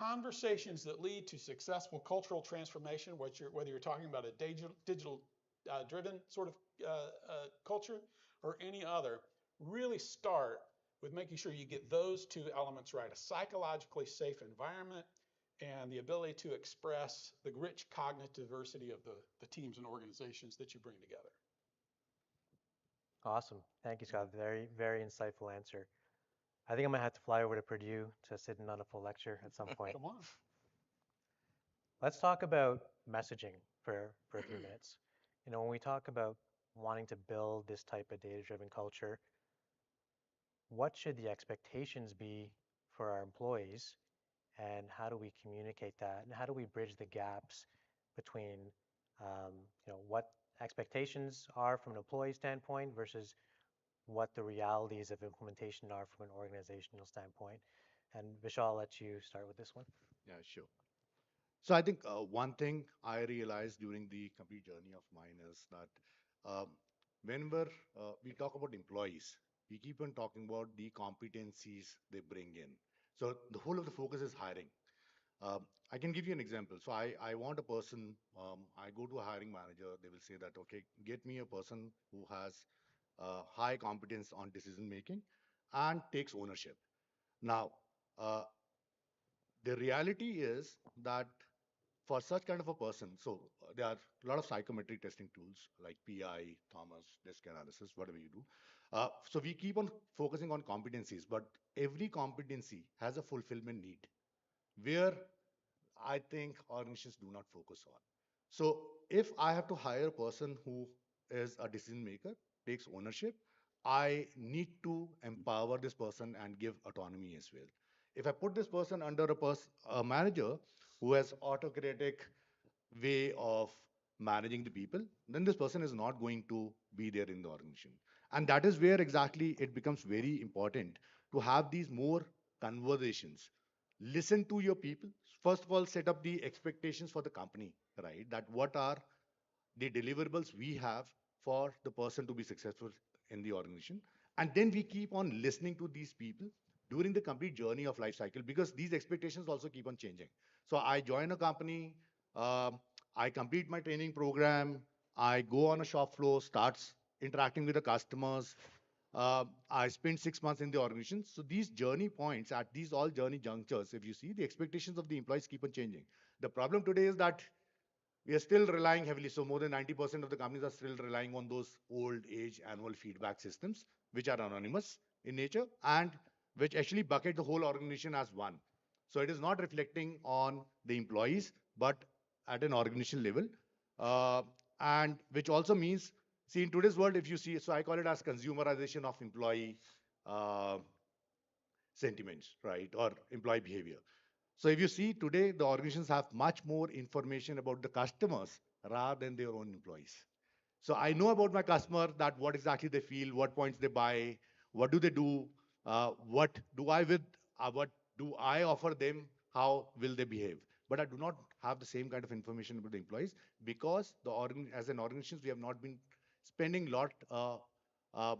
conversations that lead to successful cultural transformation, whether you're talking about a digital driven sort of culture or any other, really start with making sure you get those two elements right: a psychologically safe environment and the ability to express the rich cognitive diversity of the teams and organizations that you bring together. Awesome. Thank you, Scott. Very, very insightful answer. I think I'm gonna have to fly over to Purdue to sit in on a full lecture at some point. Come on. Let's talk about messaging for a few minutes. When we talk about wanting to build this type of data-driven culture, what should the expectations be for our employees, and how do we communicate that, and how do we bridge the gaps between what expectations are from an employee standpoint versus what the realities of implementation are from an organizational standpoint. And Vishal, I'll let you start with this one. Yeah, sure. So I think one thing I realized during the complete journey of mine is that um, whenever we talk about employees, we keep on talking about the competencies they bring in. So the whole of the focus is hiring. I can give you an example. So I want a person, I go to a hiring manager, they will say that, okay, get me a person who has high competence on decision making and takes ownership. Now, uh, the reality is that for such kind of a person, so there are a lot of psychometric testing tools like PI, Thomas, disk analysis, whatever you do. So we keep on focusing on competencies, but every competency has a fulfillment need where I think organizations do not focus on. So if I have to hire a person who is a decision maker, takes ownership, I need to empower this person and give autonomy as well. If I put this person under a manager who has autocratic way of managing the people, then this person is not going to be there in the organization. And that is where exactly it becomes very important to have these more conversations. Listen to your people. First of all, set up the expectations for the company, right? That what are the deliverables we have for the person to be successful in the organization. And then we keep on listening to these people during the complete journey of life cycle because these expectations also keep on changing. So I join a company, I complete my training program, I go on a shop floor, starts interacting with the customers. I spent 6 months in the organization. So these journey points at these all journey junctures, if you see, the expectations of the employees keep on changing. The problem today is that we are still relying heavily. So more than 90% of the companies are still relying on those old age annual feedback systems, which are anonymous in nature and which actually bucket the whole organization as one. So it is not reflecting on the employees, but at an organizational level. Uh, and which also means, see, in today's world, if you see, so I call it as consumerization of employee uh, sentiments, right, or employee behavior. So if you see today, the organizations have much more information about the customers rather than their own employees. So I know about my customer that what exactly they feel, what points they buy, what do they do, what do I offer them, how will they behave. But I do not have the same kind of information about the employees because as an organization we have not been spending uh,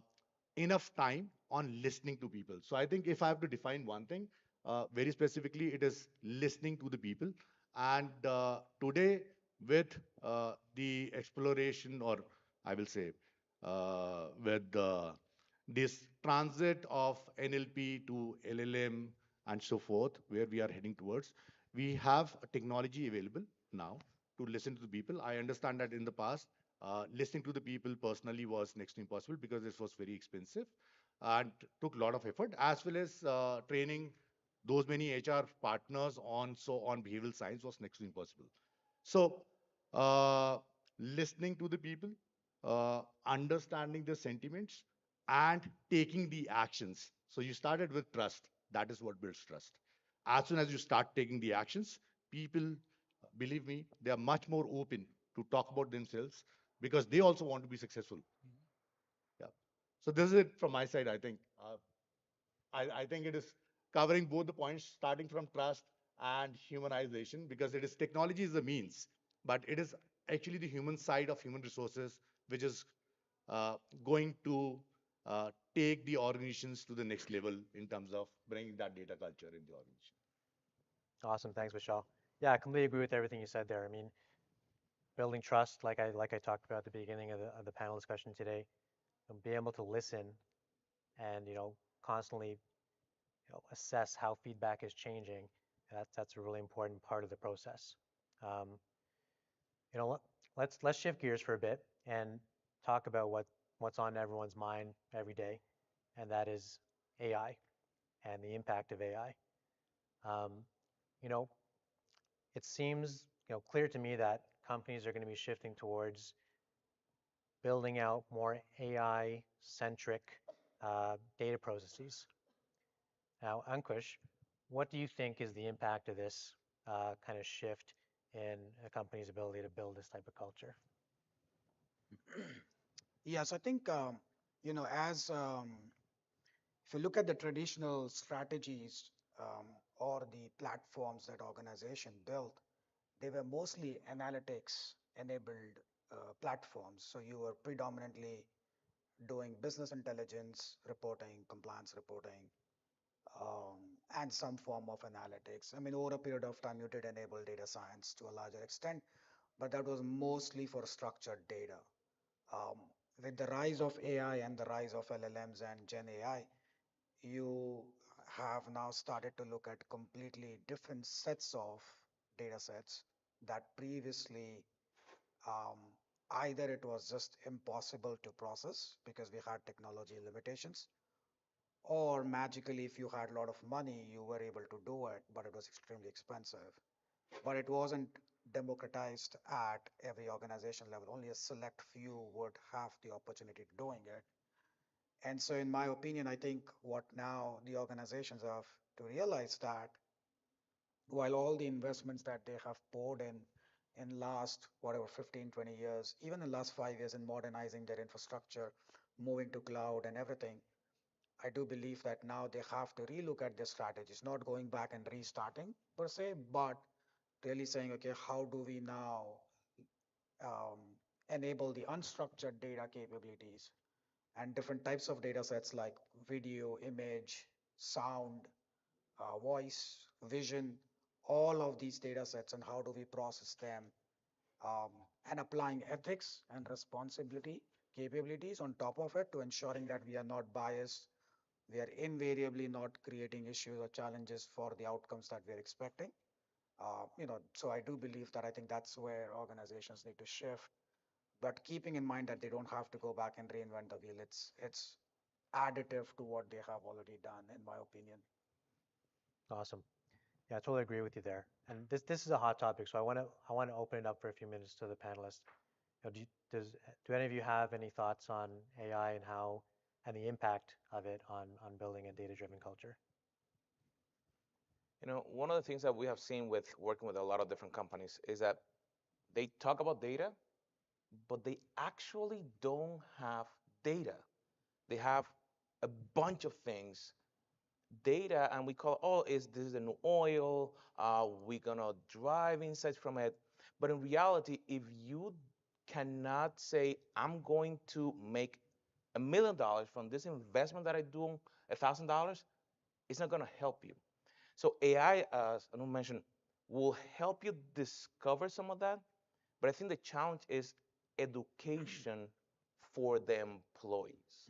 enough time on listening to people. So I think if I have to define one thing, very specifically, it is listening to the people. And today, with the exploration, or I will say, with this transit of NLP to LLM and so forth, where we are heading towards, we have a technology available now to listen to the people. I understand that in the past, listening to the people personally was next to impossible because this was very expensive and took a lot of effort, as well as training those many HR partners on behavioral science was next to impossible. So, uh, listening to the people, understanding the sentiments, and taking the actions. So you started with trust. That is what builds trust. As soon as you start taking the actions, people, believe me, they are much more open to talk about themselves because they also want to be successful. Yeah. So this is it from my side, I think. I think it is covering both the points, starting from trust and humanization, because it is technology is the means, but it is actually the human side of human resources, which is going to take the organizations to the next level in terms of bringing that data culture in the organization. Awesome. Thanks, Vishal. Yeah, I completely agree with everything you said there. I mean, building trust, like I talked about at the beginning of the panel discussion today, be able to listen and constantly assess how feedback is changing. That's a really important part of the process. Um, you know, let's shift gears for a bit and talk about what's on everyone's mind every day, and that is AI and the impact of AI. Um, you know, it seems clear to me that companies are going to be shifting towards building out more AI centric data processes. Now, Ankush, what do you think is the impact of this kind of shift in a company's ability to build this type of culture? Yes, I think, as if you look at the traditional strategies or the platforms that organization built, they were mostly analytics enabled platforms. So you were predominantly doing business intelligence reporting, compliance reporting, um, and some form of analytics. I mean, over a period of time, you did enable data science to a larger extent, but that was mostly for structured data. Um, with the rise of AI and the rise of LLMs and Gen AI, you have now started to look at completely different sets of data sets that previously um, either it was just impossible to process because we had technology limitations, or magically, if you had a lot of money, you were able to do it, but it was extremely expensive. But it wasn't democratized at every organization level. Only a select few would have the opportunity to doing it. And so, in my opinion, I think what now the organizations have to realize that while all the investments that they have poured in last whatever 15, 20 years, even in last 5 years in modernizing their infrastructure, moving to cloud and everything, I do believe that now they have to relook at their strategies, not going back and restarting per se, but really saying, okay, how do we now um, enable the unstructured data capabilities and different types of data sets like video, image, sound, voice, vision, all of these data sets, and how do we process them, um, and applying ethics and responsibility capabilities on top of it to ensuring that we are not biased, we are invariably not creating issues or challenges for the outcomes that we're expecting. So I do believe that I think that's where organizations need to shift, but keeping in mind that they don't have to go back and reinvent the wheel. It's additive to what they have already done, in my opinion. Awesome. Yeah, I totally agree with you there. And this is a hot topic, so I want to open it up for a few minutes to the panelists. Do any of you have any thoughts on AI and how and the impact of it on building a data-driven culture? One of the things that we have seen with working with a lot of different companies is that they talk about data, but they actually don't have data. They have a bunch of things, data, and we call, oh, is this is the new oil? We're gonna drive insights from it. But in reality, if you cannot say, I'm going to make $1 million from this investment that I do, $1,000, it's not gonna help you. So AI, as Anu mentioned, will help you discover some of that. But I think the challenge is education for the employees.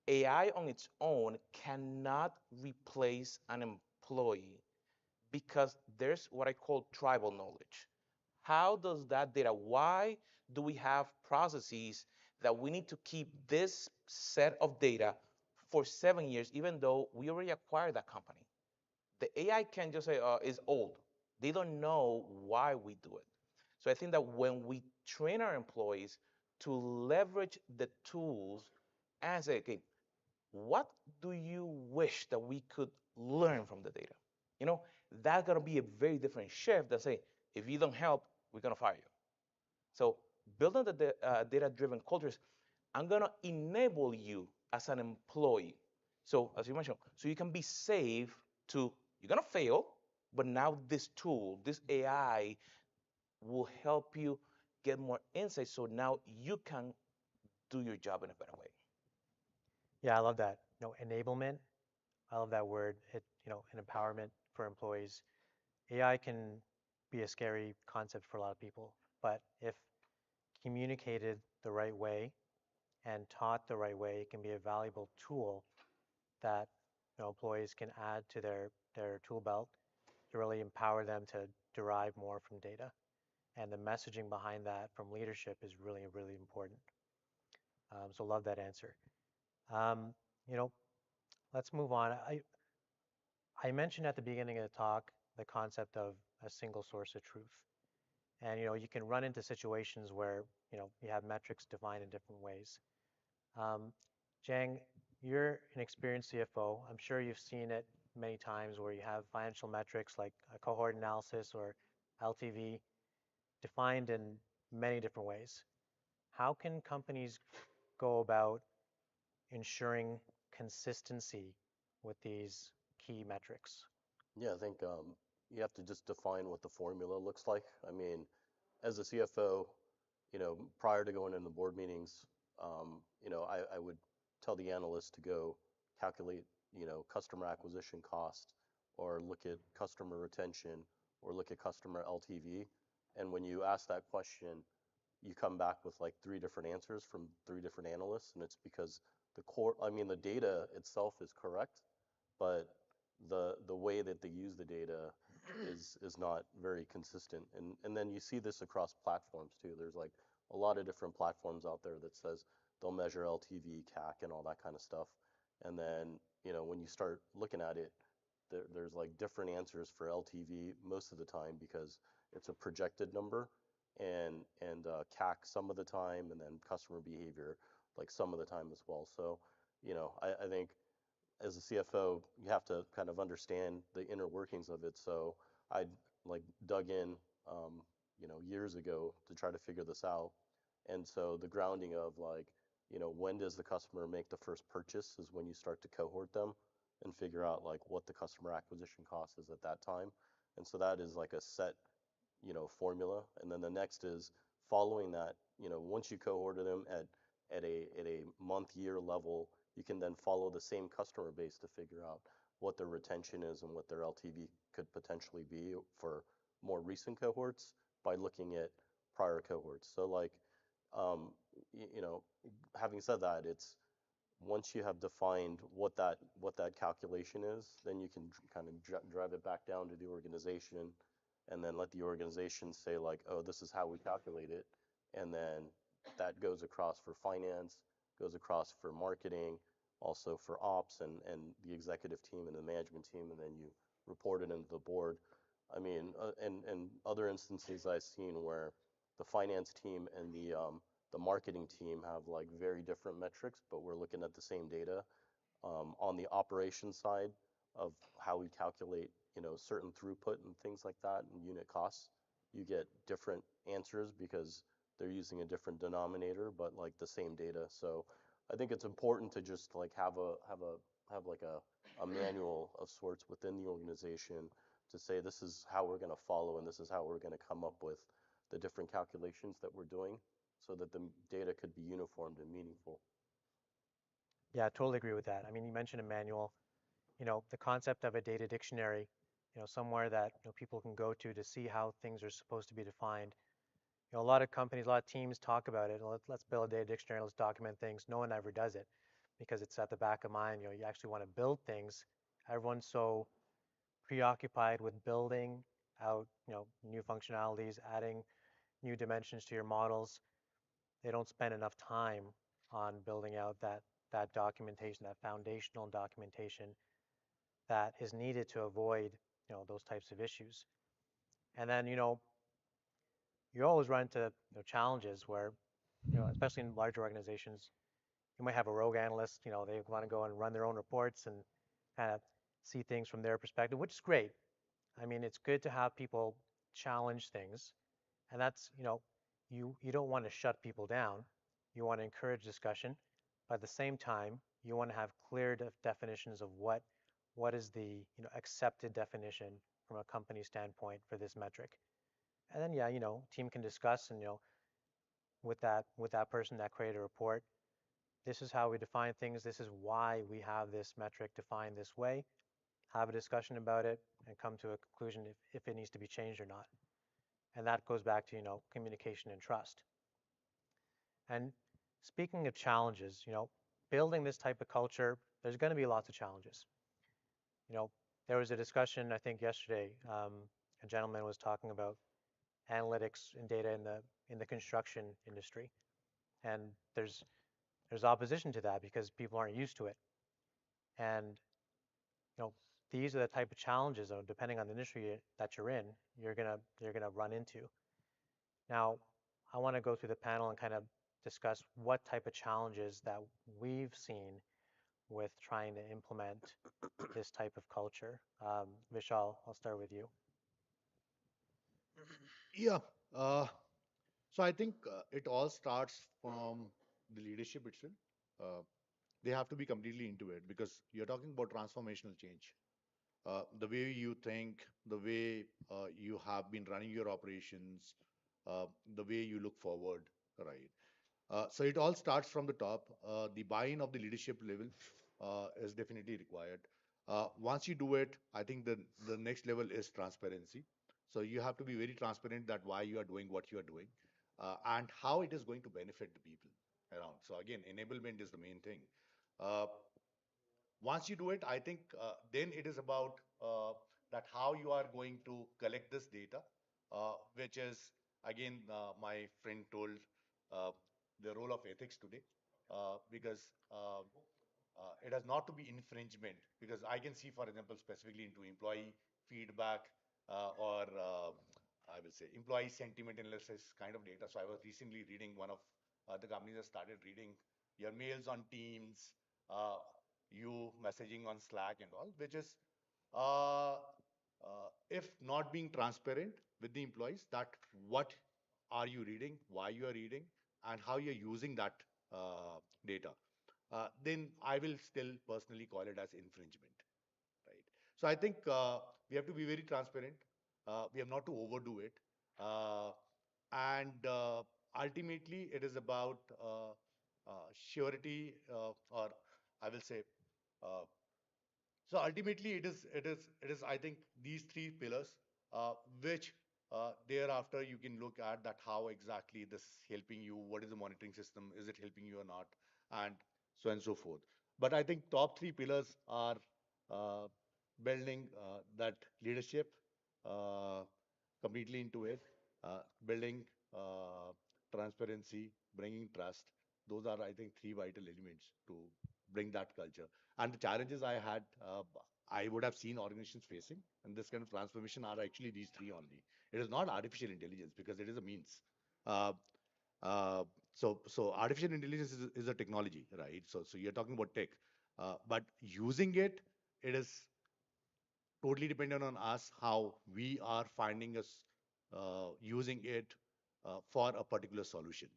AI on its own cannot replace an employee because there's what I call tribal knowledge. How does that data, why do we have processes that we need to keep this set of data for 7 years, even though we already acquired that company? The AI can just say is old. They don't know why we do it. So I think that when we train our employees to leverage the tools and say, okay, what do you wish that we could learn from the data? You know, that's gonna be a very different shift than say, if you don't help, we're gonna fire you. So building the data-driven cultures, I'm gonna enable you as an employee. So as you mentioned, so you can be safe to, you're gonna fail, but now this tool, this AI will help you get more insight so now you can do your job in a better way. Yeah, I love that. Enablement. I love that word. An empowerment for employees. AI can be a scary concept for a lot of people, but if communicated the right way and taught the right way, it can be a valuable tool that employees can add to their tool belt to really empower them to derive more from data. And the messaging behind that from leadership is really, really important. So love that answer. Um, you know, let's move on. I mentioned at the beginning of the talk the concept of a single source of truth. And you can run into situations where you have metrics defined in different ways. Um, Jang, you're an experienced CFO. I'm sure you've seen it many times where you have financial metrics like a cohort analysis or LTV defined in many different ways. How can companies go about ensuring consistency with these key metrics? Yeah, I think you have to just define what the formula looks like. I mean, as a CFO, prior to going into board meetings, I would tell the analyst to go calculate, customer acquisition cost or look at customer retention or look at customer LTV. And when you ask that question, you come back with like three different answers from three different analysts, and it's because the data itself is correct, but the way that they use the data is not very consistent. And then you see this across platforms too. There's like a lot of different platforms out there that says they'll measure LTV, CAC, and all that kind of stuff. And then, when you start looking at it, there's like different answers for LTV most of the time because it's a projected number, and CAC some of the time, and then customer behavior like some of the time as well. So, I think as a CFO, you have to kind of understand the inner workings of it. So I like dug in, years ago to try to figure this out. And so the grounding of like, when does the customer make the first purchase is when you start to cohort them and figure out like what the customer acquisition cost is at that time. And so that is like a set, formula. And then the next is following that, once you cohorted them at a month year level, you can then follow the same customer base to figure out what their retention is and what their LTV could potentially be for more recent cohorts by looking at prior cohorts. So like, um, having said that, it's once you have defined what that calculation is, then you can kind of drive it back down to the organization, and then let the organization say like, oh, this is how we calculate it, and then that goes across for finance, goes across for marketing, also for ops and the executive team and the management team, and then you report it into the board. I mean, and other instances I've seen where the finance team and the marketing team have like very different metrics, but we're looking at the same data. On the operations side of how we calculate, certain throughput and things like that and unit costs, you get different answers because they're using a different denominator, but like the same data. So I think it's important to just like have like a manual of sorts within the organization to say this is how we're going to follow and this is how we're going to come up with the different calculations that we're doing so that the data could be uniformed and meaningful. Yeah, I totally agree with that. I mean, you mentioned a manual, the concept of a data dictionary, somewhere that people can go to see how things are supposed to be defined. A lot of companies, a lot of teams talk about it. Let's build a data dictionary. Let's document things. No one ever does it because it's at the back of mind. You actually want to build things. Everyone's so preoccupied with building out, new functionalities, adding new dimensions to your models. They don't spend enough time on building out that documentation, that foundational documentation that is needed to avoid, those types of issues. And then, you always run into challenges where, especially in larger organizations, you might have a rogue analyst, they want to go and run their own reports and kind of see things from their perspective, which is great. I mean, it's good to have people challenge things, and that's, you don't want to shut people down. You want to encourage discussion, but at the same time, you want to have clear definitions of what is the, accepted definition from a company standpoint for this metric. And then yeah, team can discuss and with that person that created a report, this is how we define things, this is why we have this metric defined this way. Have a discussion about it, and come to a conclusion if it needs to be changed or not. And that goes back to, communication and trust. And speaking of challenges, building this type of culture, there's going to be lots of challenges. You know, there was a discussion, I think yesterday, a gentleman was talking about analytics and data in the construction industry. And there's opposition to that because people aren't used to it. And these are the type of challenges, though, depending on the industry that you're in, you're gonna run into. Now, I want to go through the panel and kind of discuss what type of challenges that we've seen with trying to implement this type of culture. Vishal, I'll start with you. Yeah. Uh, so I think it all starts from the leadership itself. Uh, they have to be completely into it because you're talking about transformational change. The way you think, the way you have been running your operations, the way you look forward, right? So it all starts from the top. The buy-in of the leadership level is definitely required. Once you do it, I think the next level is transparency. So you have to be very transparent that why you are doing what you are doing, and how it is going to benefit the people around. So again, enablement is the main thing. Uh, Once you do it, I think then it is about that how you are going to collect this data, which is again my friend told uh, the role of ethics today, because it has not to be infringement. Because I can see, for example, specifically into employee feedback or I will say employee sentiment analysis kind of data. So I was recently reading one of the companies that started reading your mails on Teams. Uh, you messaging on Slack and all, which is if not being transparent with the employees that what are you reading, why you are reading, and how you're using that data, then I will still personally call it as infringement, right? So I think we have to be very transparent. We have not to overdo it, and ultimately it is about surety, or I will say uh, so ultimately, it is. I think these three pillars, which thereafter you can look at that how exactly this is helping you. What is the monitoring system? Is it helping you or not? And so on and so forth. But I think top three pillars are uh, building that leadership uh, completely into it, building transparency, bringing trust. Those are, I think, three vital elements to bring that culture. And the challenges I would have seen organizations facing in this kind of transformation are actually these three only. It is not artificial intelligence because it is a means. Uh, uh, so artificial intelligence is a technology, right? So you're talking about tech, but using it, it is totally dependent on us how we are finding us using it for a particular solution.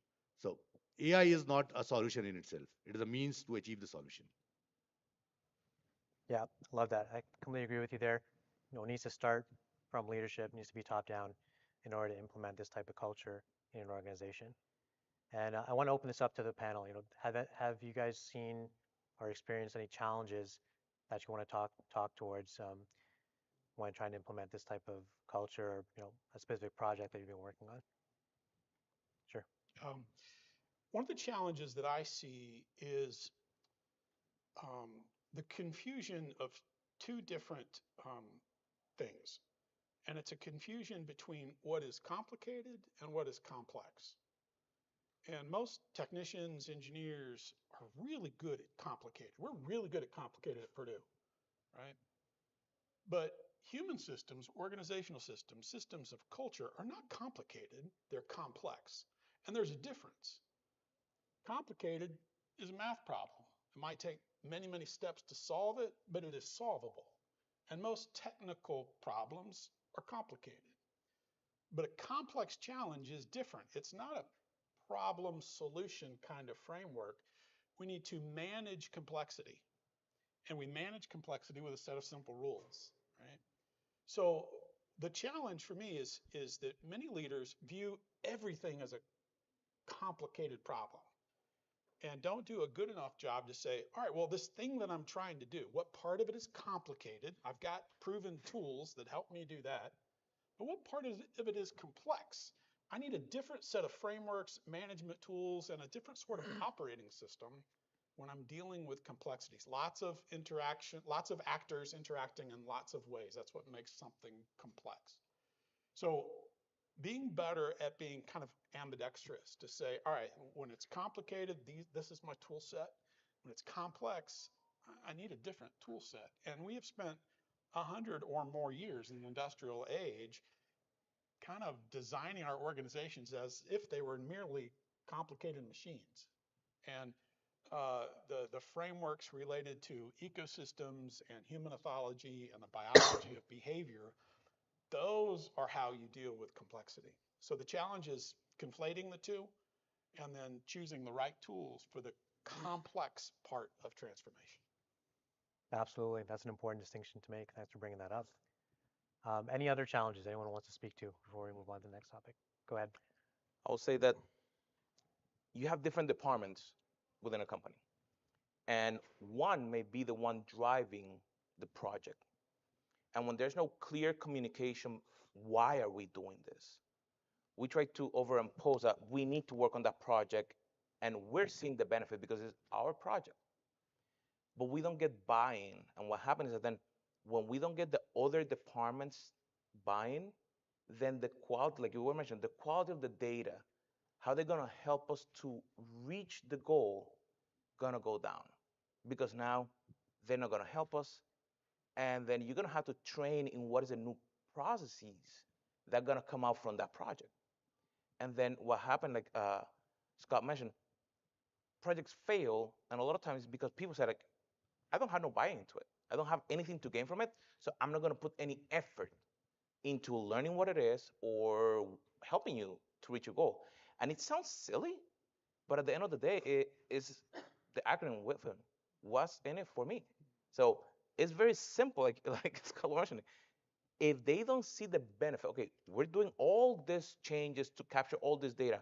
So AI is not a solution in itself. It is a means to achieve the solution. Yeah, love that. I completely agree with you there. It needs to start from leadership, needs to be top down in order to implement this type of culture in an organization. And I want to open this up to the panel. Have you guys seen or experienced any challenges that you want to talk towards when trying to implement this type of culture or a specific project that you've been working on? Sure. Um, one of the challenges that I see is um, the confusion of two different things. And it's a confusion between what is complicated and what is complex. And most technicians, engineers are really good at complicated. We're really good at complicated at Purdue, right? But human systems, organizational systems, systems of culture are not complicated, they're complex. And there's a difference. Complicated is a math problem. It might take many, many steps to solve it, but it is solvable. And most technical problems are complicated. But a complex challenge is different. It's not a problem solution kind of framework. We need to manage complexity. And we manage complexity with a set of simple rules, right? So the challenge for me is that many leaders view everything as a complicated problem. and don't do a good enough job to say, all right, well, this thing that I'm trying to do, what part of it is complicated? I've got proven tools that help me do that. But what part of it is complex? I need a different set of frameworks, management tools, and a different sort of operating system when I'm dealing with complexities. Lots of interaction, lots of actors interacting in lots of ways. That's what makes something complex. So being better at being kind of ambidextrous to say, all right, when it's complicated, this is my tool set. When it's complex, I need a different tool set. And we have spent 100 or more years in the industrial age kind of designing our organizations as if they were merely complicated machines. And the frameworks related to ecosystems and human ethology and the biology of behavior, those are how you deal with complexity. So the challenge is conflating the two and then choosing the right tools for the complex part of transformation. Absolutely. That's an important distinction to make. Thanks for bringing that up. Any other challenges anyone wants to speak to before we move on to the next topic? Go ahead. I would say that you have different departments within a company, and one may be the one driving the project. And when there's no clear communication, why are we doing this? We try to overimpose that we need to work on that project and we're seeing the benefit because it's our project. But we don't get buy-in. And what happens is that then when we don't get the other departments buy-in, then the quality, like you were mentioning, the quality of the data, how they're gonna help us to reach the goal, gonna go down. Because now they're not gonna help us. And then you're gonna have to train in what is the new processes that are gonna come out from that project. And then what happened, like Scott mentioned, projects fail, and a lot of times because people say like, I don't have no buy into it. I don't have anything to gain from it, so I'm not going to put any effort into learning what it is or helping you to reach your goal. And it sounds silly, but at the end of the day, it is the acronym WIFM. What's in it for me? So it's very simple, like like Scott mentioned. If they don't see the benefit, okay, we're doing all these changes to capture all this data.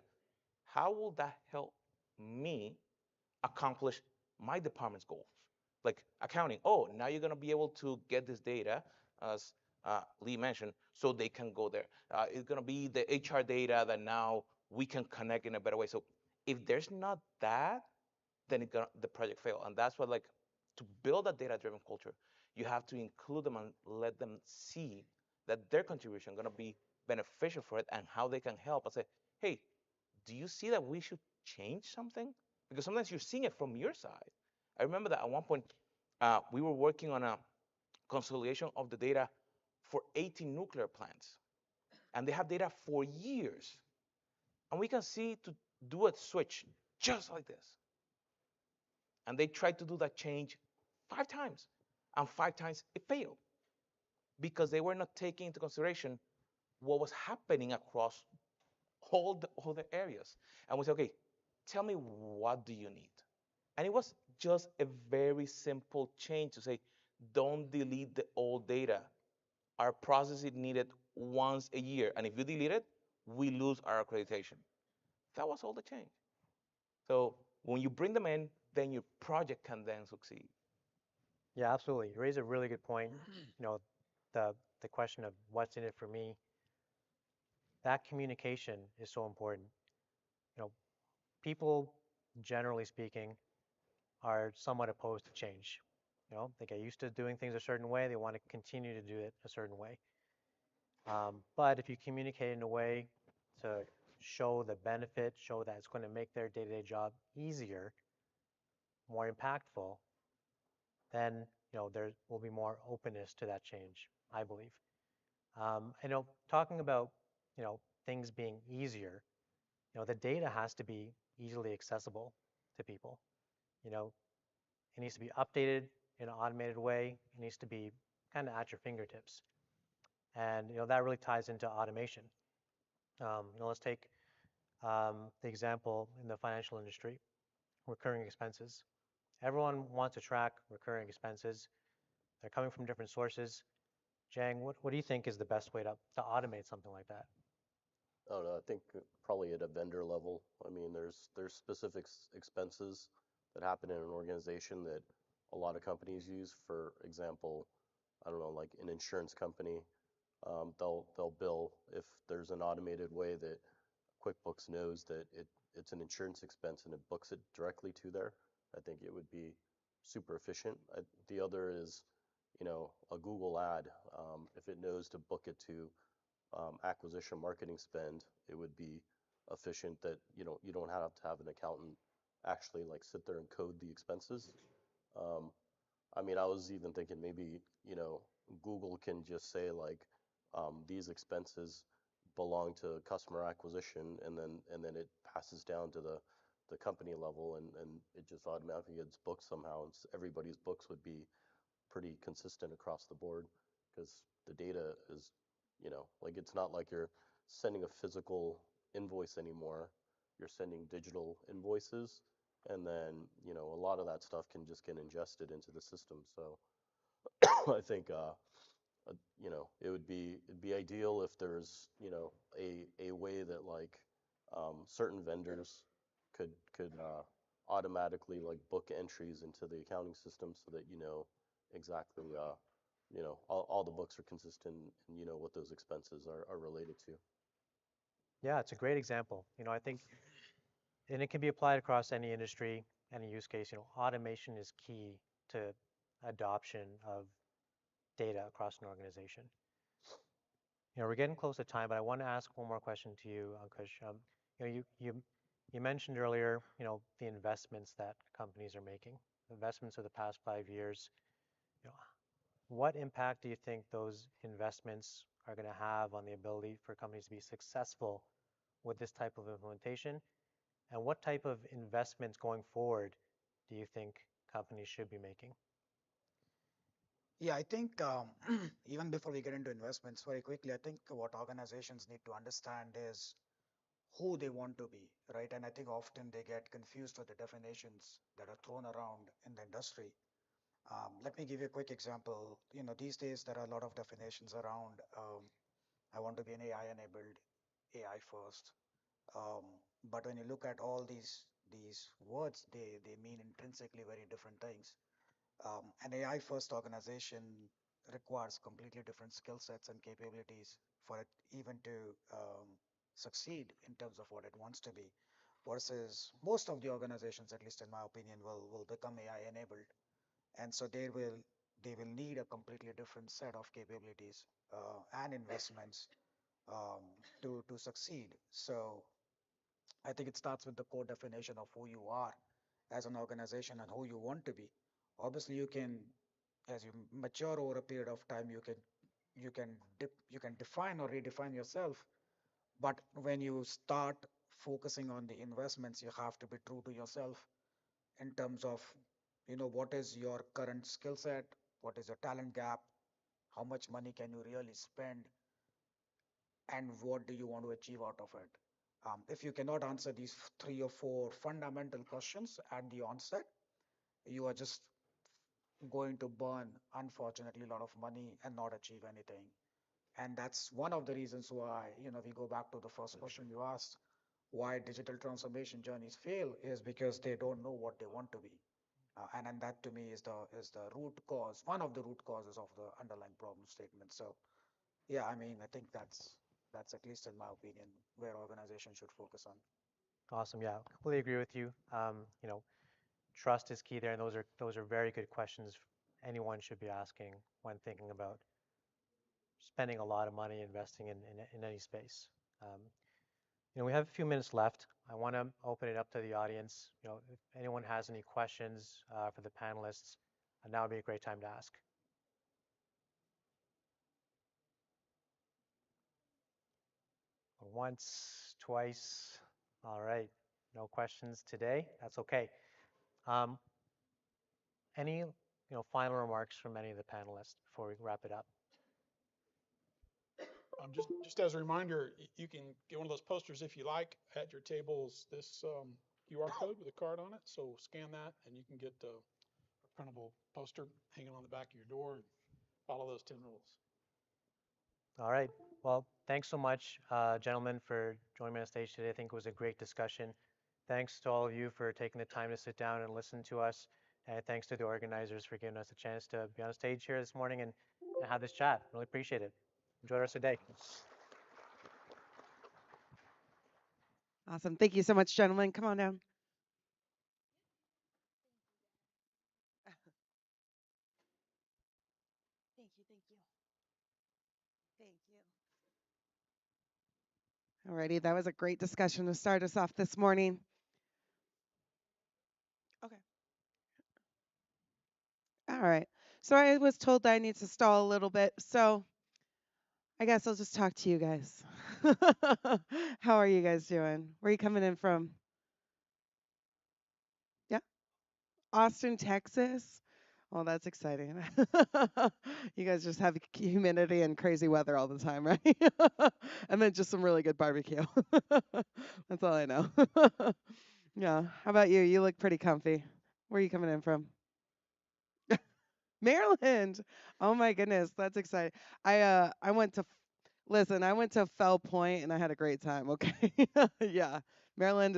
How will that help me accomplish my department's goals? Like accounting, oh, now you're gonna be able to get this data, as Lee mentioned, so they can go there. It's gonna be the HR data that now we can connect in a better way. So if there's not that, then the project fail. And that's what, like, to build a data-driven culture, you have to include them and let them see that their contribution is gonna be beneficial for it and how they can help. I say, hey, do you see that we should change something? Because sometimes you're seeing it from your side. I remember that at one point we were working on a consolidation of the data for 18 nuclear plants, and they have data for years. And we can see to do a switch just like this. And they tried to do that change 5 times, and 5 times it failed because they were not taking into consideration what was happening across all the areas. And we said, okay, tell me, what do you need? And it was just a very simple change to say, don't delete the old data. Our process is needed once a year. And if you delete it, we lose our accreditation. That was all the change. So when you bring them in, then your project can then succeed. Yeah, absolutely. You raise a really good point. You know, the question of what's in it for me, that communication is so important. You know, people, generally speaking, are somewhat opposed to change. You know, they get used to doing things a certain way, they want to continue to do it a certain way. But if you communicate in a way to show the benefit, show that it's going to make their day-to-day job easier, more impactful, then there will be more openness to that change, I believe. Talking about things being easier, the data has to be easily accessible to people. You know, it needs to be updated in an automated way. It needs to be kind of at your fingertips, and that really ties into automation. Let's take the example in the financial industry, recurring expenses. Everyone wants to track recurring expenses. They're coming from different sources. Jang, what do you think is the best way to automate something like that? Oh no, I think probably at a vendor level. I mean, there's specific expenses that happen in an organization that a lot of companies use. For example, I don't know, like an insurance company, they'll bill if there's an automated way that QuickBooks knows that it's an insurance expense and it books it directly to there. I think it would be super efficient. The other is, a Google ad. If it knows to book it to acquisition marketing spend, it would be efficient that you don't have to have an accountant actually like sit there and code the expenses. Um, I mean, I was even thinking maybe, Google can just say like these expenses belong to customer acquisition, and then it passes down to the company level, and it just automatically gets booked somehow. And everybody's books would be pretty consistent across the board because the data is, like it's not like you're sending a physical invoice anymore. You're sending digital invoices, and then, a lot of that stuff can just get ingested into the system. So I think, it'd be ideal if there's, a way that like certain vendors could automatically like book entries into the accounting system so that exactly all the books are consistent and you know what those expenses are related to. Yeah, it's a great example. I think, and it can be applied across any industry, any use case. Automation is key to adoption of data across an organization. We're getting close to time, but I want to ask one more question to you, Ankush. You mentioned earlier, the investments that companies are making, investments of the past 5 years. You know, what impact do you think those investments are going to have on the ability for companies to be successful with this type of implementation? And what type of investments going forward do you think companies should be making? Yeah, I think even before we get into investments, very quickly, I think what organizations need to understand is who they want to be, right? And I think often they get confused with the definitions that are thrown around in the industry. Let me give you a quick example. These days there are a lot of definitions around. I want to be an AI-enabled, AI first. Um, but when you look at all these words, they mean intrinsically very different things. An AI first organization requires completely different skill sets and capabilities for it even to succeed in terms of what it wants to be, versus most of the organizations, at least in my opinion, will become AI enabled, and so they will need a completely different set of capabilities and investments um, to succeed. So I think it starts with the core definition of who you are as an organization and who you want to be. Obviously, you can, as you mature over a period of time, you can define or redefine yourself. But when you start focusing on the investments, you have to be true to yourself in terms of, what is your current skill set, what is your talent gap, how much money can you really spend, and what do you want to achieve out of it. If you cannot answer these three or four fundamental questions at the onset, you are just going to burn, unfortunately, a lot of money and not achieve anything. And that's one of the reasons why, we go back to the first question you asked, why digital transformation journeys fail is because they don't know what they want to be. And that to me is the root cause, one of the root causes of the underlying problem statement. So yeah, I mean, I think that's at least in my opinion where organizations should focus on. Awesome. Yeah, completely agree with you. Trust is key there, and those are very good questions anyone should be asking when thinking about spending a lot of money investing in any space. Um, we have a few minutes left. I want to open it up to the audience. If anyone has any questions for the panelists, now would be a great time to ask. Once, twice. All right. No questions today. That's okay. Um, any final remarks from any of the panelists before we wrap it up? Just as a reminder, you can get one of those posters if you like at your tables. This QR code with a card on it. So scan that, and you can get a printable poster hanging on the back of your door. And follow those 10 rules. All right. Well, thanks so much, gentlemen, for joining me on stage today. I think it was a great discussion. Thanks to all of you for taking the time to sit down and listen to us. And thanks to the organizers for giving us a chance to be on stage here this morning and have this chat. Really appreciate it. Enjoy the rest of the day. Awesome. Thank you so much, gentlemen. Come on down. Thank you. Thank you. Thank you. Alrighty, that was a great discussion to start us off this morning. Okay. All right. So I was told that I need to stall a little bit, so I guess I'll just talk to you guys. How are you guys doing? Where are you coming in from? Yeah, Austin, Texas. Oh, that's exciting. You guys just have humidity and crazy weather all the time, right? And then just some really good barbecue. That's all I know. Yeah. How about you? You look pretty comfy. Where are you coming in from? Maryland. Oh my goodness, that's exciting. I went to listen, I went to Fell Point and I had a great time, okay? Yeah. Maryland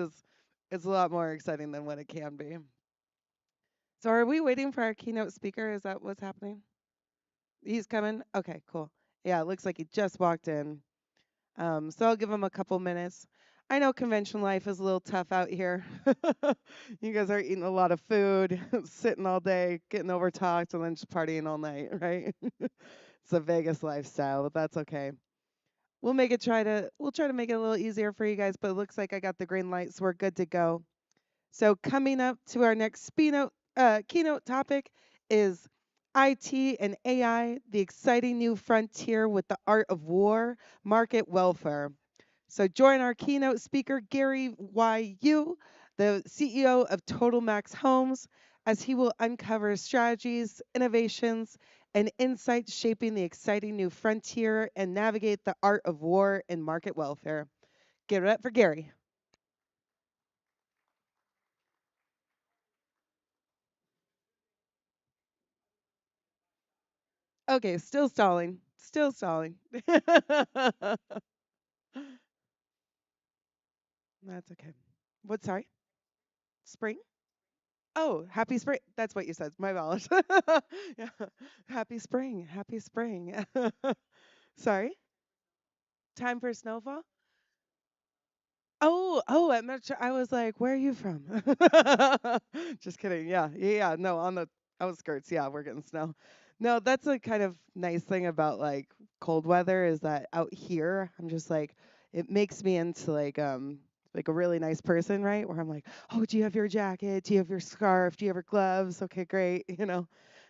is a lot more exciting than what it can be. So are we waiting for our keynote speaker? Is that what's happening? He's coming? Okay, cool. Yeah, it looks like he just walked in. So I'll give him a couple minutes. I know convention life is a little tough out here. You guys are eating a lot of food, sitting all day, getting overtalked, and then just partying all night, right? It's a Vegas lifestyle, but that's okay. We'll try to make it a little easier for you guys, but it looks like I got the green light, so we're good to go. So coming up to our next keynote topic is IT and AI, the exciting new frontier with the art of war, market welfare. So join our keynote speaker, Gary Yu, the CEO of Total Max Homes, as he will uncover strategies, innovations, and insights shaping the exciting new frontier and navigate the art of war and market welfare. Give it up for Gary. Okay, still stalling. Still stalling. That's okay. What, sorry? Spring? Oh, happy spring. That's what you said. My bad. Yeah. Happy spring. Happy spring. Sorry? Time for snowfall? Oh, I'm not sure. I was like, where are you from? Just kidding. Yeah, yeah, yeah. No, on the outskirts. Yeah, we're getting snow. No, that's a kind of nice thing about like cold weather is that out here, I'm just like, it makes me into like a really nice person, right? Where I'm like, oh, do you have your jacket? Do you have your scarf? Do you have your gloves? Okay, great.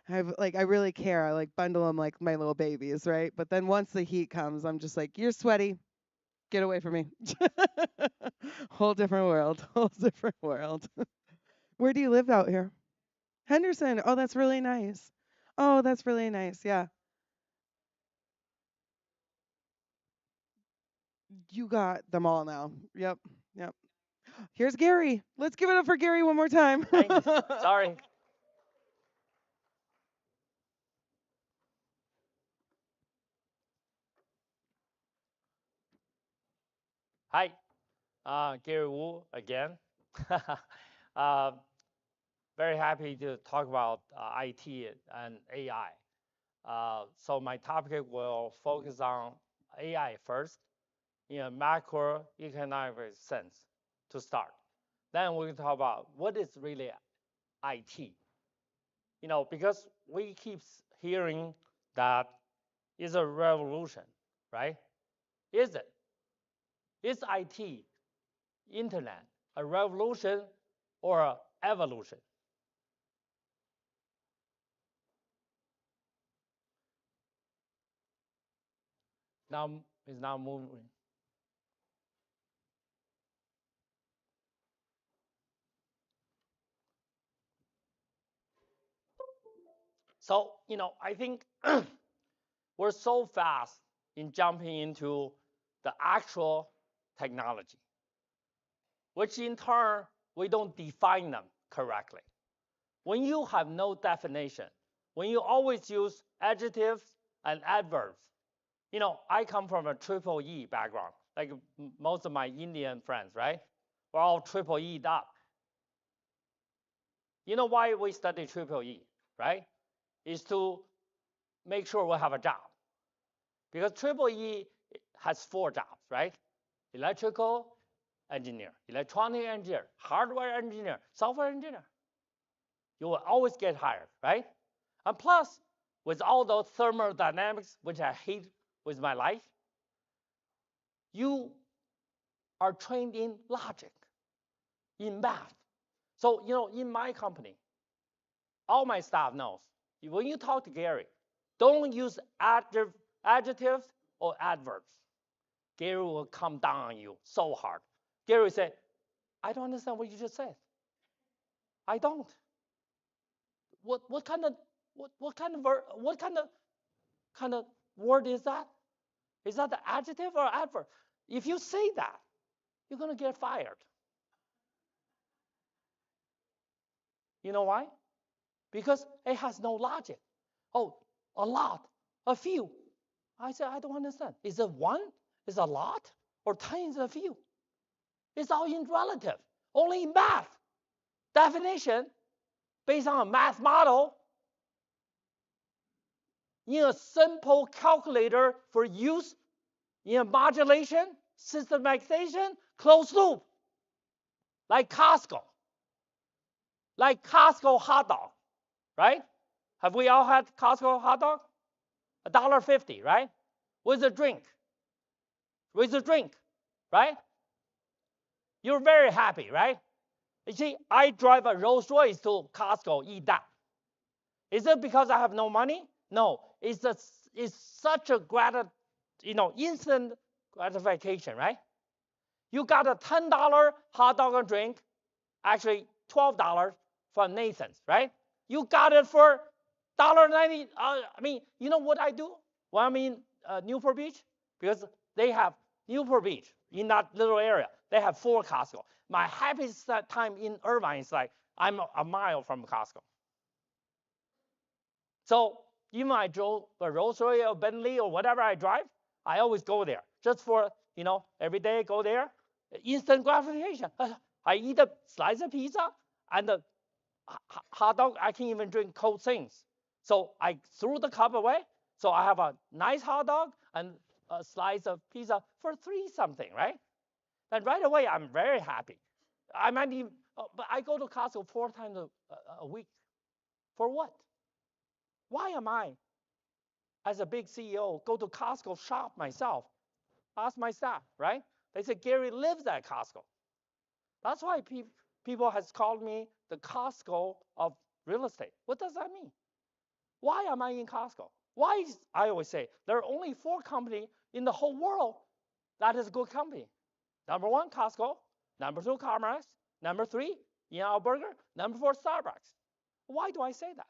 I really care. I like bundle them like my little babies, right? But then once the heat comes, I'm just like, you're sweaty. Get away from me. Whole different world. Whole different world. Where do you live out here? Henderson. Oh, that's really nice. Oh, that's really nice. Yeah. You got them all now. Yep. Yep. Here's Gary. Let's give it up for Gary one more time. Thanks. Sorry. Hi, Gary Wu again. uh, very happy to talk about IT and AI. So my topic will focus on AI first in a macroeconomic sense to start. Then we can talk about what is really IT. Because we keep hearing that it's a revolution, right? Is it? Is IT, internet, a revolution or an evolution? Now it's now moving. So, I think we're so fast in jumping into the actual technology, which in turn, we don't define them correctly. When you have no definition, when you always use adjectives and adverbs, I come from a triple E background, like most of my Indian friends, right? We're all triple E'd up. You know why we study triple E, right? Is to make sure we have a job. Because triple E has 4 jobs, right? Electrical engineer, electronic engineer, hardware engineer, software engineer. You will always get hired, right? And plus, with all those thermodynamics, which I hate with my life, you are trained in logic, in math. So, in my company, all my staff knows, when you talk to Gary, don't use adjectives or adverbs. Gary will come down on you so hard. Gary will say, I don't understand what you just said. I don't. What kind of word is that? Is that the adjective or adverb? If you say that, you're gonna get fired. You know why? Because it has no logic. Oh, a lot, a few. I said, I don't understand. Is it one? Is it a lot? Or 10 is a few? It's all in relative. Only in math. Definition, based on a math model, in a simple calculator for use in a modulation, systematization, closed loop, like Costco hot dog, right? Have we all had Costco hot dog? $1.50, right? With a drink, right? You're very happy, right? You see, I drive a Rolls Royce to Costco, eat that. Is it because I have no money? No, it's such a instant gratification, right? You got a $10 hot dog and drink, actually $12 from Nathan's, right? You got it for $1.90. You know what I do when I'm in Newport Beach? Because they have Newport Beach in that little area. They have 4 Costco. My happiest time in Irvine is like I'm a mile from Costco. So even I drove a Rolls Royce or Bentley or whatever I drive, I always go there just for, every day go there. Instant gratification. I eat a slice of pizza and the hot dog. I can even drink cold things. So I threw the cup away. So I have a nice hot dog and a slice of pizza for 3 something, right? And right away, I'm very happy. I might even, but I go to Costco 4 times a week. For what? Why am I, as a big CEO, go to Costco shop myself? Ask my staff, right? They said, Gary lives at Costco. That's why people has called me the Costco of real estate. What does that mean? Why am I in Costco? Why I always say, there are only 4 companies in the whole world that is a good company. Number 1, Costco. Number 2, Commerce. Number 3, In-N-Out Burger. Number 4, Starbucks. Why do I say that?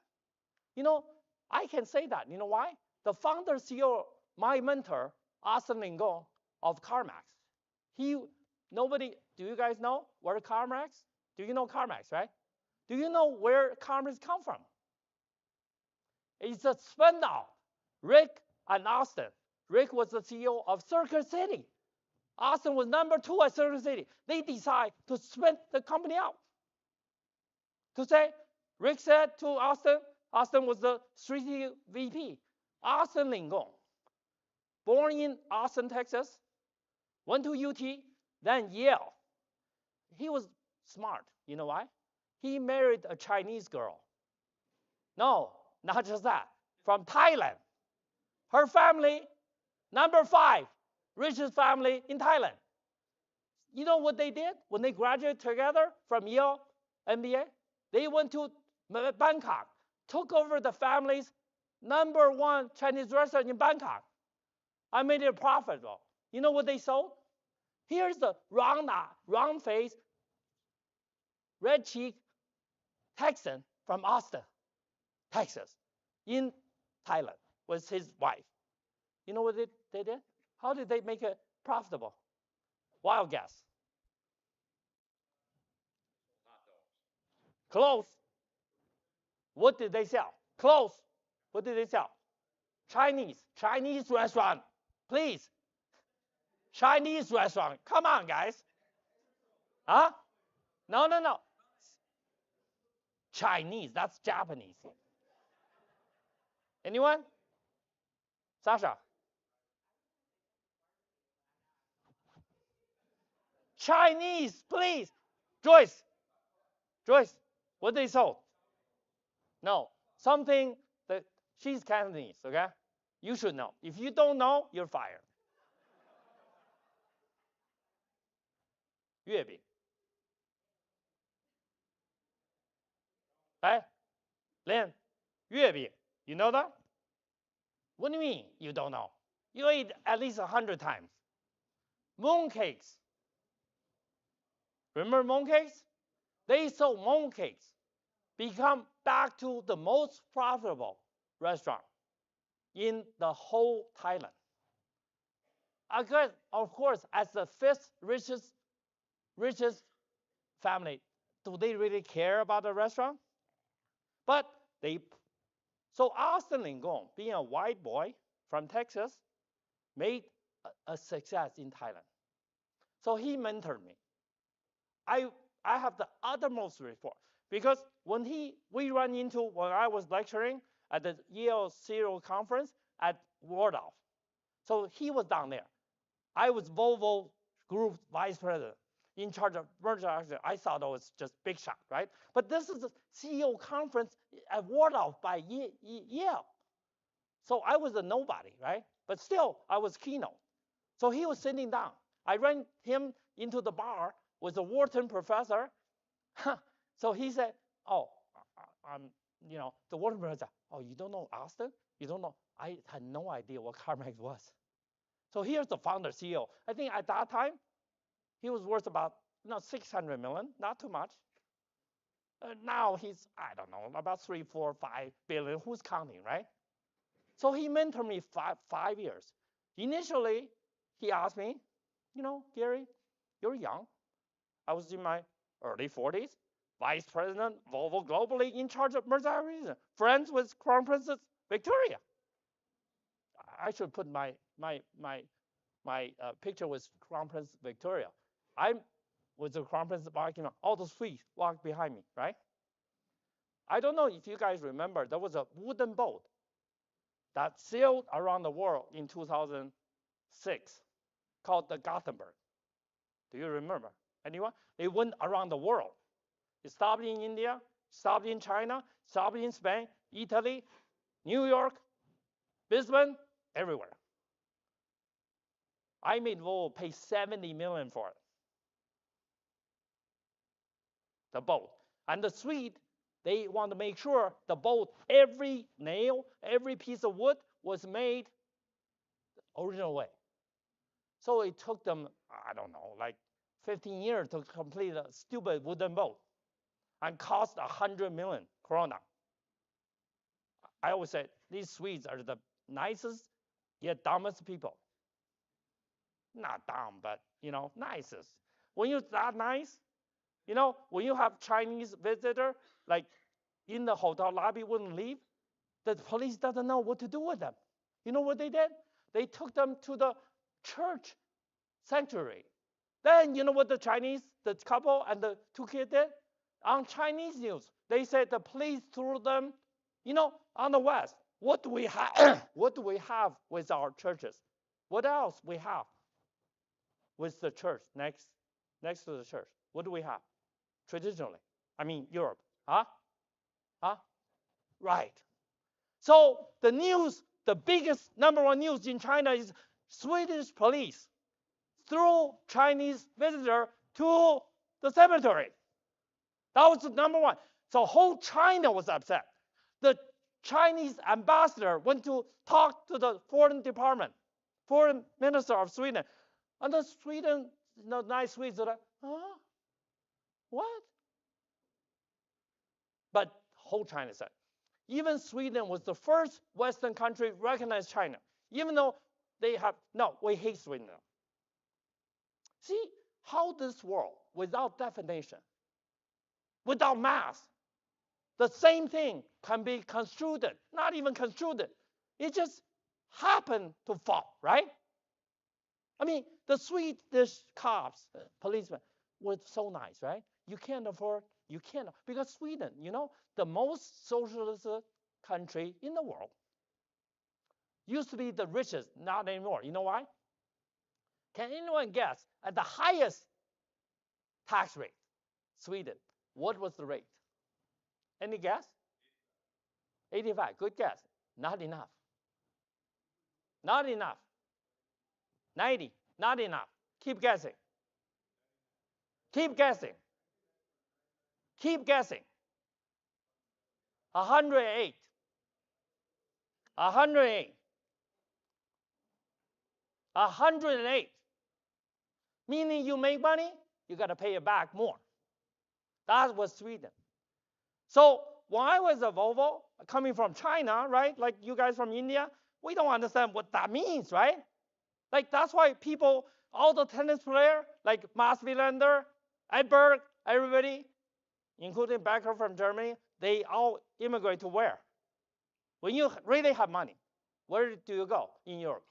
I can say that. You know why? The founder CEO, my mentor, Austin Lingon of CarMax, do you guys know where CarMax? Do you know CarMax, right? Do you know where CarMax come from? It's a spin-off. Rick and Austin. Rick was the CEO of Circuit City. Austin was number 2 at Circuit City. They decide to spin the company out. To say, Rick said to Austin was the strategic VP. Austin Lingon, born in Austin, Texas, went to UT, then Yale. He was smart. You know why? He married a Chinese girl. No, not just that. From Thailand. Her family, number 5, richest family in Thailand. You know what they did when they graduated together from Yale MBA? They went to Bangkok, took over the family's number 1 Chinese restaurant in Bangkok. I made it profitable. You know what they sold? Here's the round face, red cheek Texan from Austin, Texas, in Thailand with his wife. You know what they did? How did they make it profitable? Wild guess. Close. What did they sell? Close. What did they sell? Chinese restaurant. Please. Chinese restaurant. Come on, guys. Huh? No, no, no. Chinese. That's Japanese. Anyone? Sasha? Chinese, please. Joyce. Joyce. What they sold? No. Something that she's Cantonese, okay? You should know. If you don't know, you're fired. 月饼. Right? Lynn, 月饼. You know that? What do you mean you don't know? You ate at least 100 times. Mooncakes. Remember mooncakes? They sold mooncakes. Become back to the most profitable restaurant in the whole Thailand. Of course, as the fifth richest family, do they really care about the restaurant? But so Austin Lingon, being a white boy from Texas, made a success in Thailand. So he mentored me. I have the uttermost respect because when I was lecturing at the Yale Serial Conference at Waldorf, so he was down there. I was Volvo Group Vice President in charge of merger acquisition. I thought it was just big shot, right? But this is a CEO conference at Waldorf by Yale. So I was a nobody, right? But still, I was keynote. So he was sitting down. I ran him into the bar with a Wharton professor. So he said, oh, the Wharton professor, oh, you don't know Austin? You don't know? I had no idea what CarMax was. So here's the founder CEO. I think at that time, he was worth about 600 million, not too much. Now he's, I don't know, about 3, 4, 5 billion. Who's counting, right? So he mentored me 5 years. Initially, he asked me, Gary, you're young. I was in my early 40s, vice president, Volvo globally, in charge of merger acquisition, friends with Crown Princess Victoria. I should put my picture with Crown Princess Victoria. I'm with the Crown Princess walking on, all the suites walk behind me, right? I don't know if you guys remember, there was a wooden boat that sailed around the world in 2006 called the Gothenburg. Do you remember? Anyone? They went around the world. It stopped in India, stopped in China, stopped in Spain, Italy, New York, Brisbane, everywhere. I made Volvo pay $70 million for it. The boat. And the suite, they want to make sure the boat, every nail, every piece of wood was made the original way. So it took them, I don't know, like 15 years to complete a stupid wooden boat and cost 100 million krona. I always say these Swedes are the nicest yet dumbest people. Not dumb, but nicest. When you're that nice, when you have Chinese visitor, like in the hotel lobby wouldn't leave, the police doesn't know what to do with them. You know what they did? They took them to the church sanctuary. Then you know what the couple and the 2 kids did? On Chinese news, they said the police threw them, on the West. What do we have? What do we have with our churches? What else we have with the church next to the church? What do we have? Traditionally, Europe, huh? Right. So the news, the biggest number one news in China is Swedish police threw Chinese visitor to the cemetery. That was the number one. So whole China was upset. The Chinese ambassador went to talk to the foreign minister of Sweden. And the Sweden, nice Swedes are like, huh? What? But whole China said, even Sweden was the first Western country recognize China, even though we hate Sweden now. See how this world, without definition, without math, the same thing can be construed, not even construed. It just happened to fall, right? I mean, the Swedish cops, policemen, were so nice, right? You can't afford, you can't, because Sweden, the most socialist country in the world, used to be the richest, not anymore. You know why? Can anyone guess at the highest tax rate, Sweden, what was the rate? Any guess? 85. Good guess. Not enough. Not enough. 90. Not enough. Keep guessing. Keep guessing. Keep guessing. 108. 108. 108. Meaning you make money, you got to pay it back more. That was Sweden. So when I was a Volvo, coming from China, right, like you guys from India, we don't understand what that means, right? Like that's why people, all the tennis players, like Mats Wilander, Edberg, everybody, including Becker from Germany, they all immigrate to where? When you really have money, where do you go in Europe?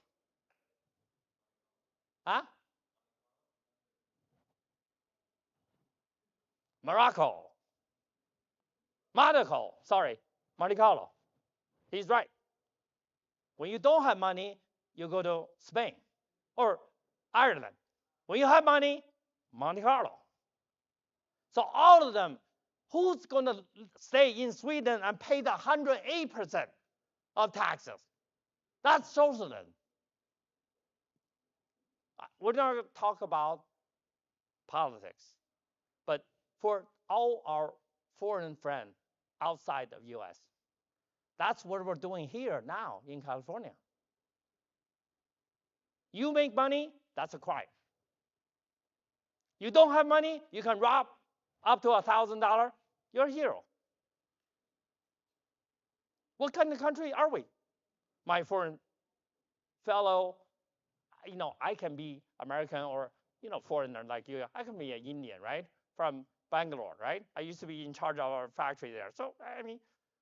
Huh? Morocco. Monaco, sorry, Monte Carlo. He's right. When you don't have money, you go to Spain or Ireland. When you have money, Monte Carlo. So all of them, who's going to stay in Sweden and pay the 108% of taxes? That's socialism. We're not going to talk about politics, but for all our foreign friends outside of U.S., that's what we're doing here now in California. You make money, that's a crime. You don't have money, you can rob up to $1,000, you're a hero. What kind of country are we? My foreign fellow, I can be American or, foreigner like you. I can be an Indian, right? From Bangalore, right? I used to be in charge of our factory there. So,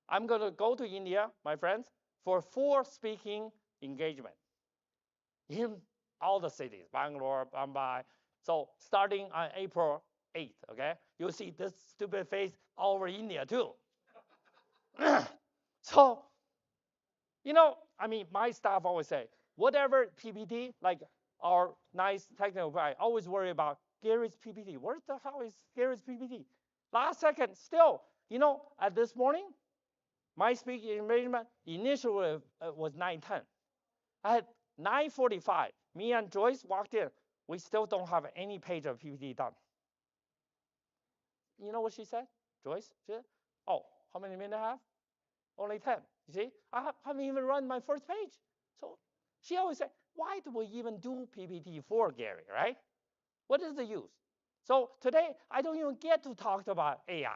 I'm going to go to India, my friends, for 4 speaking engagement in all the cities, Bangalore, Mumbai. So starting on April 8th, okay? You'll see this stupid face all over India too. So, my staff always say, whatever PPT, like our nice technical guy, always worry about Gary's PPT. Where the hell is Gary's PPT? Last second, still, at this morning, my speaking arrangement initially was 9:10. At 9:45, me and Joyce walked in. We still don't have any page of PPT done. You know what she said, Joyce? She said, oh, how many minutes I have? Only 10. You see, I haven't even run my first page. So she always said, why do we even do PPT for Gary, right? What is the use? So today, I don't even get to talk about AI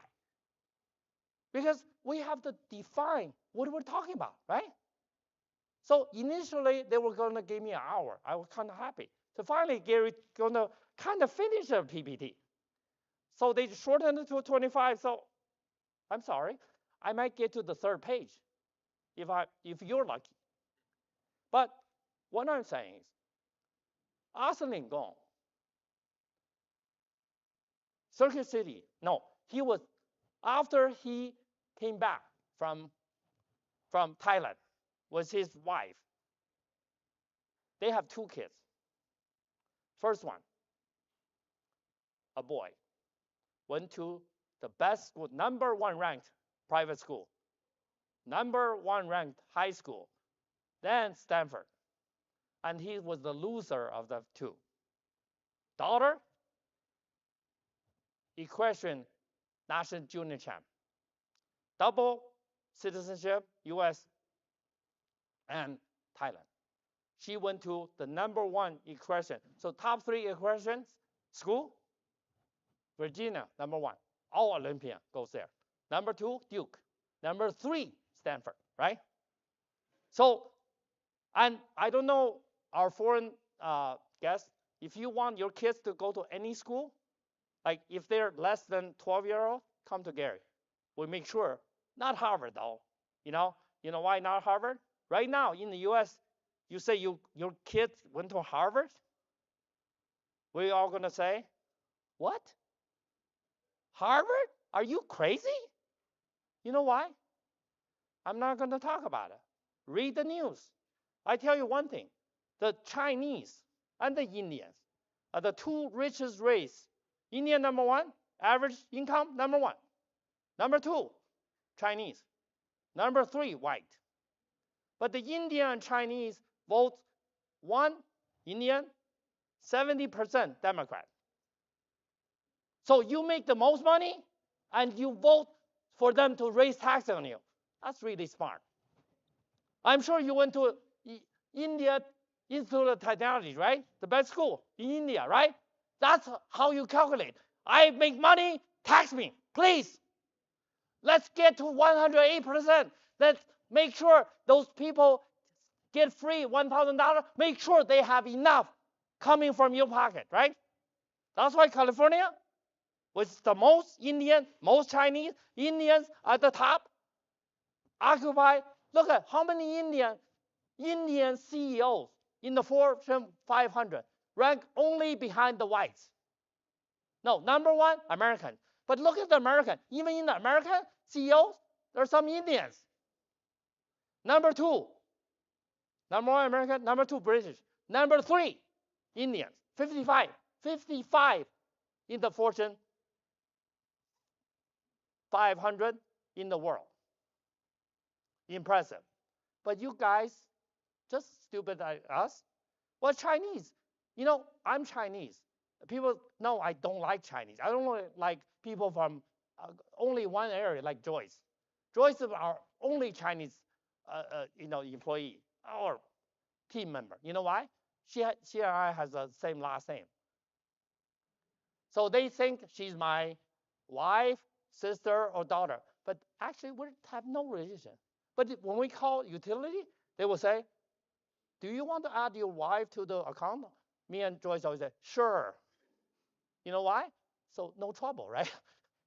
because we have to define what we're talking about, right? So initially, they were going to give me an hour. I was kind of happy. So finally, Gary going to kind of finish a PPT. So they shortened it to 25. So I'm sorry, I might get to the 3rd page if you're lucky. But what I'm saying is, Arsenal gone. Circuit City, no, he was, after he came back from Thailand with his wife, they have 2 kids. First one, a boy, went to the best school, #1 ranked private school, #1 ranked high school, then Stanford. And he was the loser of the 2. Daughter, equestrian national junior champ, double citizenship, US and Thailand. She went to the #1 equestrian. So top 3 equestrian school, Virginia, #1. All Olympian goes there. #2, Duke. #3, Stanford, right? So, and I don't know our foreign guests, if you want your kids to go to any school, like if they're less than 12-year-old, come to Gary. We make sure, not Harvard though. You know why not Harvard? Right now in the US, you say your kids went to Harvard, We all going to say, what? Harvard? Are you crazy? You know why? I'm not going to talk about it. Read the news. I tell you one thing. The Chinese and the Indians are the two richest race. India, number one, average income, number one. Number two, Chinese. Number three, white. But the Indian and Chinese vote one, Indian, 70% Democrat. So you make the most money and you vote for them to raise taxes on you. That's really smart. I'm sure you went to India Institute of Technology, right? The best school in India, right? That's how you calculate. I make money, tax me, please. Let's get to 108%. Let's make sure those people get free $1,000. Make sure they have enough coming from your pocket, right? That's why California, with the most Indian, most Chinese, Indians at the top, occupy. Look at how many Indian CEOs in the Fortune 500 rank only behind the whites. No, number one, American. But look at the American. Even in the American CEOs, there are some Indians. Number two, number one, American. Number two, British. Number three, Indians. 55. 55 in the Fortune 500 in the world. Impressive. But you guys, just stupid like us. Well, Chinese. You know, I'm Chinese. People know I don't like Chinese. I don't like people from only one area like Joyce. Joyce is our only Chinese, employee or team member. You know why? She and I has the same last name. So they think she's my wife, sister, or daughter. But actually, we have no relation. But when we call utility, they will say, do you want to add your wife to the account? Me and Joyce always say, sure. You know why? So no trouble, right?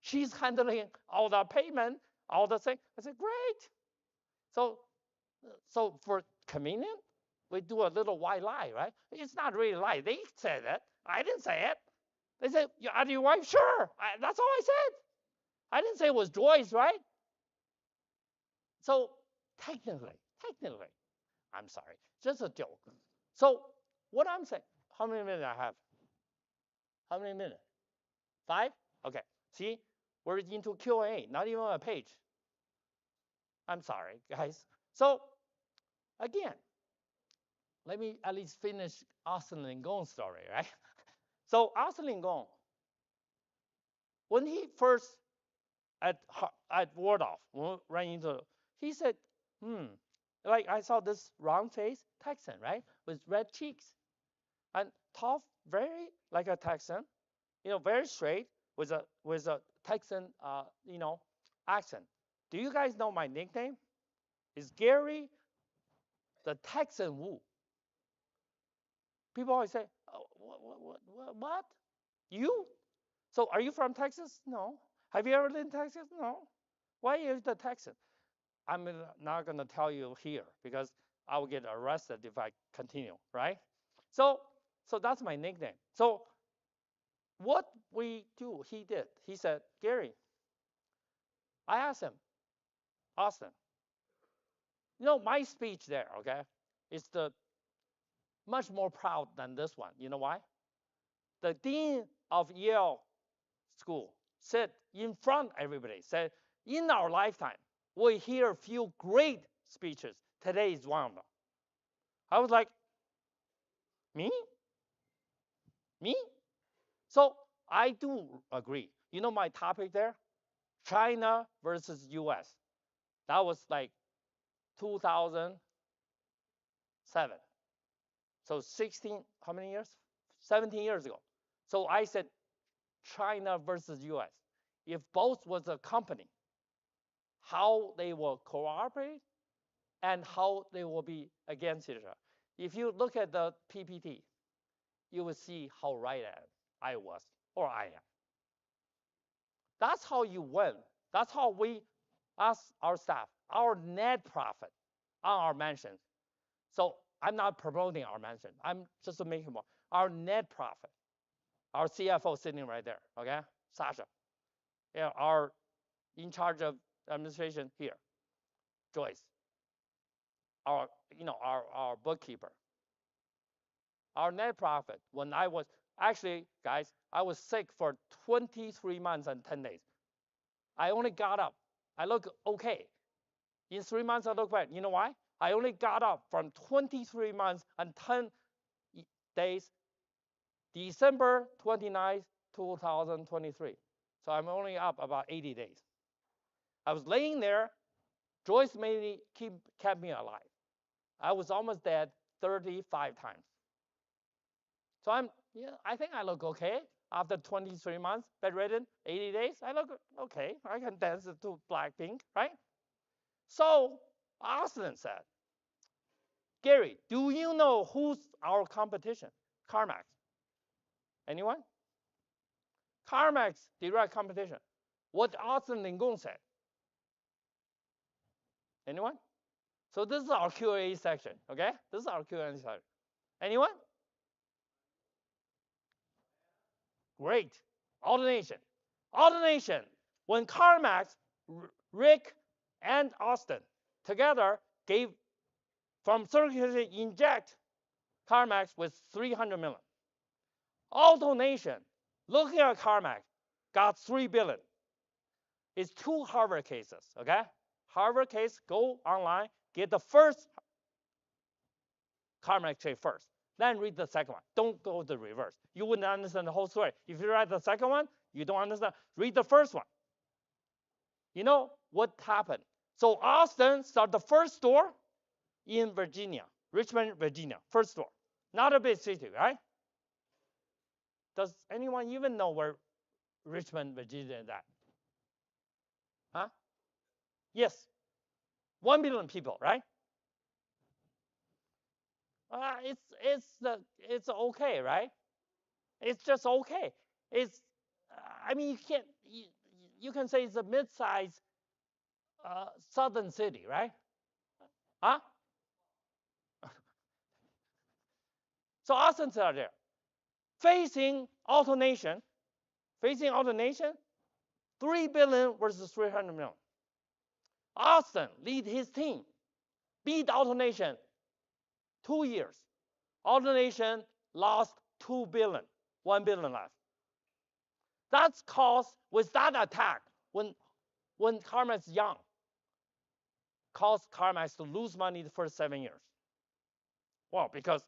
She's handling all the payment, all the thing. I said, great. So for convenient, we do a little white lie, right? It's not really a lie. They said it. I didn't say it. They said, you add your wife? Sure. That's all I said. I didn't say it was Joyce, right? So technically, I'm sorry, just a joke. So what I'm saying, how many minutes I have? How many minutes? 5? Okay. See, we're into Q&A, not even a page. I'm sorry, guys. So again, let me at least finish Austin Lingon's story, right? So Austin Lingon, when he first at Waldorf, ran into, he said, like I saw this round face Texan, right, with red cheeks, and tough, very like a Texan, very straight with a Texan, accent. Do you guys know my nickname? It's Gary, the Texan Wu. People always say, oh, what? You? So are you from Texas? No. Have you ever lived in Texas? No. Why are you the Texan? I'm not going to tell you here because I will get arrested if I continue, right? So that's my nickname. So what we do, he did. He said, Gary, I asked him, Austin, my speech there, okay, is much more proud than this one. You know why? The dean of Yale School said in front of everybody, said, in our lifetime, we hear a few great speeches. Today is one of them. I was like, me? So I do agree. You know my topic there? China versus US. That was like 2007. So 16, how many years? 17 years ago. So I said China versus US. If both was a company, how they will cooperate and how they will be against each other. If you look at the PPT, you will see how right I was, or I am. That's how you win. That's how we ask our staff, our net profit on our mentions. So I'm not promoting our mention. I'm just making more. Our net profit Our CFO sitting right there, okay? Sasha. Yeah, our in charge of administration here, Joyce. Our, our bookkeeper. Our net profit, when I was, actually, guys, I was sick for 23 months and 10 days. I only got up. I look okay. In 3 months, I look bad. You know why? I only got up from 23 months and 10 days, December 29th, 2023. So I'm only up about 80 days. I was laying there. Joyce kept me alive. I was almost dead 35 times. So I think I look okay. After 23 months, bedridden, 80 days, I look okay. I can dance to Blackpink, right? So Austin said, Gary, do you know who's our competition? CarMax. Anyone? CarMax direct competition. What Austin Lingon said. Anyone? So this is our Q&A section, okay? This is our Q&A section. Anyone? Great. AutoNation. AutoNation. When CarMax, Rick, and Austin together gave from circulation inject CarMax with 300 million. AutoNation, looking at CarMax, got 3 billion. It's 2 Harvard cases, okay? Harvard case, go online, get the first CarMax case first. Then read the second one. Don't go the reverse. You wouldn't understand the whole story. If you read the second one, you don't understand. Read the first one. You know what happened? So Austin started the first store in Virginia, Richmond, Virginia, first store. Not a big city, right? Does anyone even know where Richmond, Virginia is at? Huh? Yes. 1 billion people, right? It's okay, right? It's just okay. It's, I mean, you can say it's a mid-sized southern city, right? Huh? So Austin's are there. Facing AutoNation, 3 billion versus 300 million. Austin lead his team, beat AutoNation 2 years. AutoNation lost 2 billion, 1 billion left. That's caused with that attack when CarMax is young, caused CarMax to lose money the first 7 years. Well, because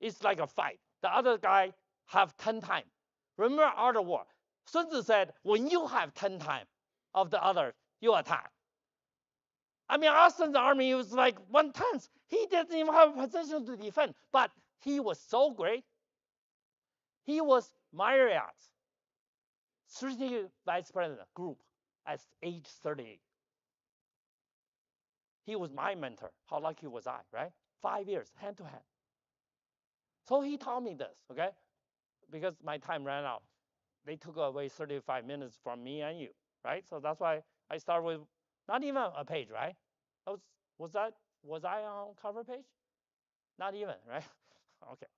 it's like a fight. The other guy have 10 times. Remember Art of War? Sun Tzu said, when you have 10 times of the others, you attack. I mean, Austin's army was like 1/10. He didn't even have a position to defend, but he was so great. He was Marriott's strategic vice president group at age 38. He was my mentor. How lucky was I, right? 5 years, hand to hand. So he taught me this, okay? Because my time ran out. They took away 35 minutes from me and you, right? So that's why I start with not even a page, right? Was I on cover page? Not even, right? Okay.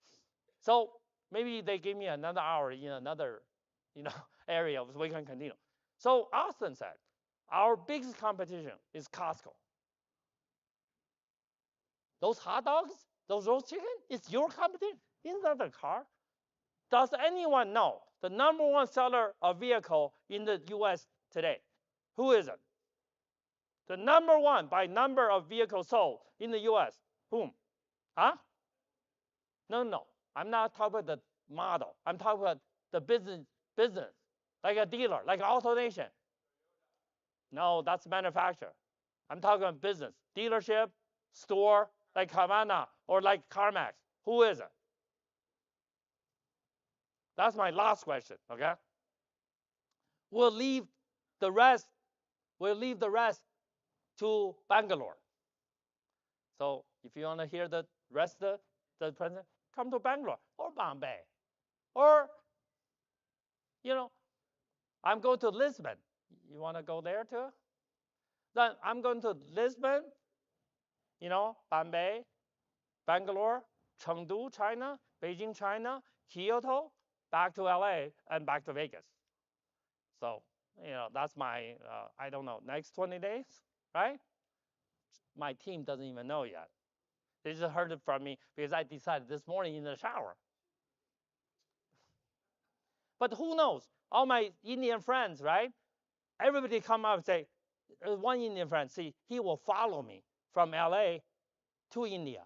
So maybe they gave me another hour in another, area so we can continue. So Austin said, our biggest competition is Costco. Those hot dogs, those roast chicken, it's your competition. Isn't that the car? Does anyone know the number 1 seller of vehicle in the US today? Who is it? The number 1 by number of vehicles sold in the US. Whom? Huh? No. I'm not talking about the model. I'm talking about the business, like a dealer, like AutoNation. No, that's manufacturer. I'm talking about business, dealership, store, like Havana or like CarMax. Who is it? That's my last question, okay? We'll leave the rest to Bangalore. So if you want to hear the rest of the president, come to Bangalore or Bombay. Or, I'm going to Lisbon. You want to go there too? Then I'm going to Lisbon, Bombay, Bangalore, Chengdu, China, Beijing, China, Kyoto, back to LA, and back to Vegas. So, that's my, I don't know, next 20 days, right? My team doesn't even know yet. They just heard it from me because I decided this morning in the shower. But who knows? All my Indian friends, right? Everybody come up and say, one Indian friend, see, he will follow me from LA to India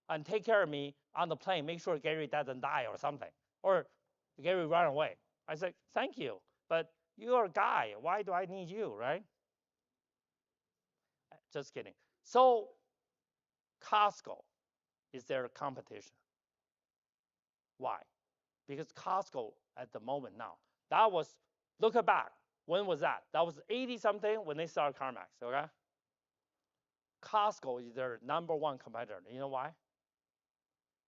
and take care of me on the plane, make sure Gary doesn't die or something, or Gary run away. I said, thank you, but you're a guy. Why do I need you, right? Just kidding. So Costco is their competition. Why? Because Costco at the moment now, that was, look back, when was that? That was 80 something when they started CarMax, okay? Costco is their number one competitor. You know why?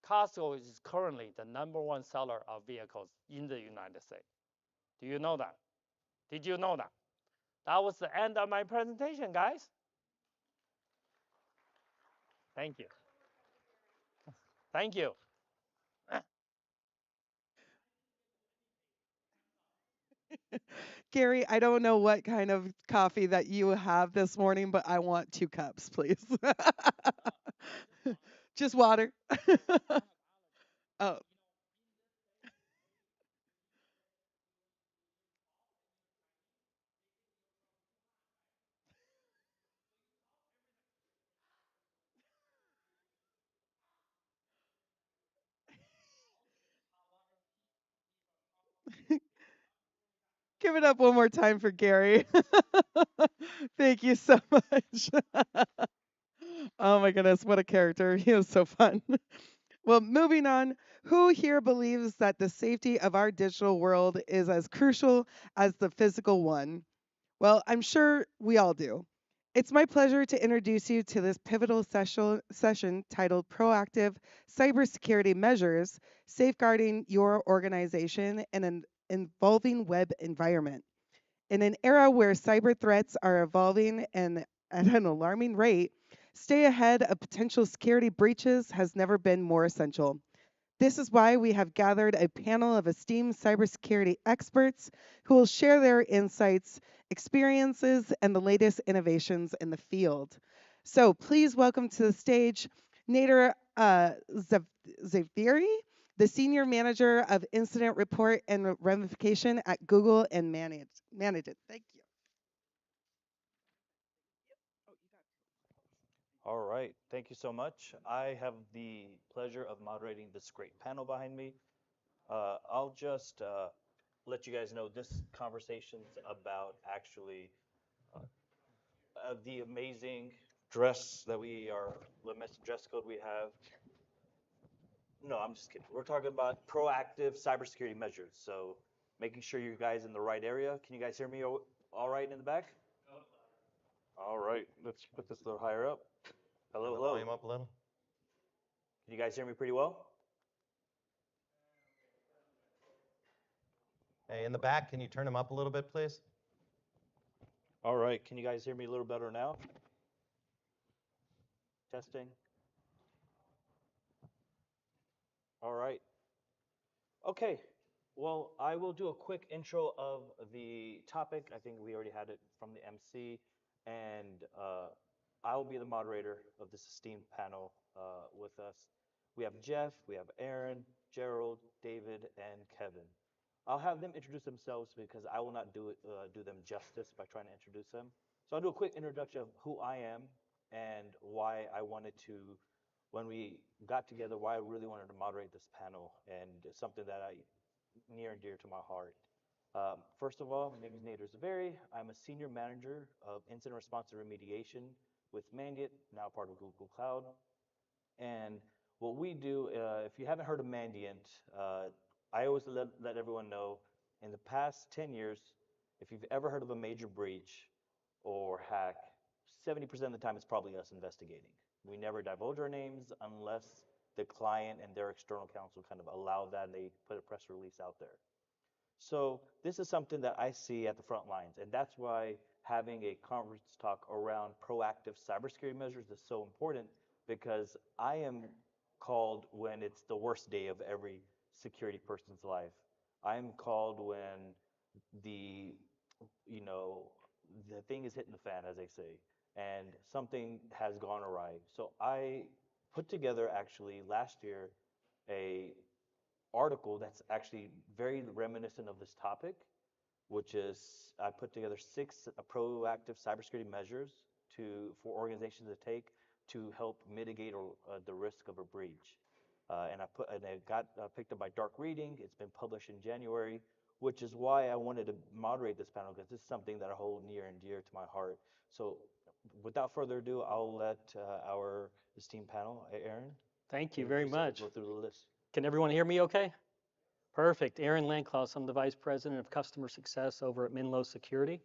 Costco is currently the number one seller of vehicles in the United States. Do you know that? Did you know that? That was the end of my presentation, guys. Thank you. Thank you. Gary, I don't know what kind of coffee that you have this morning, but I want 2 cups, please. Just water. Oh, give it up one more time for Gary. Thank you so much. Oh my goodness, what a character. He was so fun. Well, moving on, who here believes that the safety of our digital world is as crucial as the physical one? Well, I'm sure we all do. It's my pleasure to introduce you to this pivotal session titled Proactive Cybersecurity Measures Safeguarding Your Organization in an Evolving Web Environment. In an era where cyber threats are evolving and at an alarming rate, stay ahead of potential security breaches has never been more essential. This is why we have gathered a panel of esteemed cybersecurity experts who will share their insights, experiences, and the latest innovations in the field. So please welcome to the stage Nader Zaviri, the Senior Manager of Incident Report and Ramification at Google and manage it. Thank you. All right, thank you so much. I have the pleasure of moderating this great panel behind me. I'll just let you guys know this conversation's about actually the amazing dress that we are, the dress code we have. No, I'm just kidding. We're talking about proactive cybersecurity measures. So making sure you guys in the right area. Can you guys hear me all right in the back? All right, let's put this a little higher up. Hello, hello. Volume up a little. Can you guys hear me pretty well? Hey, in the back, can you turn them up a little bit, please? All right, can you guys hear me a little better now? Testing. All right. Okay. Well, I will do a quick intro of the topic. I think we already had it from the MC, and I will be the moderator of this esteemed panel with us. We have Jeff, we have Aaron, Gerald, David, and Kevin. I'll have them introduce themselves because I will not do them justice by trying to introduce them. So I'll do a quick introduction of who I am and why I wanted to, when we got together, why I really wanted to moderate this panel, and it's something that I near and dear to my heart. First of all, my name is Nader Zaveri. I'm a senior manager of incident response and remediation with Mandiant, now part of Google Cloud. And what we do, if you haven't heard of Mandiant, I always let everyone know in the past 10 years, if you've ever heard of a major breach or hack, 70% of the time it's probably us investigating. We never divulge our names unless the client and their external counsel kind of allow that and they put a press release out there. So this is something that I see at the front lines, and that's why having a conference talk around proactive cybersecurity measures is so important, because I am called when it's the worst day of every security person's life. I'm called when the, you know, the thing is hitting the fan, as they say, and something has gone awry. So I put together actually last year a article that's actually very reminiscent of this topic, which is I put together 6 proactive cybersecurity measures for organizations to take to help mitigate the risk of a breach. And it got picked up by Dark Reading. It's been published in January, which is why I wanted to moderate this panel because this is something that I hold near and dear to my heart. So, without further ado, I'll let our esteemed panel, Aaron, Thank you David, very please much. go through the list. Can everyone hear me okay? Perfect. Aaron Landklaus, I'm the Vice President of Customer Success over at Minlo Security.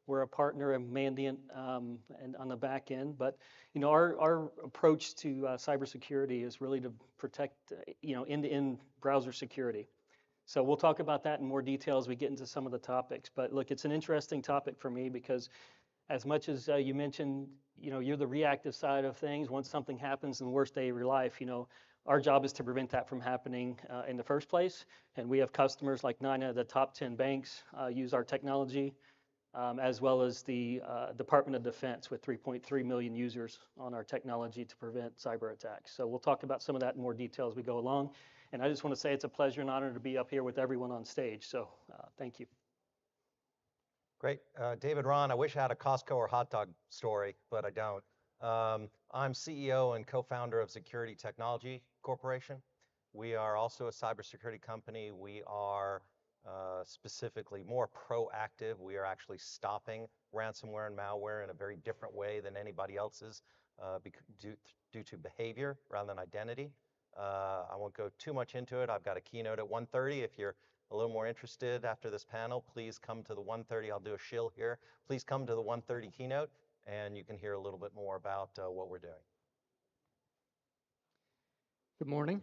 We're a partner of Mandiant and on the back end, but our approach to cybersecurity is really to protect end-to-end browser security. So we'll talk about that in more detail as we get into some of the topics. But look, it's an interesting topic for me because as much as you mentioned, you're the reactive side of things. Once something happens in the worst day of your life, our job is to prevent that from happening in the first place. And we have customers like 9 out of the top 10 banks use our technology, as well as the Department of Defense with 3.3 million users on our technology to prevent cyber attacks. So we'll talk about some of that in more detail as we go along. And I just want to say it's a pleasure and honor to be up here with everyone on stage. So thank you. Great. David Ron, I wish I had a Costco or hot dog story, but I don't. I'm CEO and co-founder of Security Technology Corporation. We are also a cybersecurity company. We are specifically more proactive. We are actually stopping ransomware and malware in a very different way than anybody else's due to behavior rather than identity. I won't go too much into it. I've got a keynote at 1:30. If you're a little more interested after this panel, please come to the 1:30. I'll do a shill here. Please come to the 1:30 keynote, and you can hear a little bit more about what we're doing. Good morning.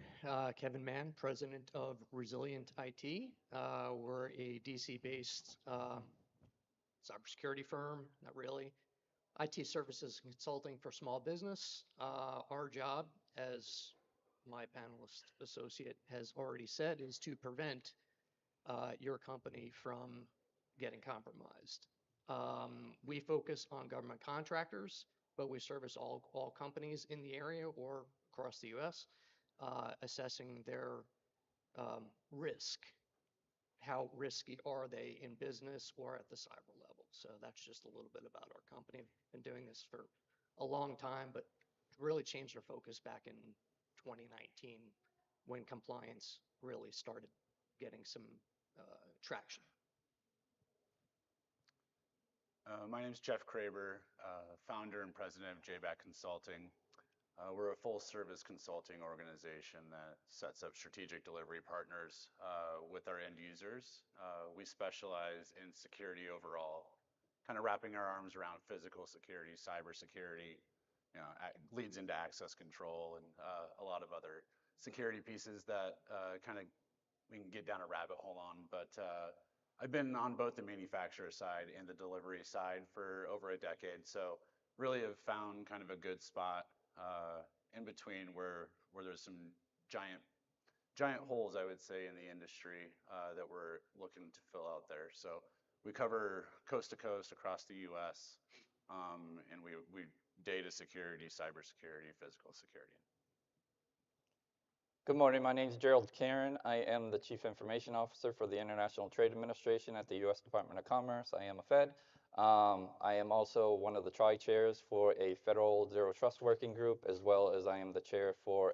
Kevin Mann, president of Resilient IT. We're a DC-based cybersecurity firm, not really. IT services and consulting for small business. Our job, as my panelist associate has already said, is to prevent your company from getting compromised. We focus on government contractors, but we service all companies in the area or across the U.S., assessing their risk. How risky are they in business or at the cyber level? So that's just a little bit about our company. Been doing this for a long time, but really changed our focus back in 2019 when compliance really started getting some traction. My name is Jeff Kraber, founder and president of JBack Consulting. We're a full-service consulting organization that sets up strategic delivery partners with our end users. We specialize in security overall, kind of wrapping our arms around physical security, cyber security, leads into access control and a lot of other security pieces that we can get down a rabbit hole on. But I've been on both the manufacturer side and the delivery side for over a decade, so really have found kind of a good spot in between where there's some giant holes, I would say, in the industry that we're looking to fill out there. So we cover coast to coast across the U.S. And we data security, cybersecurity, physical security. Good morning. My name is Gerald Karen. I am the Chief Information Officer for the International Trade Administration at the U.S. Department of Commerce. I am a Fed. I am also one of the tri-chairs for a federal Zero Trust working group, as well as I am the chair for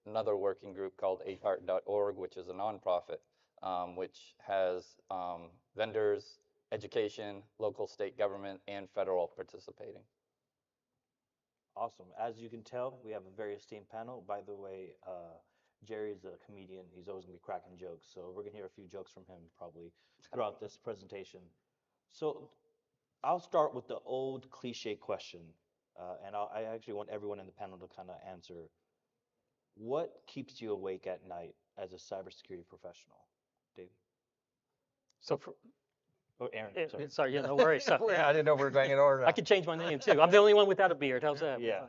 another working group called APART.org, which is a nonprofit, which has vendors, education, local, state government, and federal participating. Awesome. As you can tell, we have a very esteemed panel. By the way, Jerry's a comedian. He's always going to be cracking jokes. So we're going to hear a few jokes from him probably throughout this presentation. So I'll start with the old cliche question, and I actually want everyone in the panel to kind of answer. What keeps you awake at night as a cybersecurity professional? David? So for, Oh, Aaron, sorry. sorry, yeah, no worries. I didn't know we were going in order. I could change my name too. I'm the only one without a beard. How's that? Yeah.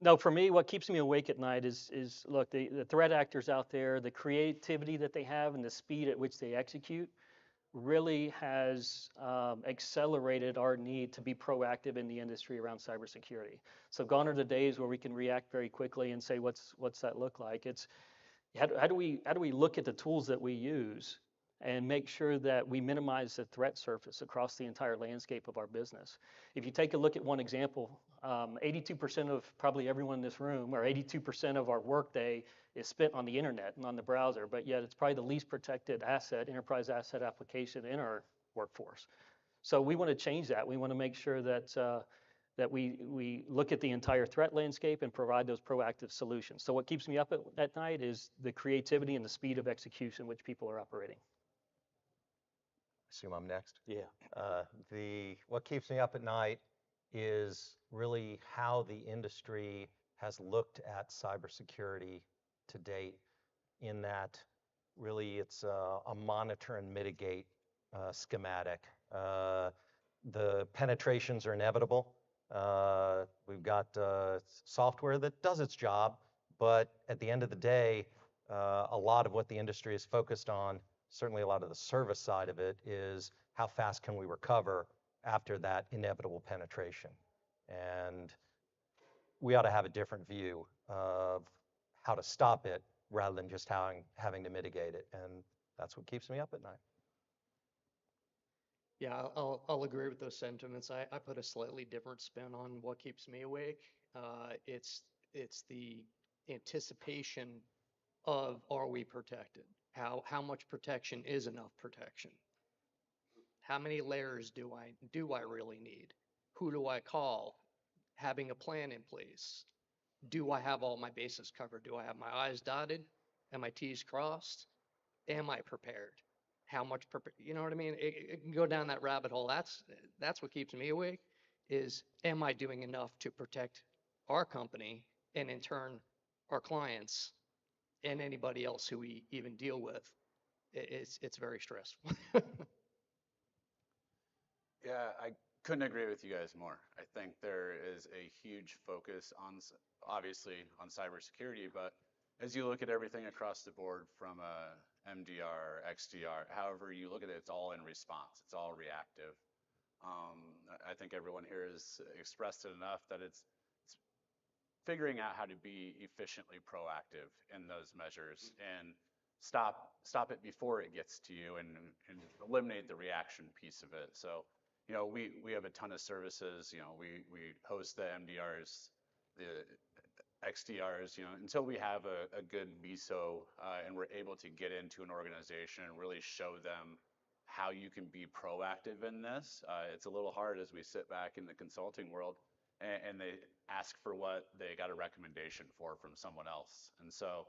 No, for me, what keeps me awake at night is look, the threat actors out there, the creativity that they have and the speed at which they execute really has accelerated our need to be proactive in the industry around cybersecurity. So gone are the days where we can react very quickly and say, what's that look like? It's how do we look at the tools that we use and make sure that we minimize the threat surface across the entire landscape of our business? If you take a look at one example, 82% of probably everyone in this room, or 82% of our workday is spent on the internet and on the browser, but yet it's probably the least protected asset, enterprise asset application in our workforce. So we want to change that. We want to make sure that that we look at the entire threat landscape and provide those proactive solutions. So what keeps me up at night is the creativity and the speed of execution which people are operating. Assume I'm next. Yeah. What keeps me up at night is really how the industry has looked at cybersecurity to date, in that really it's a monitor and mitigate schematic. The penetrations are inevitable. We've got software that does its job, but at the end of the day, a lot of what the industry is focused on, certainly a lot of the service side of it, is how fast can we recover after that inevitable penetration. And we ought to have a different view of how to stop it rather than just having to mitigate it. And that's what keeps me up at night. Yeah, I'll agree with those sentiments. I put a slightly different spin on what keeps me awake. It's the anticipation of, are we protected? How much protection is enough protection? How many layers do I really need? Who do I call? Having a plan in place. Do I have all my bases covered? Do I have my I's dotted and my T's crossed? Am I prepared? How much you know what I mean? It can go down that rabbit hole. That's what keeps me awake, is am I doing enough to protect our company and in turn our clients and anybody else who we even deal with? It's very stressful. Yeah, I couldn't agree with you guys more. I think there is a huge focus on, obviously, on cybersecurity, but as you look at everything across the board from MDR, XDR, however you look at it, it's all in response. It's all reactive. I think everyone here has expressed it enough that it's figuring out how to be efficiently proactive in those measures and stop it before it gets to you and eliminate the reaction piece of it. So, you know, we have a ton of services. You know, we host the MDRs, the XDRs. You know, until we have a good MISO and we're able to get into an organization and really show them how you can be proactive in this. It's a little hard as we sit back in the consulting world and they ask for what they got a recommendation for from someone else. And so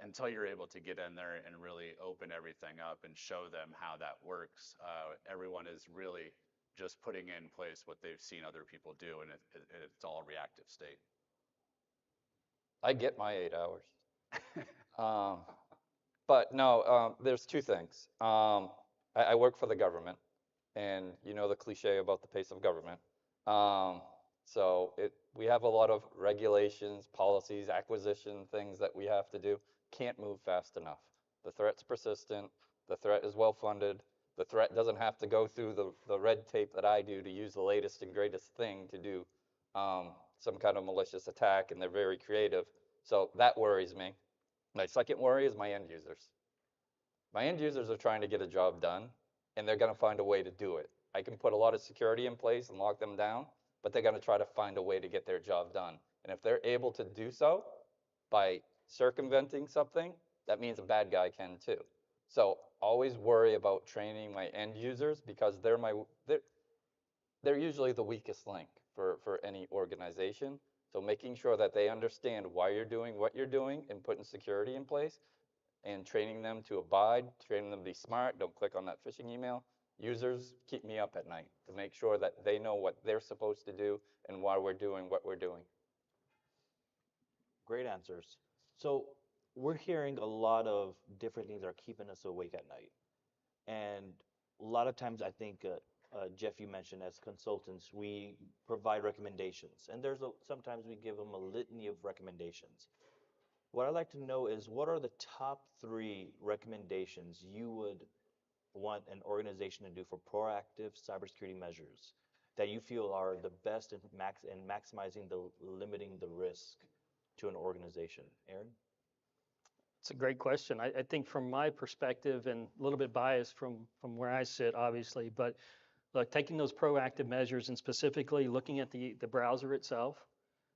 until you're able to get in there and really open everything up and show them how that works, everyone is really just putting in place what they've seen other people do, and it's all a reactive state. I get my 8 hours. But no, there's two things. I work for the government, and you know the cliche about the pace of government. So we have a lot of regulations, policies, acquisition things that we have to do. Can't move fast enough. The threat's persistent. The threat is well funded. The threat doesn't have to go through the red tape that I do to use the latest and greatest thing to do some kind of malicious attack, and they're very creative. So that worries me. My second worry is my end users. My end users are trying to get a job done, and they're going to find a way to do it. I can put a lot of security in place and lock them down, but they're going to try to find a way to get their job done. And if they're able to do so by circumventing something, that means a bad guy can too. So always worry about training my end users, because they're usually the weakest link for any organization. So making sure that they understand why you're doing what you're doing and putting security in place, and training them to abide, training them to be smart, don't click on that phishing email. Users keep me up at night to make sure that they know what they're supposed to do and why we're doing what we're doing. Great answers. So we're hearing a lot of different things that are keeping us awake at night. And a lot of times I think Jeff, you mentioned as consultants, we provide recommendations, and sometimes we give them a litany of recommendations. What I'd like to know is what are the top 3 recommendations you would want an organization to do for proactive cybersecurity measures that you feel are the best in maximizing the limiting the risk to an organization? Aaron? It's a great question. I think from my perspective, and a little bit biased from where I sit, obviously, but look, taking those proactive measures and specifically looking at the browser itself,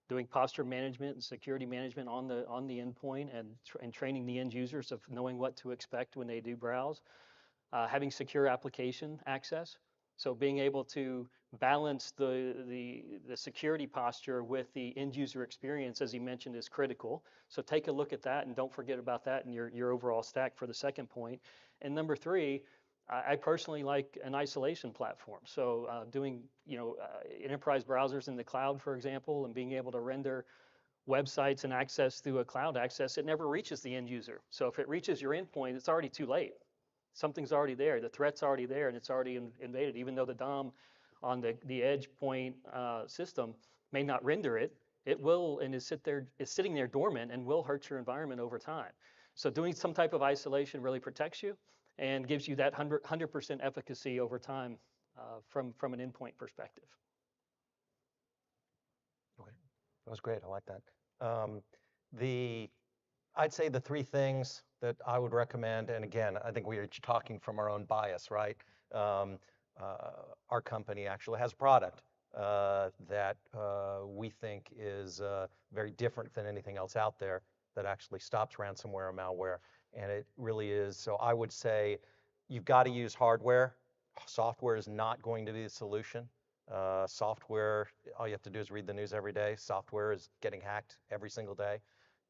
doing posture management and security management on the endpoint, and training the end users of knowing what to expect when they do browse, having secure application access. So being able to balance the security posture with the end user experience, as you mentioned, is critical. So take a look at that and don't forget about that in your overall stack for the second point. And number 3, I personally like an isolation platform. So doing enterprise browsers in the cloud, for example, and being able to render websites and access through a cloud access, it never reaches the end user. So if it reaches your endpoint, it's already too late. Something's already there. The threat's already there, and it's already invaded. Even though the DOM on the edge point system may not render it, it will, and is sitting there dormant and will hurt your environment over time. So doing some type of isolation really protects you and gives you that 100% efficacy over time from an endpoint perspective. Okay, that was great. I like that. I'd say the 3 things that I would recommend, and again, I think we're each talking from our own bias, right? Our company actually has a product that we think is very different than anything else out there that actually stops ransomware or malware, and it really is. So I would say you've got to use hardware. Software is not going to be the solution. Software, all you have to do is read the news every day. Software is getting hacked every single day.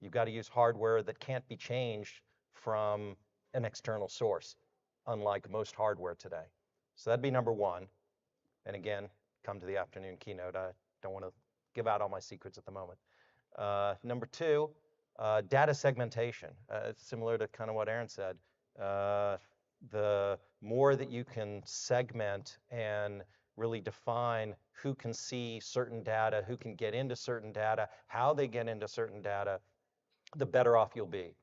You've got to use hardware that can't be changed from an external source, unlike most hardware today. So that'd be number 1. And again, come to the afternoon keynote. I don't want to give out all my secrets at the moment. Number 2, data segmentation. It's similar to kind of what Aaron said. The more that you can segment and really define who can see certain data, who can get into certain data, how they get into certain data, the better off you'll be.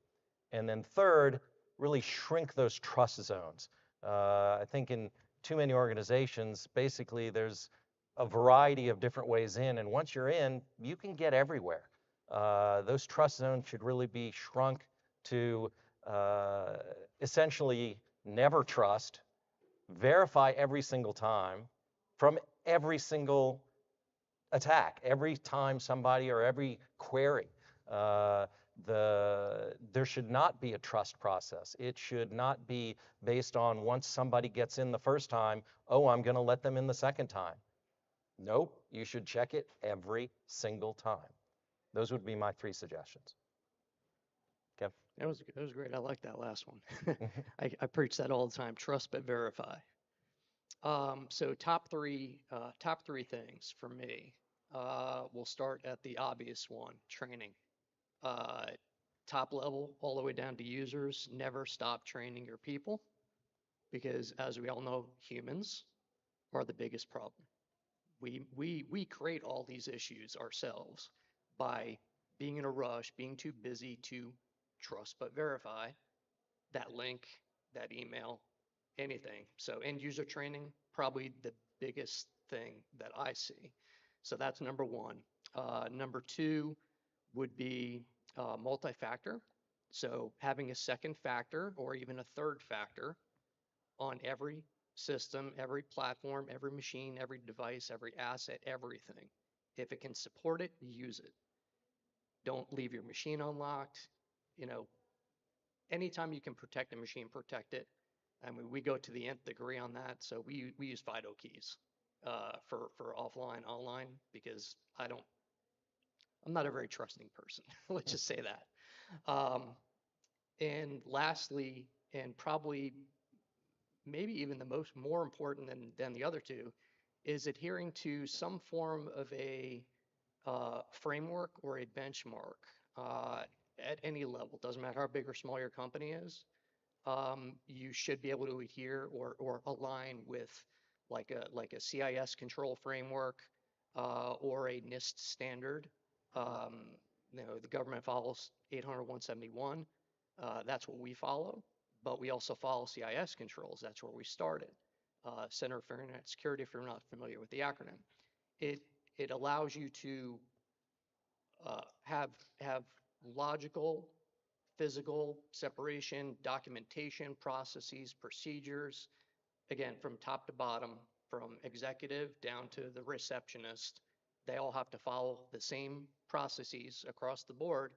And then 3rd, really shrink those trust zones. I think in too many organizations, basically there's a variety of different ways in, and once you're in, you can get everywhere. Those trust zones should really be shrunk to essentially never trust, verify every single time from every single attack, every time somebody or every query. There should not be a trust process. It should not be based on once somebody gets in the first time, oh, I'm going to let them in the second time. Nope, you should check it every single time. Those would be my 3 suggestions. Kev? That was great. I like that last one. I preach that all the time. Trust but verify. So top three things for me. We'll start at the obvious one: training. Top level all the way down to users. Never stop training your people, because as we all know, humans are the biggest problem. We create all these issues ourselves by being in a rush, being too busy to trust but verify that link, that email, anything. So end user training, probably the biggest thing that I see. So that's number 1. Number 2 would be multi-factor. So having a second factor or even a third factor on every system, every platform, every machine, every device, every asset, everything. If it can support it, use it. Don't leave your machine unlocked. Anytime you can protect a machine, protect it. I mean, we go to the nth degree on that. So we use FIDO keys for offline, online, because I'm not a very trusting person. Let's just say that. And lastly, and probably maybe even the more important than the other 2, is adhering to some form of a framework or a benchmark at any level. Doesn't matter how big or small your company is. You should be able to adhere or align with like a CIS control framework or a NIST standard. The government follows 800-171. That's what we follow, but we also follow CIS controls. That's where we started. Center for Internet Security, if you're not familiar with the acronym. It allows you to have logical, physical separation, documentation, processes, procedures, again, from top to bottom, from executive down to the receptionist. They all have to follow the same processes across the board.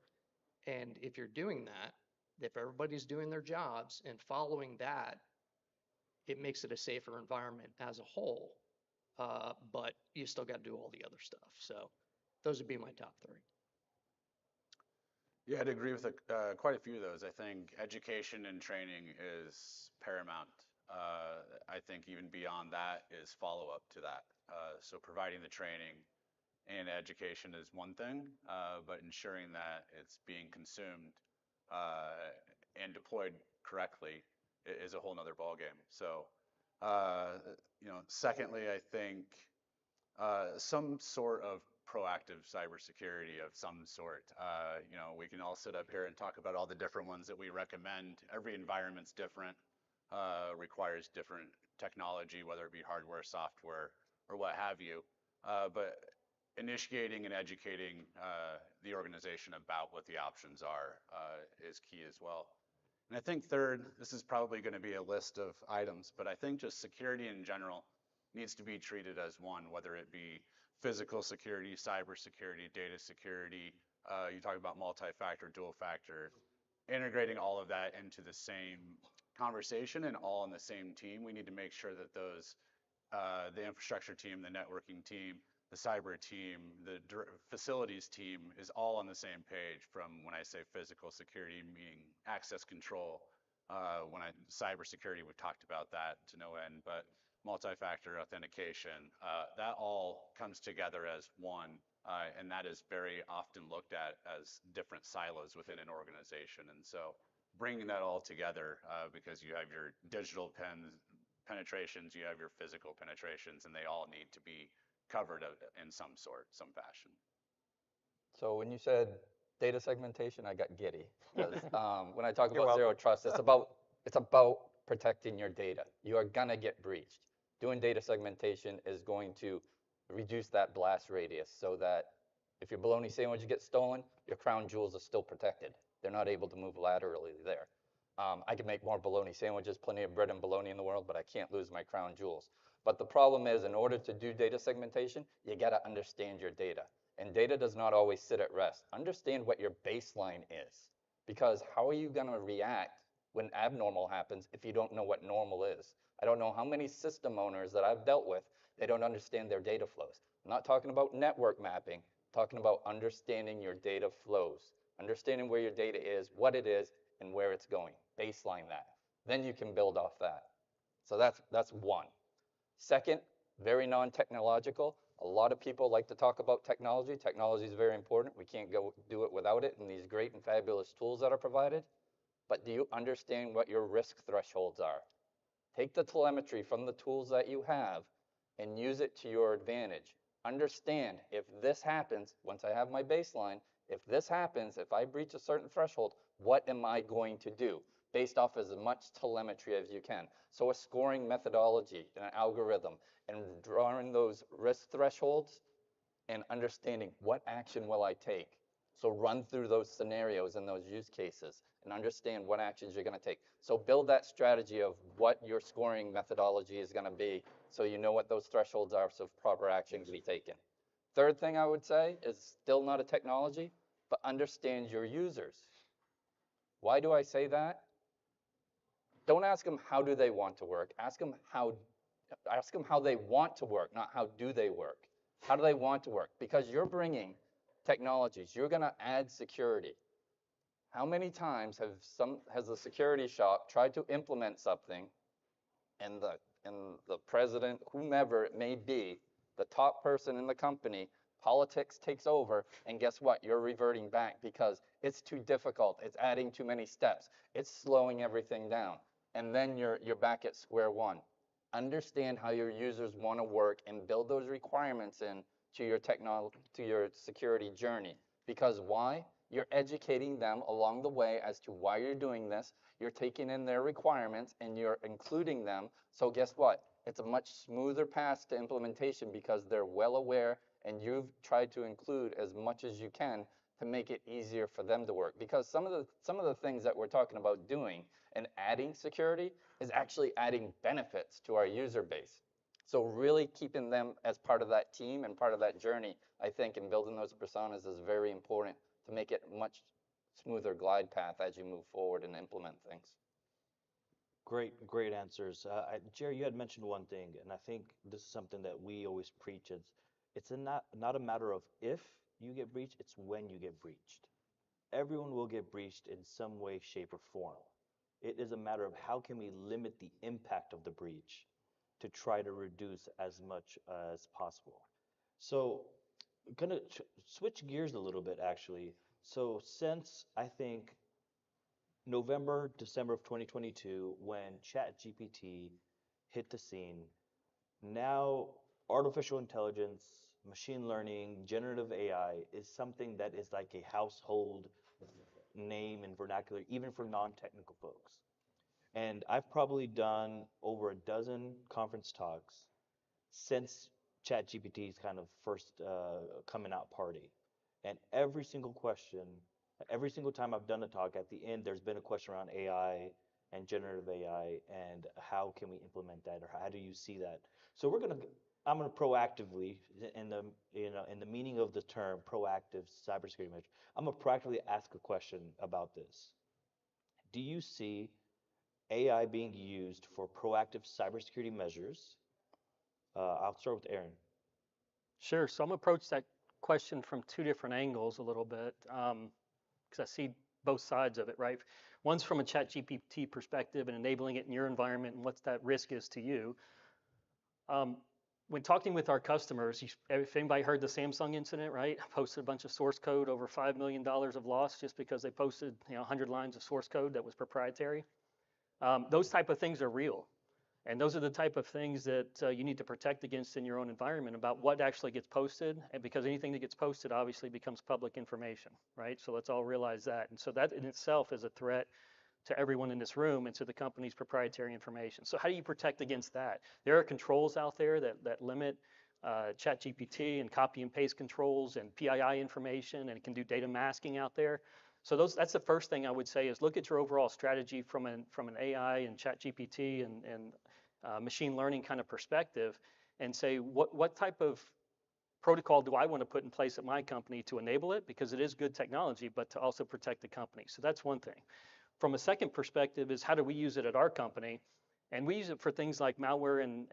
And if you're doing that, if everybody's doing their jobs and following that, it makes it a safer environment as a whole. But you still got to do all the other stuff. So those would be my top three. Yeah, I'd agree with quite a few of those. I think education and training is paramount. I think even beyond that is follow-up to that. So providing the training and education is one thing, but ensuring that it's being consumed and deployed correctly is a whole nother ballgame. So, secondly, I think some sort of proactive cybersecurity of some sort. We can all sit up here and talk about all the different ones that we recommend. Every environment's different, requires different technology, whether it be hardware, software, or what have you. But initiating and educating the organization about what the options are is key as well. And I think third, this is probably going to be a list of items, but I think just security in general needs to be treated as one, whether it be physical security, cyber security, data security. You talk about multi-factor, dual factor, integrating all of that into the same conversation and all on the same team. We need to make sure that the infrastructure team, the networking team, the cyber team, the facilities team is all on the same page. From when I say physical security, meaning access control, cyber security, we've talked about that to no end, but multi-factor authentication, that all comes together as one, and that is very often looked at as different silos within an organization. And so bringing that all together, because you have your digital penetrations, you have your physical penetrations, and they all need to be covered in some fashion. So when you said data segmentation, I got giddy. Because when I talk You're about zero welcome. trust, it's about protecting your data. You are gonna get breached. Doing data segmentation is going to reduce that blast radius so that if your bologna sandwich gets stolen, your crown jewels are still protected. They're not able to move laterally there. I can make more bologna sandwiches, plenty of bread and bologna in the world, but I can't lose my crown jewels. But the problem is, in order to do data segmentation, you gotta understand your data. And data does not always sit at rest. Understand what your baseline is. Because how are you gonna react when abnormal happens if you don't know what normal is? I don't know how many system owners that I've dealt with, they don't understand their data flows. I'm not talking about network mapping, I'm talking about understanding your data flows. Understanding where your data is, what it is, and where it's going. Baseline that. Then you can build off that. So that's one. Second, very non-technological. A lot of people like to talk about technology. Technology is very important. We can't go do it without it and these great and fabulous tools that are provided. But do you understand what your risk thresholds are? Take the telemetry from the tools that you have and use it to your advantage. Understand if this happens, once I have my baseline, if this happens, if I breach a certain threshold, what am I going to do? Based off as much telemetry as you can. So a scoring methodology, an algorithm, and drawing those risk thresholds and understanding what action will I take. So run through those scenarios and those use cases and understand what actions you're going to take. So build that strategy of what your scoring methodology is going to be so you know what those thresholds are so proper action can be taken. Third thing I would say is still not a technology, but understand your users. Why do I say that? Don't ask them how do they want to work. Ask them how they want to work, not how do they work. How do they want to work? Because you're bringing technologies, you're going to add security. How many times has the security shop tried to implement something and the president, whomever it may be, the top person in the company, politics takes over, and guess what? You're reverting back because it's too difficult. It's adding too many steps. It's slowing everything down. And then you're back at square one. understand how your users want to work and build those requirements in to your to your security journey. Because why? You're educating them along the way as to why you're doing this. You're taking in their requirements and you're including them. So guess what? It's a much smoother path to implementation because they're well aware and you've tried to include as much as you can to make it easier for them to work. Because some of the things that we're talking about doing and adding security is actually adding benefits to our user base. So really keeping them as part of that team and part of that journey, I think, in building those personas is very important to make it much smoother glide path as you move forward and implement things. Great answers. Jerry, you had mentioned one thing, and I think this is something that we always preach. It's not a matter of if you get breached, it's when you get breached. Everyone will get breached in some way, shape, or form. It is a matter of how can we limit the impact of the breach to try to reduce as much as possible. So, gonna switch gears a little bit actually. So, since I think November, December of 2022, when ChatGPT hit the scene, now artificial intelligence, machine learning, generative AI is something that is like a household name and vernacular, even for non-technical folks. And I've probably done over a dozen conference talks since ChatGPT's kind of first coming out party. And every single question, every single time I've done a talk, at the end, there's been a question around AI and generative AI and how can we implement that or how do you see that? So I'm gonna proactively, in the in the meaning of the term proactive cybersecurity measure, I'm gonna proactively ask a question about this. Do you see AI being used for proactive cybersecurity measures? I'll start with Aaron. Sure. So I'm gonna approach that question from two different angles a little bit, because I see both sides of it, right? One's from a ChatGPT perspective and enabling it in your environment and what that risk is to you. When talking with our customers, if anybody heard the Samsung incident, right? Posted a bunch of source code, over $5 million of loss just because they posted 100 lines of source code that was proprietary. Those type of things are real. And those are the type of things that you need to protect against in your own environment about what actually gets posted. And because anything that gets posted obviously becomes public information, right? So let's all realize that. And so that in itself is a threat to everyone in this room and to the company's proprietary information. So how do you protect against that? There are controls out there that limit ChatGPT and copy and paste controls and PII information, and it can do data masking out there. So that's the first thing I would say is look at your overall strategy from an AI and ChatGPT and machine learning kind of perspective, and say what type of protocol do I want to put in place at my company to enable it, because it is good technology, but to also protect the company. So that's one thing. From a second perspective is how do we use it at our company? And we use it for things like malware and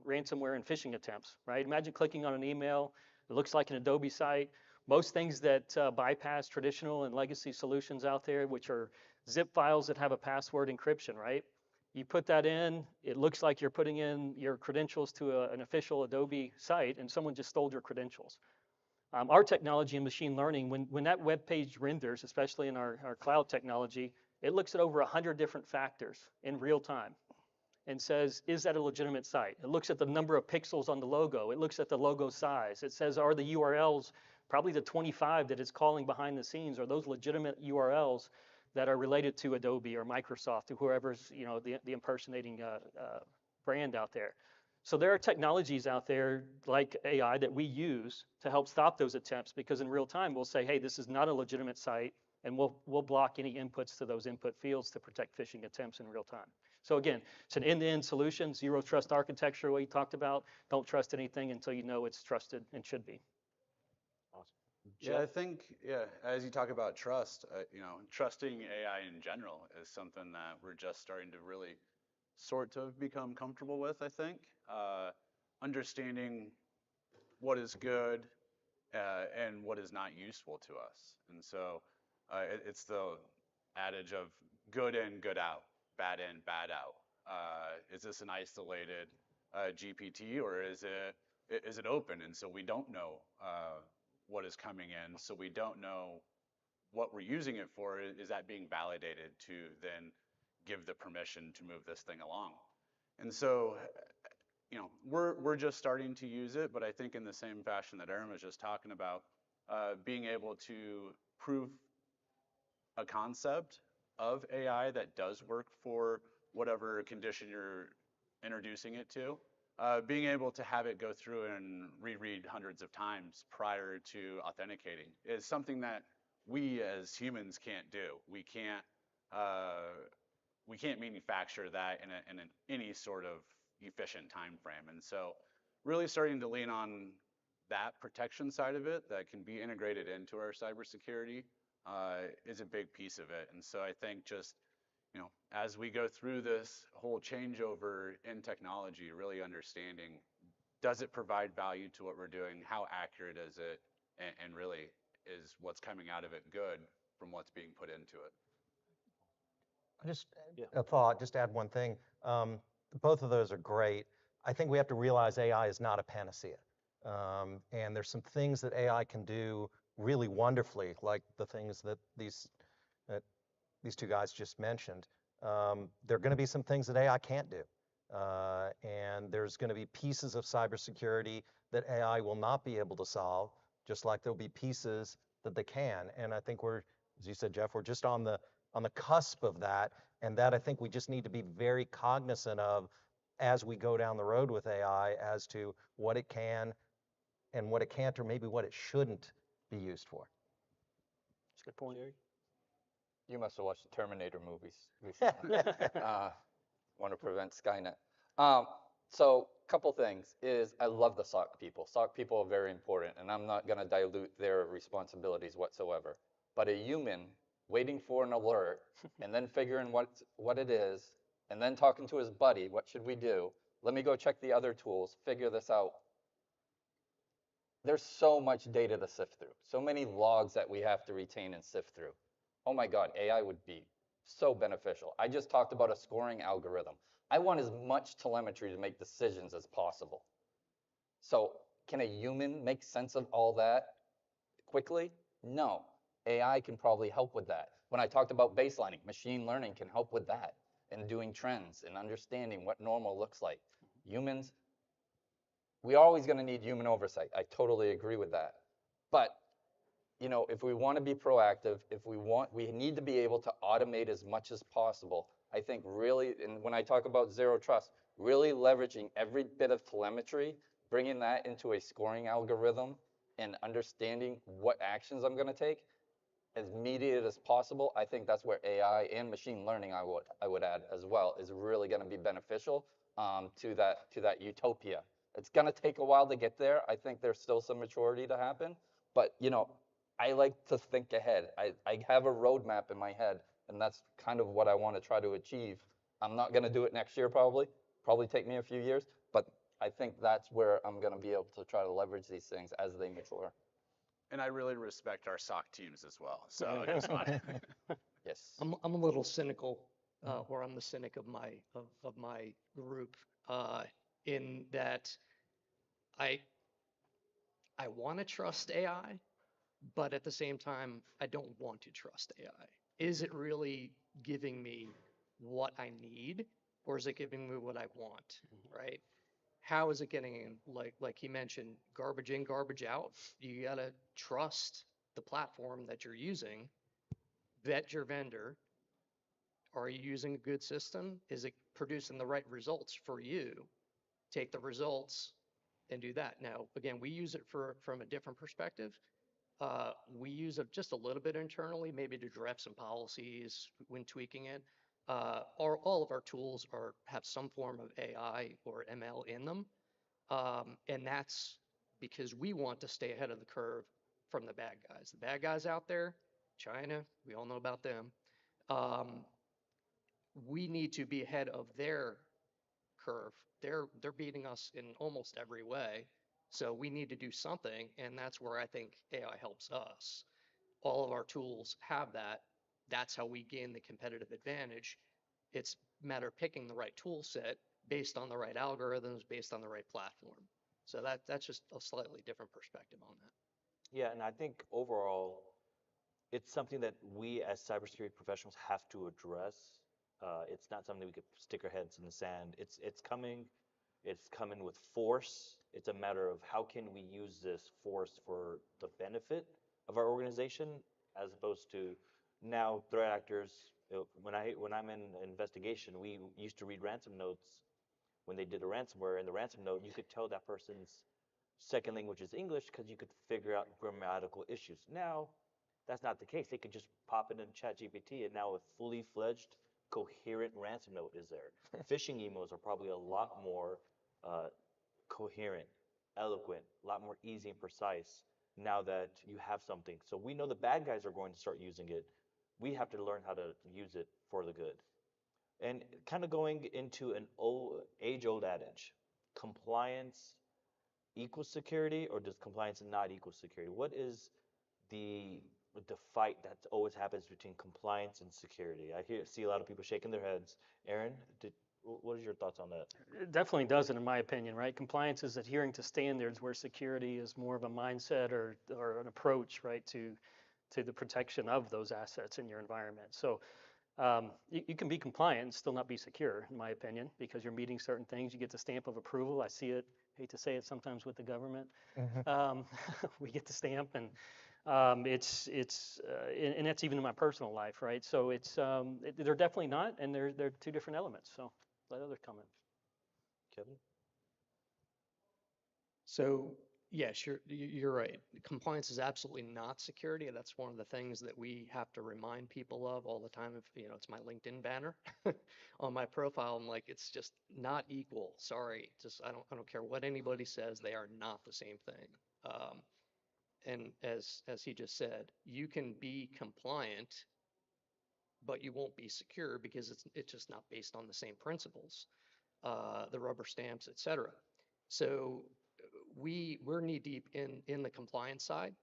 ransomware and phishing attempts, right? Imagine clicking on an email, it looks like an Adobe site. Most things that bypass traditional and legacy solutions out there, which are zip files that have a password encryption, right? You put that in, it looks like you're putting in your credentials to an official Adobe site, and someone just stole your credentials. Our technology and machine learning, when that web page renders, especially in our cloud technology, it looks at over 100 different factors in real time and says, is that a legitimate site? It looks at the number of pixels on the logo. It looks at the logo size. It says, are the URLs, probably the 25 that it's calling behind the scenes, are those legitimate URLs that are related to Adobe or Microsoft or whoever's the impersonating brand out there. So there are technologies out there like AI that we use to help stop those attempts, because in real time we'll say, hey, this is not a legitimate site, and we'll block any inputs to those input fields to protect phishing attempts in real time. So again, it's an end-to-end solution, zero trust architecture, what you talked about. Don't trust anything until you know it's trusted and should be. Awesome. Yeah, I think, as you talk about trust, trusting AI in general is something that we're just starting to really sort of become comfortable with, I think. Understanding what is good and what is not useful to us. And so it's the adage of good in, good out, bad in, bad out. Is this an isolated GPT, or is it open? And so we don't know what is coming in, so we don't know what we're using it for. Is that being validated to then give the permission to move this thing along? And so we're just starting to use it, but I think in the same fashion that Aaron was just talking about, being able to prove a concept of AI that does work for whatever condition you're introducing it to, being able to have it go through and reread hundreds of times prior to authenticating is something that we as humans can't do. We can't manufacture that in any sort of efficient time frame. And so really starting to lean on that protection side of it that can be integrated into our cybersecurity is a big piece of it. And so I think just, as we go through this whole changeover in technology, really understanding, does it provide value to what we're doing? How accurate is it? And really, is what's coming out of it good from what's being put into it? Just Yeah. a thought, just add one thing. Both of those are great. I think we have to realize AI is not a panacea. And there's some things that AI can do really wonderfully, like the things that these two guys just mentioned. There are going to be some things that AI can't do. And there's going to be pieces of cybersecurity that AI will not be able to solve, just like there'll be pieces that they can. And I think we're, as you said, Jeff, we're just on the cusp of that. And that I think we just need to be very cognizant of as we go down the road with AI as to what it can and what it can't, or maybe what it shouldn't be used for. That's a good point. You must have watched the Terminator movies recently. Want to prevent Skynet. So couple things is I love the SOC people. SOC people are very important, and I'm not going to dilute their responsibilities whatsoever. But a human waiting for an alert and then figuring what it is, and then talking to his buddy, what should we do? Let me go check the other tools, figure this out. There's so much data to sift through, so many logs that we have to retain and sift through. Oh my God, AI would be so beneficial. I just talked about a scoring algorithm. I want as much telemetry to make decisions as possible. So can a human make sense of all that quickly? No. AI can probably help with that. When I talked about baselining, machine learning can help with that and doing trends and understanding what normal looks like. Humans, we're always going to need human oversight. I totally agree with that. But if we want to be proactive, we need to be able to automate as much as possible. I think really, and when I talk about zero trust, really leveraging every bit of telemetry, bringing that into a scoring algorithm and understanding what actions I'm going to take as immediate as possible. I think that's where AI and machine learning, I would add as well, is really going to be beneficial to that utopia. It's going to take a while to get there. I think there's still some maturity to happen, but I like to think ahead. I have a roadmap in my head, and that's kind of what I want to try to achieve. I'm not going to do it next year, probably take me a few years, but I think that's where I'm going to be able to try to leverage these things as they mature. And I really respect our SOC teams as well. So it's fine. Yes. I'm a little cynical, or I'm the cynic of my group, in that I want to trust AI, but at the same time, I don't want to trust AI. Is it really giving me what I need, or is it giving me what I want, right? How is it getting in? Like he mentioned, garbage in, garbage out. You gotta trust the platform that you're using, vet your vendor. Are you using a good system? Is it producing the right results for you? Take the results and do that. Now, again, we use it from a different perspective. We use it just a little bit internally, maybe to draft some policies when tweaking it. All of our tools have some form of AI or ML in them. And that's because we want to stay ahead of the curve from the bad guys. The bad guys out there, China, we all know about them. We need to be ahead of their curve. They're beating us in almost every way. So we need to do something, and that's where I think AI helps us. All of our tools have that. That's how we gain the competitive advantage. It's a matter of picking the right tool set based on the right algorithms, based on the right platform. So that's just a slightly different perspective on that. Yeah, and I think overall, it's something that we as cybersecurity professionals have to address. It's not something we could stick our heads in the sand. It's coming. It's coming with force. It's a matter of how can we use this force for the benefit of our organization, as opposed to now threat actors. When I'm in an investigation, we used to read ransom notes when they did a ransomware. In the ransom note, you could tell that person's second language is English because you could figure out grammatical issues. Now, that's not the case. They could just pop it in ChatGPT, and now a fully fledged, coherent ransom note is there. Phishing emails are probably a lot more uh, coherent, eloquent, a lot more easy and precise now that you have something. So we know the bad guys are going to start using it. We have to learn how to use it for the good. And kind of going into an age-old adage, compliance equals security, or does compliance not equal security? What is the fight that always happens between compliance and security? See a lot of people shaking their heads. Aaron, what is your thoughts on that? It definitely doesn't, in my opinion, right? Compliance is adhering to standards, where security is more of a mindset or an approach, right, to the protection of those assets in your environment. So you can be compliant and still not be secure, in my opinion, because you're meeting certain things. You get the stamp of approval. I see it, hate to say it, sometimes with the government. We get the stamp, and and that's even in my personal life, right? So they're definitely not, and they're two different elements. So let others comment. Kevin? So yes, you're right. Compliance is absolutely not security. That's one of the things that we have to remind people of all the time. If it's my LinkedIn banner on my profile, I'm like, it's just not equal. Sorry, just I don't care what anybody says. They are not the same thing. And as he just said, you can be compliant, but you won't be secure because it's just not based on the same principles, the rubber stamps, et cetera. So we're knee deep in the compliance side.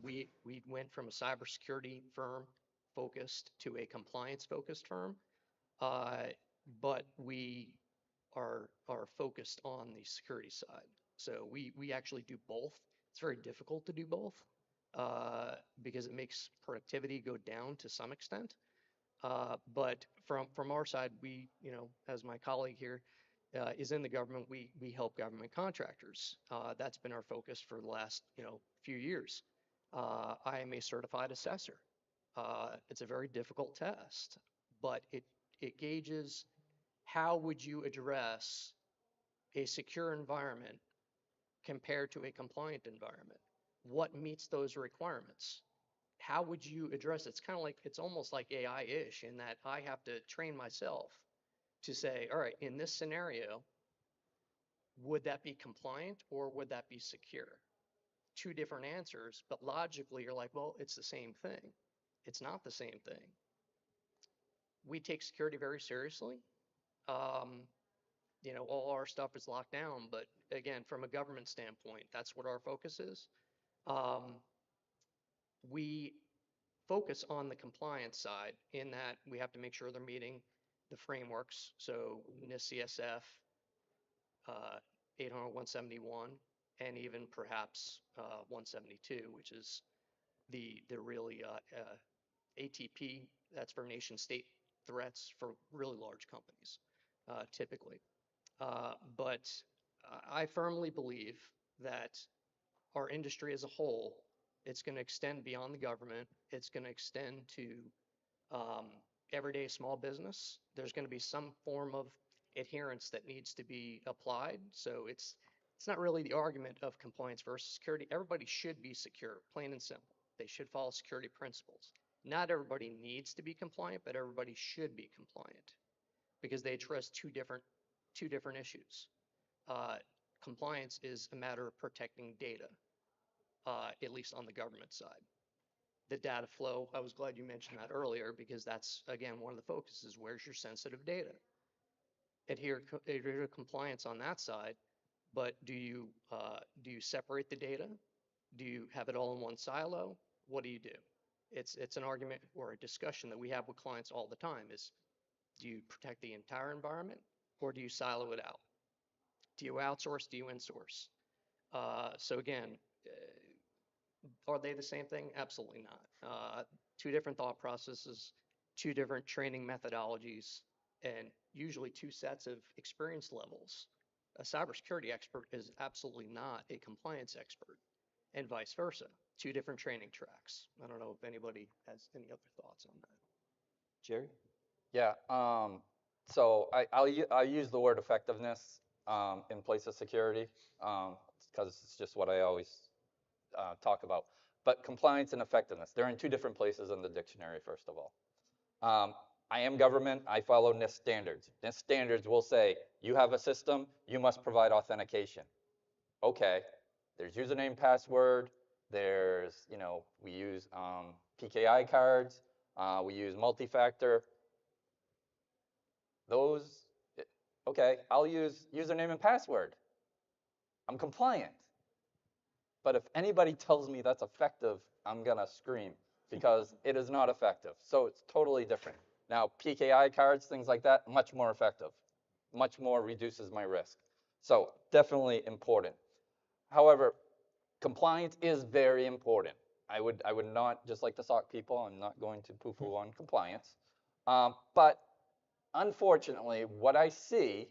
We went from a cybersecurity firm focused to a compliance focused firm, but we are focused on the security side. So we actually do both. It's very difficult to do both because it makes productivity go down to some extent. But from our side, we, as my colleague here is in the government, we help government contractors. That's been our focus for the last, few years. I am a certified assessor. It's a very difficult test, but it gauges how would you address a secure environment compared to a compliant environment? What meets those requirements? How would you address it? It's almost like AI-ish in that I have to train myself to say, all right, in this scenario, would that be compliant or would that be secure? Two different answers, but logically you're like, well, it's the same thing. It's not the same thing. We take security very seriously. All our stuff is locked down, but again, from a government standpoint, that's what our focus is. We focus on the compliance side in that we have to make sure they're meeting the frameworks. So NIST CSF, 800-171, and even perhaps 172, which is the really ATP. That's for nation state threats for really large companies, typically. But I firmly believe that our industry as a whole, it's going to extend beyond the government. It's going to extend to everyday small business. There's going to be some form of adherence that needs to be applied. So it's not really the argument of compliance versus security. Everybody should be secure, plain and simple. They should follow security principles. Not everybody needs to be compliant, but everybody should be compliant because they address two different issues. Compliance is a matter of protecting data, at least on the government side. The data flow, I was glad you mentioned that earlier because that's, again, one of the focuses. Where's your sensitive data? Adhere to compliance on that side, but do you separate the data? Do you have it all in one silo? What do you do? It's an argument or a discussion that we have with clients all the time is, do you protect the entire environment or do you silo it out? Do you outsource? Do you insource? So again, are they the same thing? Absolutely not. Two different thought processes, two different training methodologies, and usually two sets of experience levels A cybersecurity expert is absolutely not a compliance expert, and vice versa. Two different training tracks. I don't know if anybody has any other thoughts on that. Jerry? Yeah. So I'll use the word effectiveness in place of security because it's just what I always talk about. But compliance and effectiveness, they're in two different places in the dictionary, first of all. I am government, I follow NIST standards. NIST standards will say, you have a system, you must provide authentication. Okay, there's username, password, there's, we use PKI cards, we use multi-factor. Those, okay, I'll use username and password. I'm compliant. But if anybody tells me that's effective, I'm gonna scream because it is not effective. So it's totally different. Now, PKI cards, things like that, much more effective. Much more reduces my risk. So definitely important. However, compliance is very important. I would not, just like the SOC people, I'm not going to poo-poo on compliance. But unfortunately, what I see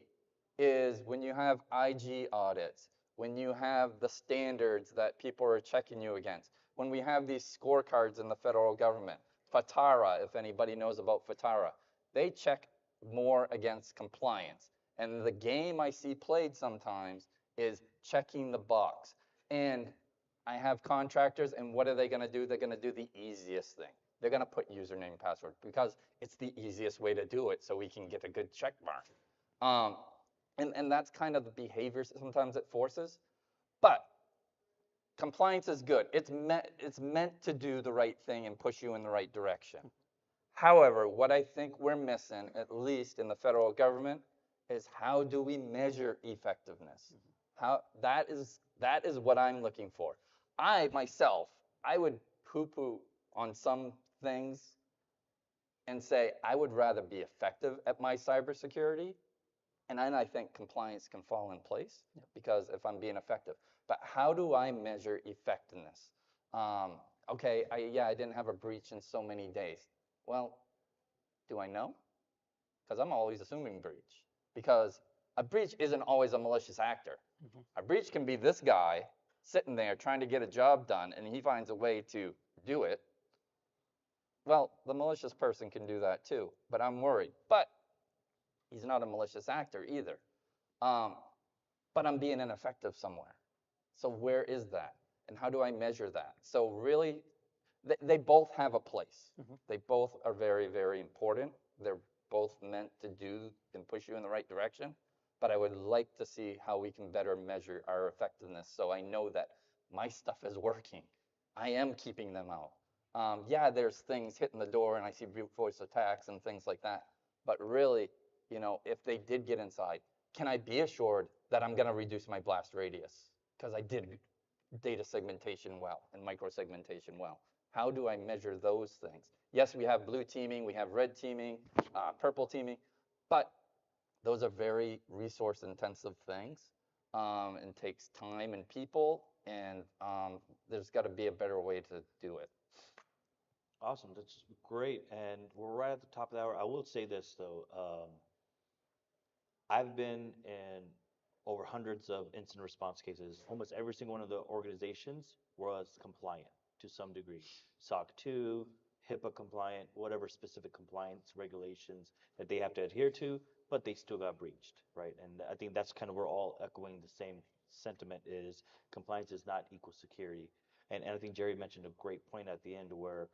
is when you have IG audits, when you have the standards that people are checking you against, when we have these scorecards in the federal government, FATARA, if anybody knows about FATARA, they check more against compliance. And the game I see played sometimes is checking the box. And I have contractors, and what are they going to do? They're going to do the easiest thing. They're going to put username and password because it's the easiest way to do it so we can get a good check mark. And that's kind of the behavior sometimes it forces. But compliance is good. It's meant to do the right thing and push you in the right direction. However, what I think we're missing, at least in the federal government, is how do we measure effectiveness? That is what I'm looking for. I myself, I would poo-poo on some things and say I would rather be effective at my cybersecurity, and then I think compliance can fall in place because if I'm being effective. But how do I measure effectiveness? Okay, I didn't have a breach in so many days. Well, do I know? Because I'm always assuming breach. Because a breach isn't always a malicious actor. A breach can be this guy sitting there trying to get a job done, and he finds a way to do it. Well, the malicious person can do that too, but I'm worried. But he's not a malicious actor either. But I'm being ineffective somewhere. So where is that? And how do I measure that? So really, they both have a place. They both are very, very important. They're both meant to do and push you in the right direction. But I would like to see how we can better measure our effectiveness so I know that my stuff is working. I am keeping them out. Yeah, there's things hitting the door and I see brute force attacks and things like that. But really, if they did get inside, can I be assured that I'm going to reduce my blast radius? Because I did data segmentation well and micro-segmentation well. How do I measure those things? Yes, we have blue teaming, we have red teaming, purple teaming, but those are very resource-intensive things and takes time and people, and there's got to be a better way to do it. Awesome, that's great. And we're right at the top of the hour. I will say this though. I've been in over hundreds of incident response cases. Almost every single one of the organizations was compliant to some degree. SOC 2, HIPAA compliant, whatever specific compliance regulations that they have to adhere to, but they still got breached, right? And I think that's kind of, we're all echoing the same sentiment, is compliance is not equal security. And I think Jerry mentioned a great point at the end where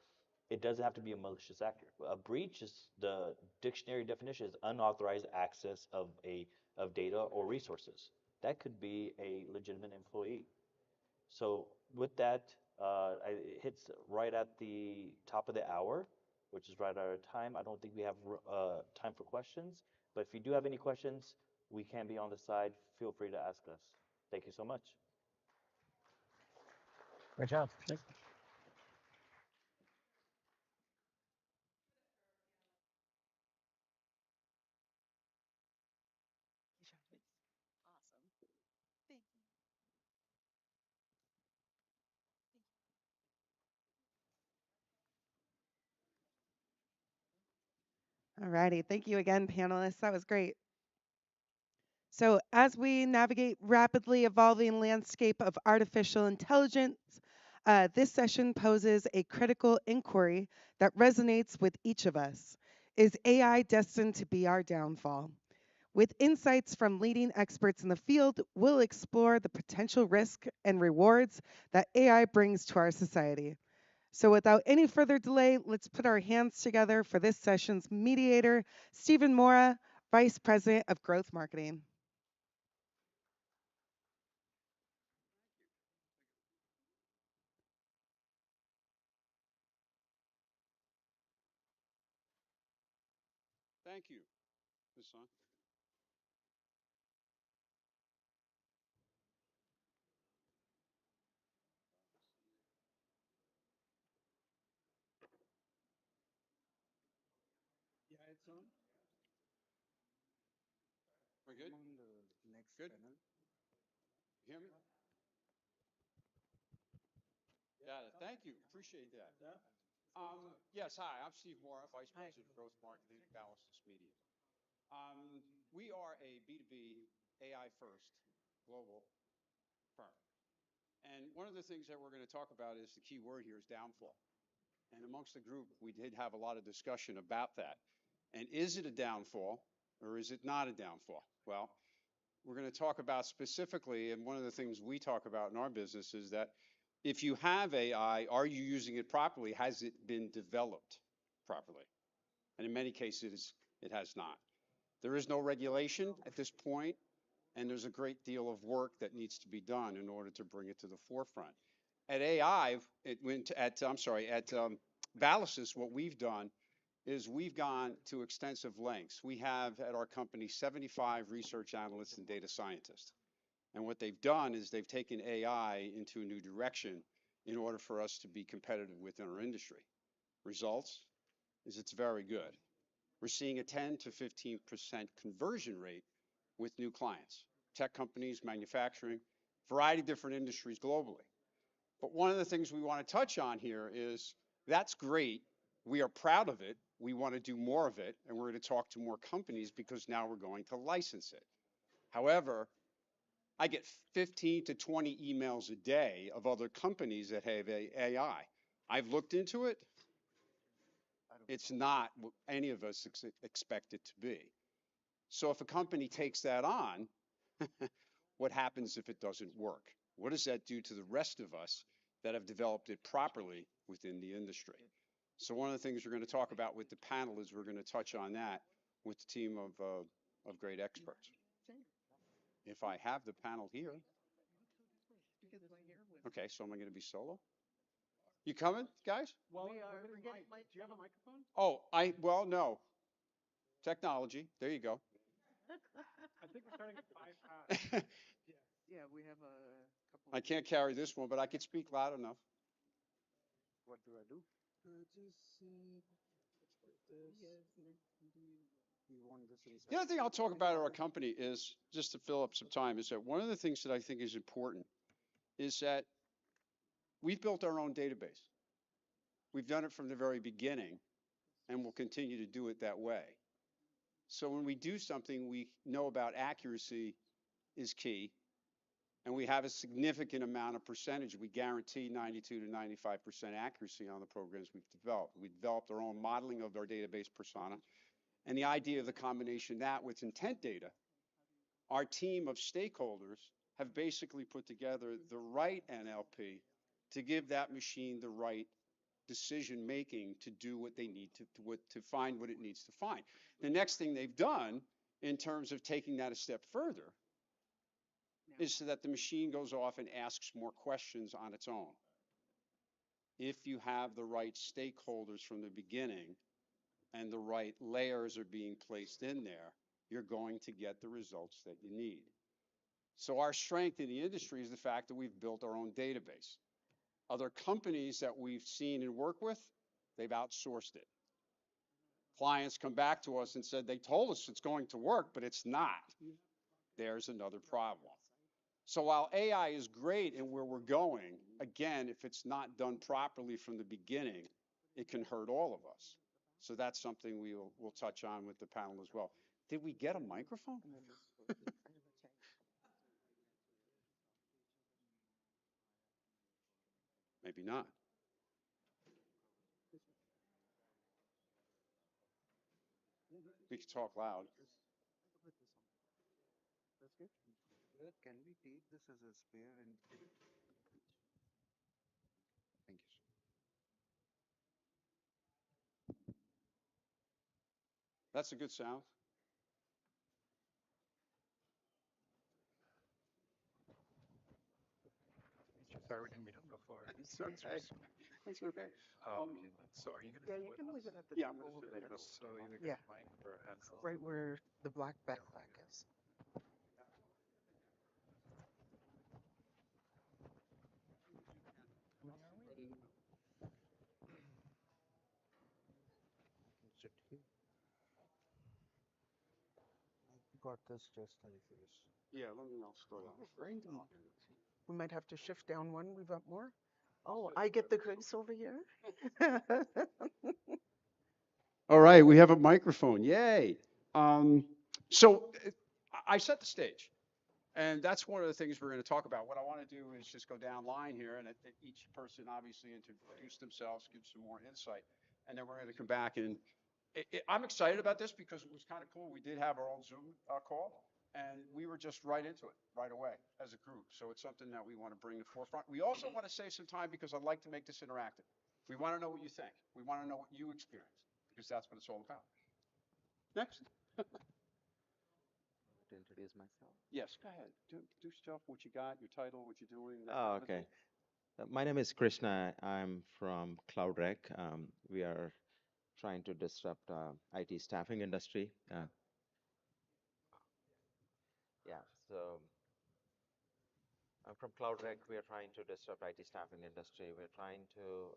it doesn't have to be a malicious actor. A breach is, the dictionary definition is unauthorized access of data or resources. That could be a legitimate employee. So with that, it hits right at the top of the hour, which is right at our time. I don't think we have time for questions, but if you do have any questions, we can be on the side. Feel free to ask us. Thank you so much. Great job. All righty. Thank you again, panelists. That was great. So, as we navigate rapidly evolving landscape of artificial intelligence, this session poses a critical inquiry that resonates with each of us. Is AI destined to be our downfall? With insights from leading experts in the field, we'll explore the potential risk and rewards that AI brings to our society. So, without any further delay, let's put our hands together for this session's mediator, Stephen Mora, Vice President of Growth Marketing. Thank you. This on? Yeah, it's on. We're good? Good? Hear me? Yeah, thank you. Appreciate that. Yes, hi, I'm Steve Mora, Vice President of Growth Marketing at Balances Media. We are a B2B AI first global firm. And one of the things that we're going to talk about is the key word here is downfall. And amongst the group, we did have a lot of discussion about that. And is it a downfall or is it not a downfall? Well, we're going to talk about specifically, and one of the things we talk about in our business is that if you have AI, are you using it properly? Has it been developed properly? And in many cases, it has not. There is no regulation at this point, and there's a great deal of work that needs to be done in order to bring it to the forefront. At AI, at Balasys, what we've done is we've gone to extensive lengths. We have at our company 75 research analysts and data scientists. And what they've done is they've taken AI into a new direction in order for us to be competitive within our industry. Results is it's very good. We're seeing a 10 to 15% conversion rate with new clients, tech companies, manufacturing, variety of different industries globally. But one of the things we want to touch on here is that's great. We are proud of it. We want to do more of it, and we're going to talk to more companies because now we're going to license it. However, I get 15 to 20 emails a day of other companies that have AI. I've looked into it. It's not what any of us expect it to be. So if a company takes that on, what happens if it doesn't work? What does that do to the rest of us that have developed it properly within the industry? So one of the things we're going to talk about with the panel is we're going to touch on that with the team of great experts. If I have the panel here. Okay, so am I going to be solo? You coming, guys? Well, do you have a microphone? Oh, no. Technology. There you go. I think we're starting at 5. Yeah, we have a couple. I can't carry this one, but I can speak loud enough. What do I do? The other thing I'll talk about at our company is, just to fill up some time, is that one of the things that I think is important is that we've built our own database. We've done it from the very beginning, and we'll continue to do it that way. So when we do something, we know about accuracy is key, and we have a significant amount of percentage. We guarantee 92 to 95% accuracy on the programs we've developed. We developed our own modeling of our database persona, and the idea of the combination of that with intent data, our team of stakeholders have basically put together the right NLP to give that machine the right decision making to do what they need to find what it needs to find. The next thing they've done in terms of taking that a step further is so that the machine goes off and asks more questions on its own. If you have the right stakeholders from the beginning and the right layers are being placed in there, you're going to get the results that you need. So our strength in the industry is the fact that we've built our own database. Other companies that we've seen and worked with, they've outsourced it. Clients come back to us and said, they told us it's going to work, but it's not. There's another problem. So while AI is great in where we're going, again, if it's not done properly from the beginning, it can hurt all of us. So that's something we'll touch on with the panel as well. Did we get a microphone? maybe not. We can talk loud. Can we take this as a spare and thank you. That's a good sound. Sorry, we didn't meet up before. It's okay. It's okay. So are you gonna? Yeah, you can leave it at the Yeah, top a little bit. So either Yeah. get a mic or a headset. Right where the black backpack is. Sit here. I got this just like this. Yeah, let me know. Go down. Right. We might have to shift down one. We've got more. Oh, I get the grace over here. All right, we have a microphone. Yay. So I set the stage, and that's one of the things we're going to talk about. What I want to do is just go down line here, and each person obviously introduce themselves, give some more insight, and then we're going to come back. And I'm excited about this because it was kind of cool. We did have our own Zoom call, and we were just right into it right away as a group. So it's something that we want to bring to the forefront. We also want to save some time because I'd like to make this interactive. We want to know what you think. We want to know what you experience because that's what it's all about. Next. To introduce myself. Yes, go ahead. Do stuff, what you got, your title, what you're doing. Oh, okay. My name is Krishna. I'm from CloudRec. We are trying to disrupt IT staffing industry. Yeah, so I'm from CloudRec. We are trying to disrupt IT staffing industry. We're trying to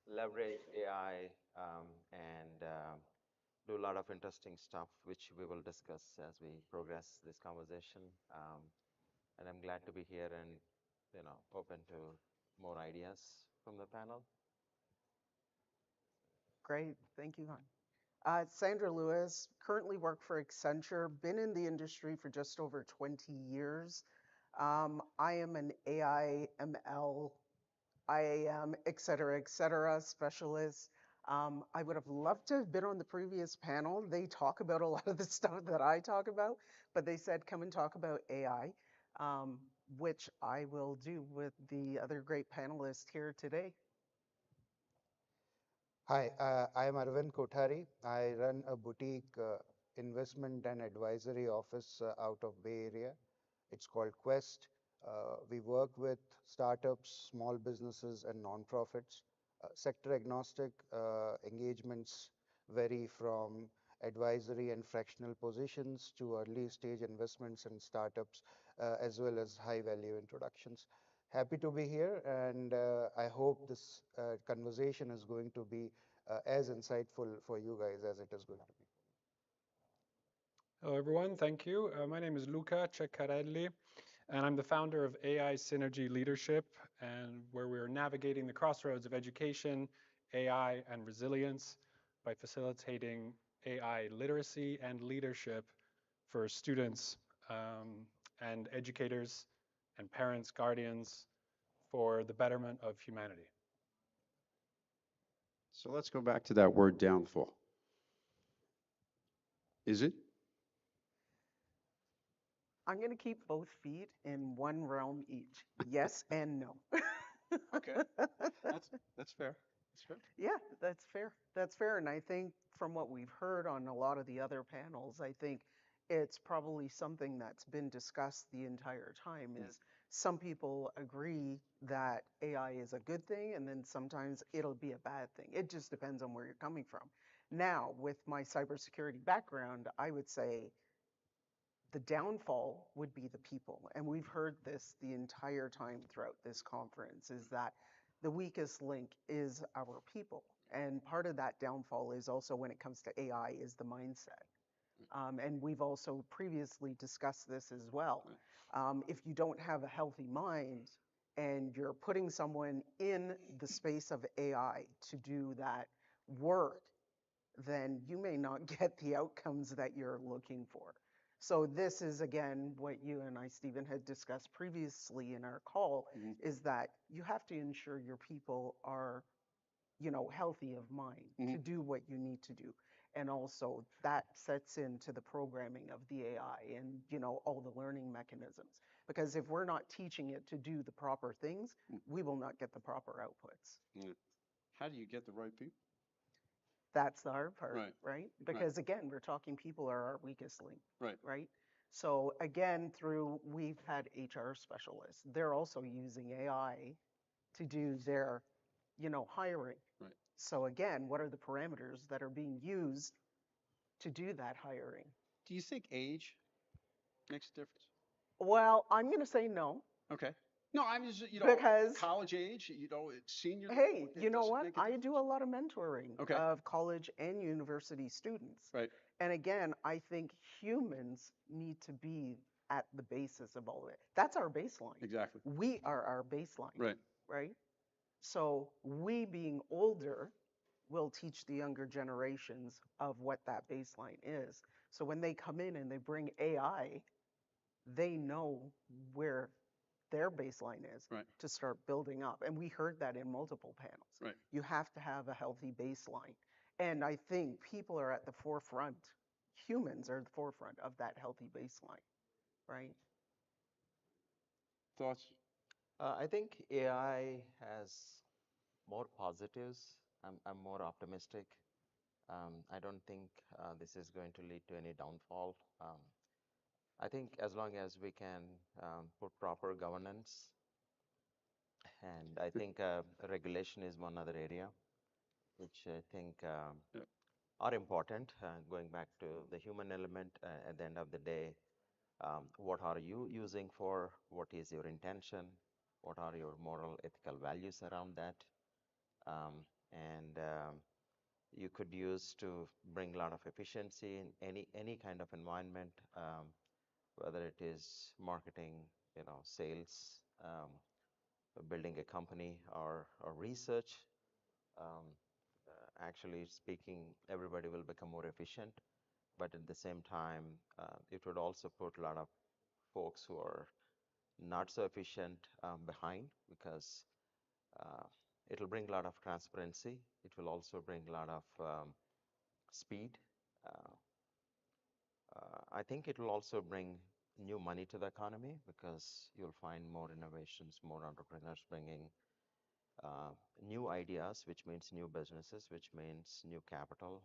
leverage AI and do a lot of interesting stuff, which we will discuss as we progress this conversation. And I'm glad to be here and open to more ideas from the panel. Great, thank you, hon. Sandra Lewis, currently work for Accenture, been in the industry for just over 20 years. I am an AI, ML, IAM, et cetera, specialist. I would have loved to have been on the previous panel. They talk about a lot of the stuff that I talk about, but they said come and talk about AI, which I will do with the other great panelists here today. Hi, I am Arvind Kothari. I run a boutique investment and advisory office out of Bay Area. It's called Quest. We work with startups, small businesses, and nonprofits. Sector agnostic engagements vary from advisory and fractional positions to early stage investments and startups, as well as high value introductions. Happy to be here, and I hope this conversation is going to be as insightful for you guys as it is going to be. Hello, everyone. Thank you. My name is Luca Ceccarelli, and I'm the founder of AI Synergy Leadership, and where we're navigating the crossroads of education, AI, and resilience by facilitating AI literacy and leadership for students and educators and parents, guardians, for the betterment of humanity. So let's go back to that word downfall. Is it? I'm going to keep both feet in one realm each. Yes and no. Okay, that's fair. That's fair. Yeah, that's fair. That's fair. And I think from what we've heard on a lot of the other panels, I think it's probably something that's been discussed the entire time is some people agree that AI is a good thing, and then sometimes it'll be a bad thing. It just depends on where you're coming from. Now, with my cybersecurity background, I would say the downfall would be the people. And we've heard this the entire time throughout this conference, is that the weakest link is our people. And part of that downfall is also when it comes to AI is the mindset. And we've also previously discussed this as well. If you don't have a healthy mind and you're putting someone in the space of AI to do that work, then you may not get the outcomes that you're looking for. So this is again what you and I, Stephen, had discussed previously in our call, is that you have to ensure your people are, healthy of mind to do what you need to do. And also that sets into the programming of the AI and, all the learning mechanisms. Because if we're not teaching it to do the proper things, we will not get the proper outputs. How do you get the right people? That's the hard part, Right. right? Because again, we're talking people are our weakest link, Right. right? So again, we've had HR specialists. They're also using AI to do their, hiring. Right. So again, what are the parameters that are being used to do that hiring? Do you think age makes a difference? Well, I'm going to say no. Okay. No, I'm just, Because college age, senior. hey, it you know doesn't what? make a I difference. do a lot of mentoring Okay. of college and university students. Right. And again, I think humans need to be at the basis of all of it. That's our baseline. Exactly. We are our baseline. Right. Right? So we being older will teach the younger generations of what that baseline is. So when they come in and they bring AI, they know where their baseline is Right. to start building up. And we heard that in multiple panels. Right. You have to have a healthy baseline. And I think people are at the forefront, humans are at the forefront of that healthy baseline, right? Thoughts? I think AI has more positives. I'm more optimistic. I don't think this is going to lead to any downfall. I think as long as we can put proper governance, and I think regulation is one other area which I think are important. Going back to the human element, at the end of the day, what are you using for? What is your intention? What are your moral, ethical values around that? And you could use to bring a lot of efficiency in any kind of environment, whether it is marketing, sales, building a company, or research. Actually speaking, everybody will become more efficient, but at the same time, it would also put a lot of folks who are not so efficient behind, because it will bring a lot of transparency. It will also bring a lot of speed. Uh, I think it will also bring new money to the economy, because you'll find more innovations, more entrepreneurs bringing new ideas, which means new businesses, which means new capital.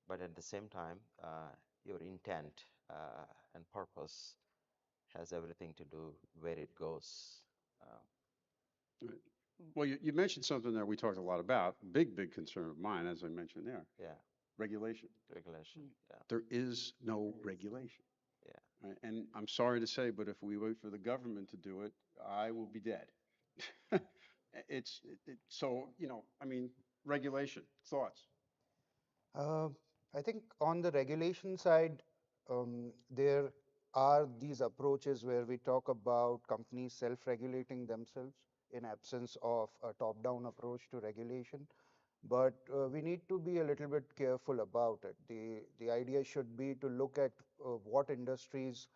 But at the same time, your intent and purpose has everything to do where it goes. Right. Well, you mentioned something that we talked a lot about. Big concern of mine, as I mentioned there. Yeah. Regulation. Regulation. Yeah. There is no regulation. Yeah. Right? And I'm sorry to say, but if we wait for the government to do it, I will be dead. So, I mean, regulation, thoughts? Uh, I think on the regulation side, there are these approaches where we talk about companies self-regulating themselves in absence of a top-down approach to regulation. But we need to be a little bit careful about it. The idea should be to look at what industries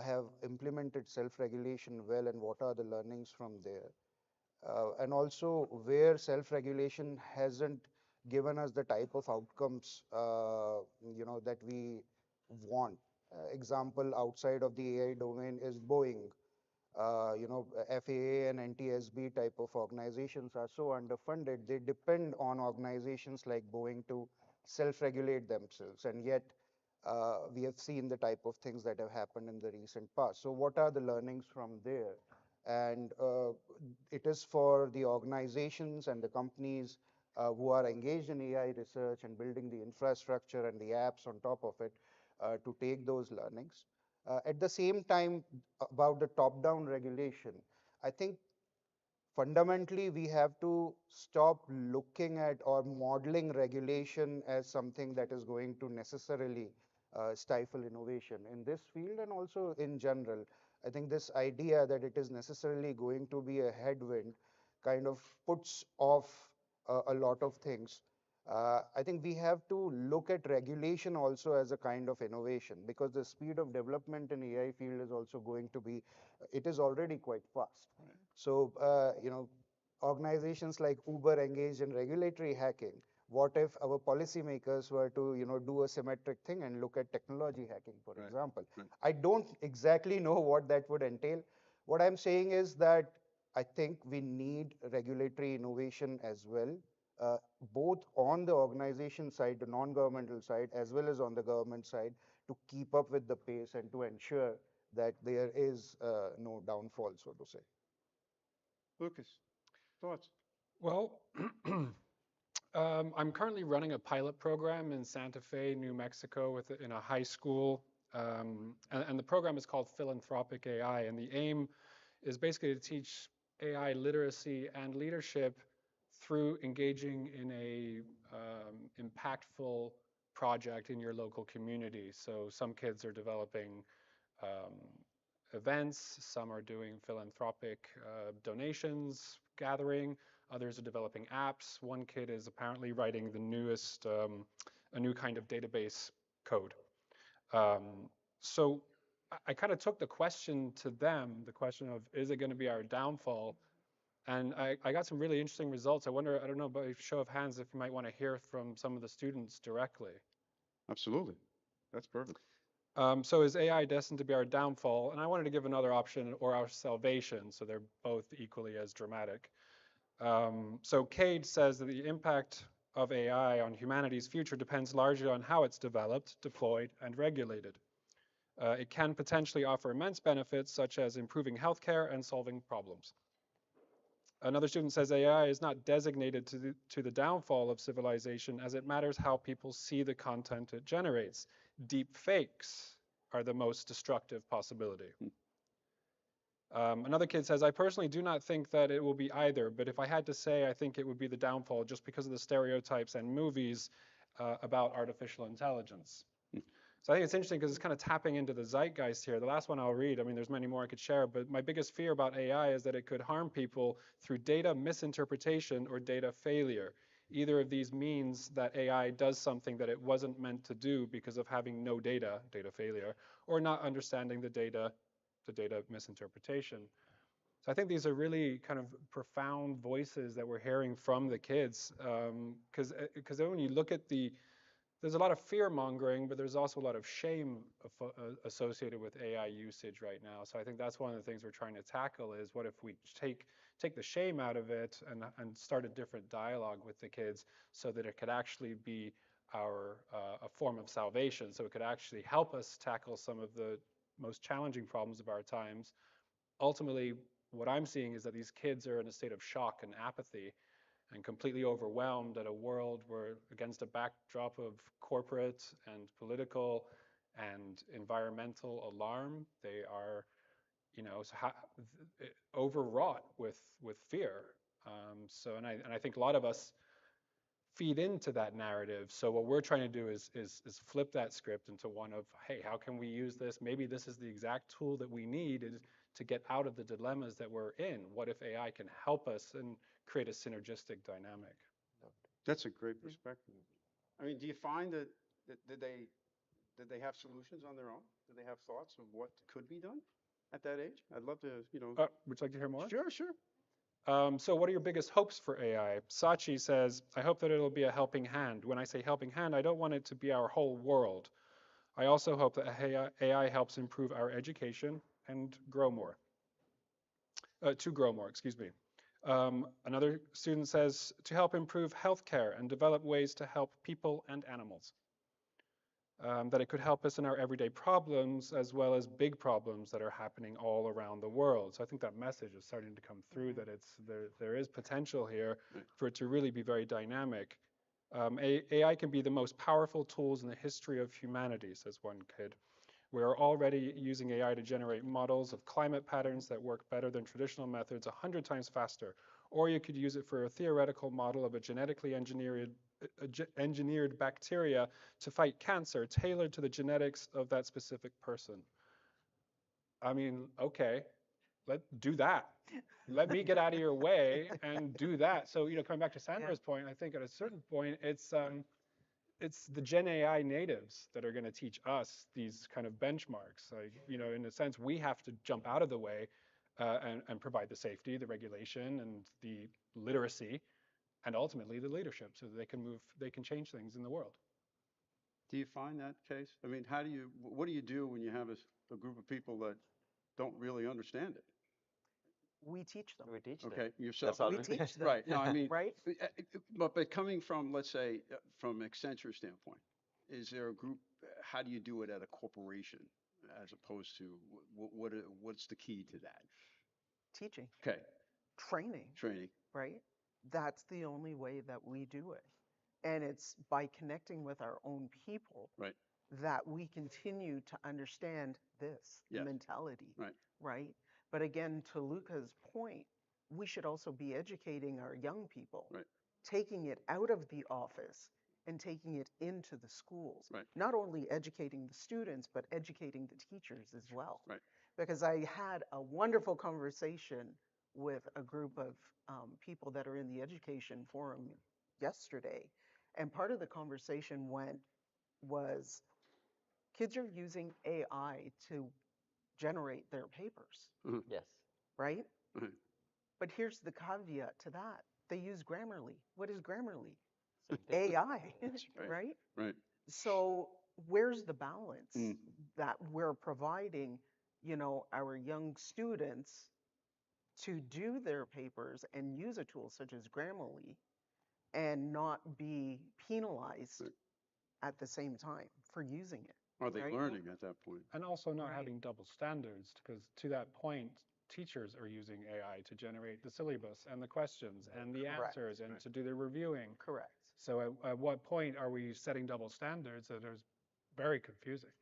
have implemented self-regulation well and what are the learnings from there. And also where self-regulation hasn't given us the type of outcomes that we want. Example outside of the AI domain is Boeing. FAA and NTSB type of organizations are so underfunded, they depend on organizations like Boeing to self-regulate themselves. And yet, we have seen the type of things that have happened in the recent past. So what are the learnings from there? And it is for the organizations and the companies who are engaged in AI research and building the infrastructure and the apps on top of it to take those learnings. At the same time, about the top-down regulation, I think fundamentally we have to stop looking at or modeling regulation as something that is going to necessarily stifle innovation in this field and also in general. I think this idea that it is necessarily going to be a headwind kind of puts off a lot of things. I think we have to look at regulation also as a kind of innovation, because the speed of development in AI field is also going to be, it is already quite fast. Right. So, organizations like Uber engaged in regulatory hacking. What if our policymakers were to, do a symmetric thing and look at technology hacking, for example? Right. I don't exactly know what that would entail. What I'm saying is that I think we need regulatory innovation as well, both on the organization side, the non-governmental side, as well as on the government side, to keep up with the pace and to ensure that there is no downfall, so to say. Lucas, thoughts? Well, I'm currently running a pilot program in Santa Fe, New Mexico, in a high school, and the program is called Philanthropic AI, and the aim is basically to teach AI literacy and leadership through engaging in a impactful project in your local community. So some kids are developing um, events, some are doing philanthropic donations gathering, others are developing apps. One kid is apparently writing the newest, a new kind of database code. So I kind of took the question to them, the question of, is it going to be our downfall? And I got some really interesting results. I wonder, I don't know, by show of hands, if you might want to hear from some of the students directly. Absolutely. That's perfect. So is AI destined to be our downfall? And I wanted to give another option, or our salvation, so they're both equally as dramatic. So Cade says that the impact of AI on humanity's future depends largely on how it's developed, deployed, and regulated. It can potentially offer immense benefits, such as improving healthcare and solving problems. Another student says AI is not designated to the downfall of civilization, as it matters how people see the content it generates. Deep fakes are the most destructive possibility. Another kid says, I personally do not think that it will be either, but if I had to say, I think it would be the downfall just because of the stereotypes and movies about artificial intelligence. So I think it's interesting because it's kind of tapping into the zeitgeist here. The last one I'll read, I mean, there's many more I could share, but my biggest fear about AI is that it could harm people through data misinterpretation or data failure. Either of these means that AI does something that it wasn't meant to do because of having no data, data failure, or not understanding the data misinterpretation. So I think these are really kind of profound voices that we're hearing from the kids, because when you look at there's a lot of fear mongering, but there's also a lot of shame associated with AI usage right now. So I think that's one of the things we're trying to tackle is, what if we take the shame out of it and start a different dialogue with the kids, so that it could actually be a form of salvation, so it could actually help us tackle some of the most challenging problems of our times. Ultimately, what I'm seeing is that these kids are in a state of shock and apathy, and completely overwhelmed at a world where, against a backdrop of corporate and political and environmental alarm, they are, overwrought with fear. And I think a lot of us feed into that narrative. So what we're trying to do is flip that script into one of, hey, how can we use this? Maybe this is the exact tool that we need to get out of the dilemmas that we're in. What if AI can help us and create a synergistic dynamic? That's a great perspective. I mean, do you find that did they have solutions on their own? Do they have thoughts of what could be done at that age? I'd love to, would you like to hear more? Sure, sure. So what are your biggest hopes for AI? Sachi says, I hope that it'll be a helping hand. When I say helping hand, I don't want it to be our whole world. I also hope that AI helps improve our education and grow more. To grow more, excuse me. Another student says, to help improve healthcare and develop ways to help people and animals. That it could help us in our everyday problems, as well as big problems that are happening all around the world. So I think that message is starting to come through, that there is potential here for it to really be very dynamic. AI can be the most powerful tools in the history of humanity, says one kid. We are already using AI to generate models of climate patterns that work better than traditional methods 100 times faster. Or you could use it for a theoretical model of a genetically engineered bacteria to fight cancer, tailored to the genetics of that specific person. I mean, okay, do that. Let me get out of your way and do that. So, coming back to Sandra's point, I think at a certain point, it's the Gen AI natives that are going to teach us these kind of benchmarks. Like, in a sense, we have to jump out of the way and provide the safety, the regulation, and the literacy, and ultimately the leadership, so that they can change things in the world. Do you find that case? I mean, what do you do when you have a group of people that don't really understand it? We teach them. We teach them. Okay, yourself. That's all We teach them. Right. No, I mean, right? but coming from, let's say, from Accenture standpoint, is there a group? How do you do it at a corporation, as opposed to what's the key to that? Teaching. Okay. Training. Training. Right? That's the only way that we do it. And it's by connecting with our own people Right. that we continue to understand this Yes. mentality. Right. Right? But again, to Luca's point, we should also be educating our young people, Right. taking it out of the office and taking it into the schools. Right. Not only educating the students, but educating the teachers as well. Right. Because I had a wonderful conversation with a group of people that are in the education forum yesterday. And part of the conversation was kids are using AI to generate their papers, Yes. right? Mhm. But here's the caveat to that. They use Grammarly. What is Grammarly? Same thing. AI, That's right. right? Right. So where's the balance Mm. that we're providing, our young students to do their papers and use a tool such as Grammarly and not be penalized Right. at the same time for using it? Are they right? learning at that point? And also not Right. having double standards, because to that point, teachers are using AI to generate the syllabus and the questions and the Correct. answers and Right. to do the reviewing. Correct. So at what point are we setting double standards that is very confusing?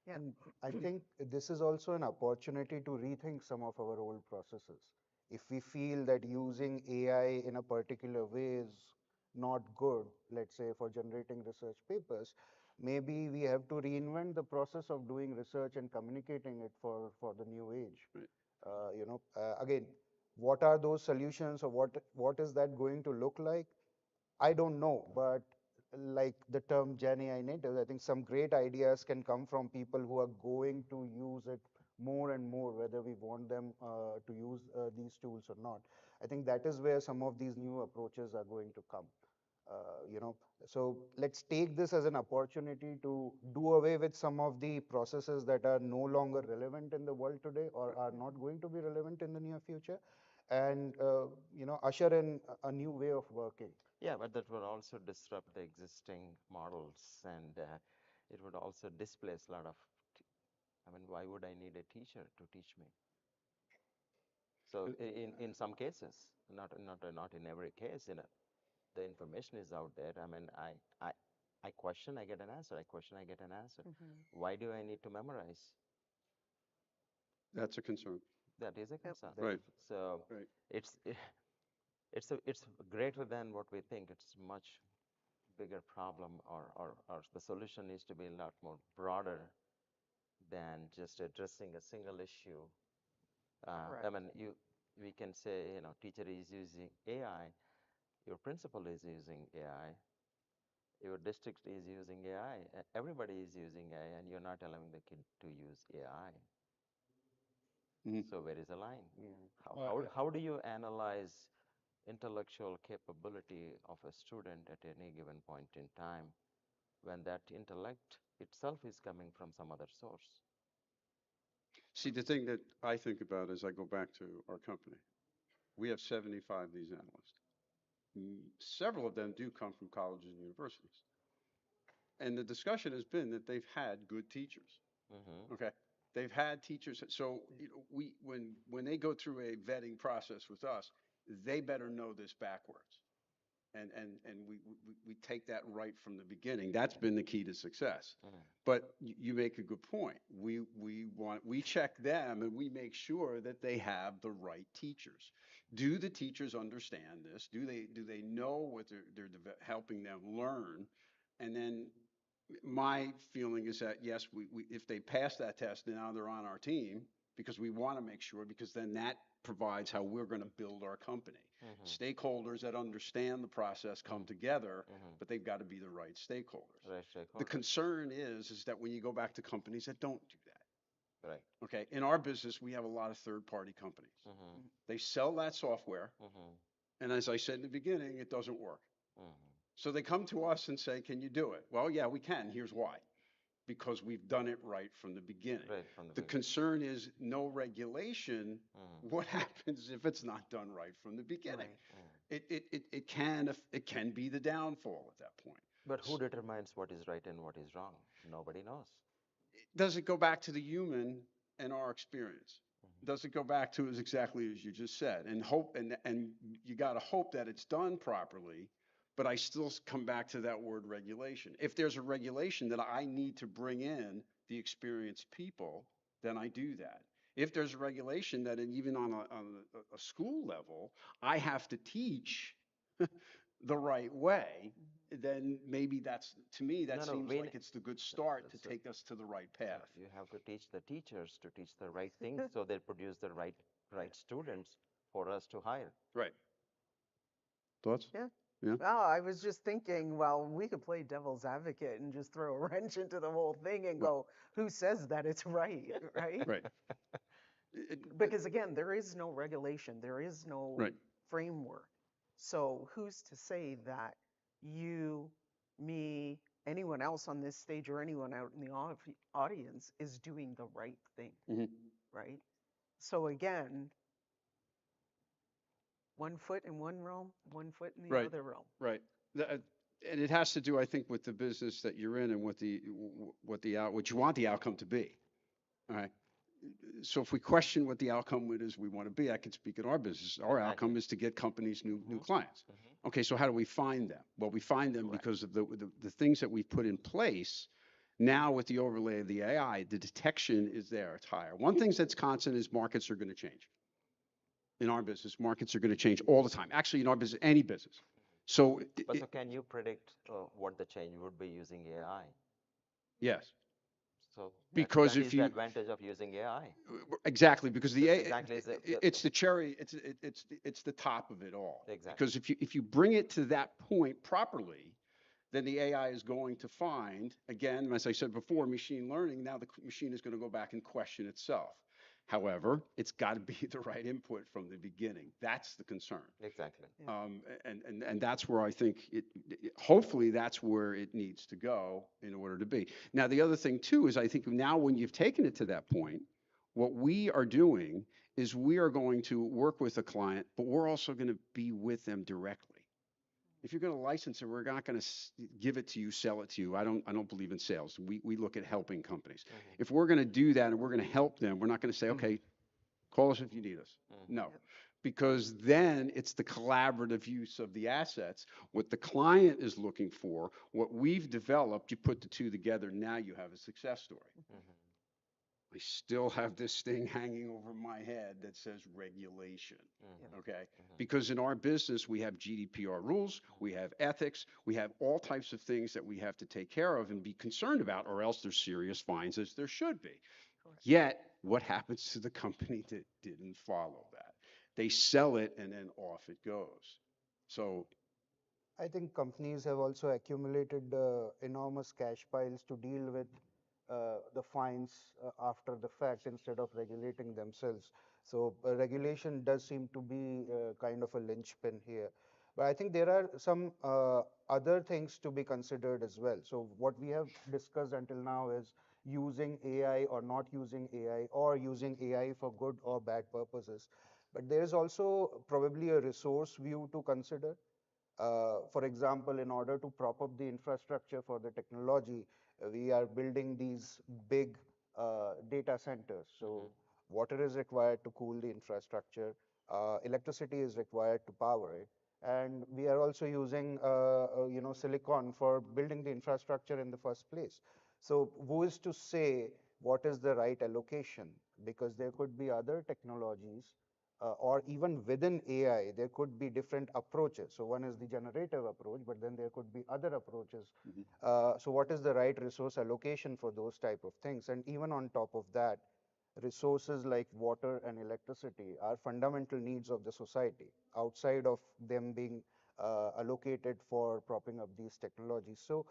Yeah. And I think this is also an opportunity to rethink some of our old processes. If we feel that using AI in a particular way is not good, let's say for generating research papers, maybe we have to reinvent the process of doing research and communicating it for the new age. Right. Again, what are those solutions, or what is that going to look like? I don't know, but like the term Gen AI natives, I think some great ideas can come from people who are going to use it more and more, whether we want them to use these tools or not. I think that is where some of these new approaches are going to come. So let's take this as an opportunity to do away with some of the processes that are no longer relevant in the world today or are not going to be relevant in the near future, and usher in a new way of working. Yeah, but that would also disrupt the existing models, and it would also displace a lot of. I mean, why would I need a teacher to teach me? So in some cases, not in every case, the information is out there. I mean, I question, I get an answer. I question, I get an answer. Why do I need to memorize? That's a concern. That is a concern. Right. So Right. it's greater than what we think. It's much bigger problem, or the solution needs to be a lot more broader than just addressing a single issue. I mean, we can say, teacher is using AI, your principal is using AI, your district is using AI, everybody is using AI, and you're not allowing the kid to use AI. So where is the line? How do you analyze intellectual capability of a student at any given point in time when that intellect itself is coming from some other source? See, the thing that I think about as I go back to our company, we have 75 of these analysts. Several of them do come from colleges and universities. And the discussion has been that they've had good teachers. Okay. They've had teachers. So when they go through a vetting process with us, they better know this backwards. And we take that right from the beginning. That's been the key to success. But you make a good point. We check them and we make sure that they have the right teachers. Do the teachers understand this? Do they know what they're helping them learn? And then my feeling is that yes, if they pass that test, now they're on our team because we want to make sure, because then that provides how we're going to build our company. Stakeholders that understand the process come together, but they've got to be the right stakeholders. The concern is that when you go back to companies that don't do that. Right. Okay. In our business, we have a lot of third-party companies. They sell that software, and as I said in the beginning, it doesn't work. So they come to us and say, "Can you do it?" Well, yeah, we can. Here's why. Because we've done it right from the beginning. The concern is no regulation. What happens if it's not done right from the beginning? It can be the downfall at that point. But who determines what is right and what is wrong? Nobody knows. Does it go back to the human and our experience? Does it go back to exactly as you just said? And hope, and you got to hope that it's done properly. But I still come back to that word regulation. If there's a regulation that I need to bring in the experienced people, then I do that. If there's a regulation that even on a school level, I have to teach the right way, then maybe that's, to me, that seems like it's the good start to take us to the right path. You have to teach the teachers to teach the right things so they produce the right students for us to hire. Right. Thoughts? Yeah. Yeah. Well, I was just thinking, well, we could play devil's advocate and just throw a wrench into the whole thing and go, who says that it's right, right? Right. Because again, there is no regulation, there is no framework. So who's to say that you, me, anyone else on this stage or anyone out in the audience is doing the right thing, right? So again, 1 foot in one realm, 1 foot in the other realm. Right. And it has to do, I think, with the business that you're in and what you want the outcome to be. All right. So if we question what the outcome is we want to be, I can speak in our business. Our outcome is to get companies new clients. Okay. So how do we find them? Well, we find them because of the things that we've put in place. Now with the overlay of the AI, the detection is there. It's higher. One thing that's constant is markets are going to change. In our business, markets are going to change all the time. Actually, in our business, any business. So, so can you predict what the change would be using AI? Yes. So because that if is you the advantage of using AI. Exactly, because the exactly it's the cherry, it's the top of it all. Exactly. Because if you bring it to that point properly, then the AI is going to find, again, as I said before, machine learning. Now the machine is going to go back and question itself. However, it's got to be the right input from the beginning. That's the concern. Exactly. And that's where I think hopefully that's where it needs to go in order to be. Now, the other thing too is I think now when you've taken it to that point, what we are doing is we are going to work with a client, but we're also going to be with them directly. If you're going to license it, we're not going to give it to you, sell it to you. I don't believe in sales. We look at helping companies. If we're going to do that and we're going to help them, we're not going to say, okay, call us if you need us. No, because then it's the collaborative use of the assets. What the client is looking for, what we've developed, you put the two together, now you have a success story. I still have this thing hanging over my head that says regulation, okay? Because in our business, we have GDPR rules, we have ethics, we have all types of things that we have to take care of and be concerned about, or else there's serious fines, as there should be. Yet, what happens to the company that didn't follow that? They sell it and then off it goes. So I think companies have also accumulated enormous cash piles to deal with the fines after the fact instead of regulating themselves. So regulation does seem to be kind of a linchpin here. But I think there are some other things to be considered as well. So what we have discussed until now is using AI or not using AI, or using AI for good or bad purposes. But there is also probably a resource view to consider. For example, in order to prop up the infrastructure for the technology, we are building these big data centers. So water is required to cool the infrastructure, electricity is required to power it, and we are also using silicon for building the infrastructure in the first place. So who is to say what is the right allocation? Because there could be other technologies or even within AI, there could be different approaches. So one is the generative approach, but then there could be other approaches. So what is the right resource allocation for those type of things? And even on top of that, resources like water and electricity are fundamental needs of the society outside of them being allocated for propping up these technologies. So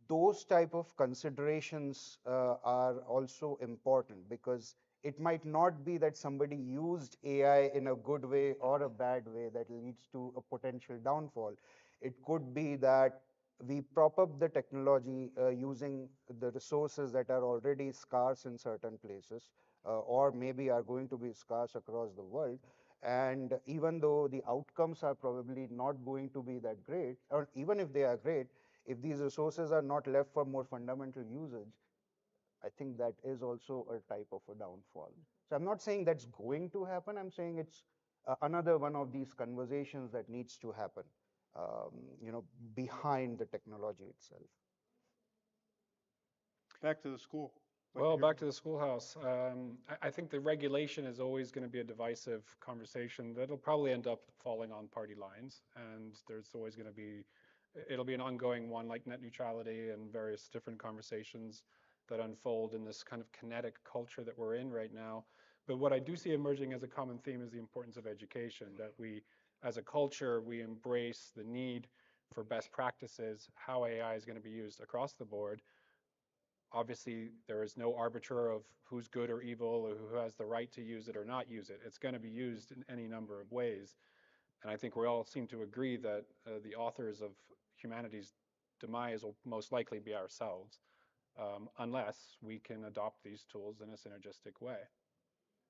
those type of considerations are also important, because it might not be that somebody used AI in a good way or a bad way that leads to a potential downfall. It could be that we prop up the technology using the resources that are already scarce in certain places, or maybe are going to be scarce across the world. And even though the outcomes are probably not going to be that great, or even if they are great, if these resources are not left for more fundamental usage, I think that is also a type of a downfall. So I'm not saying that's going to happen. I'm saying it's another one of these conversations that needs to happen, you know, behind the technology itself. Back to the school. Well, back to the schoolhouse. I think the regulation is always going to be a divisive conversation that'll probably end up falling on party lines, and there's always going to be, it'll be an ongoing one like net neutrality and various different conversations that unfold in this kind of kinetic culture that we're in right now. But what I do see emerging as a common theme is the importance of education, that we, as a culture, we embrace the need for best practices, how AI is going to be used across the board. Obviously, there is no arbiter of who's good or evil or who has the right to use it or not use it. It's going to be used in any number of ways. And I think we all seem to agree that the authors of humanity's demise will most likely be ourselves, unless we can adopt these tools in a synergistic way.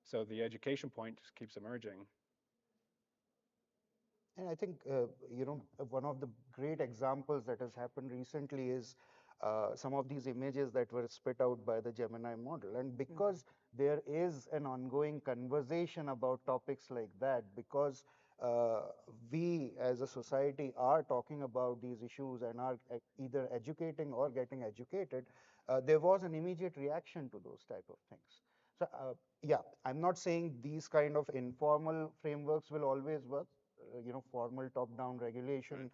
So the education point just keeps emerging. And I think, you know, one of the great examples that has happened recently is some of these images that were spit out by the Gemini model. And because there is an ongoing conversation about topics like that, because we as a society are talking about these issues and are either educating or getting educated, there was an immediate reaction to those type of things. So yeah, I'm not saying these kind of informal frameworks will always work. You know, formal top-down regulation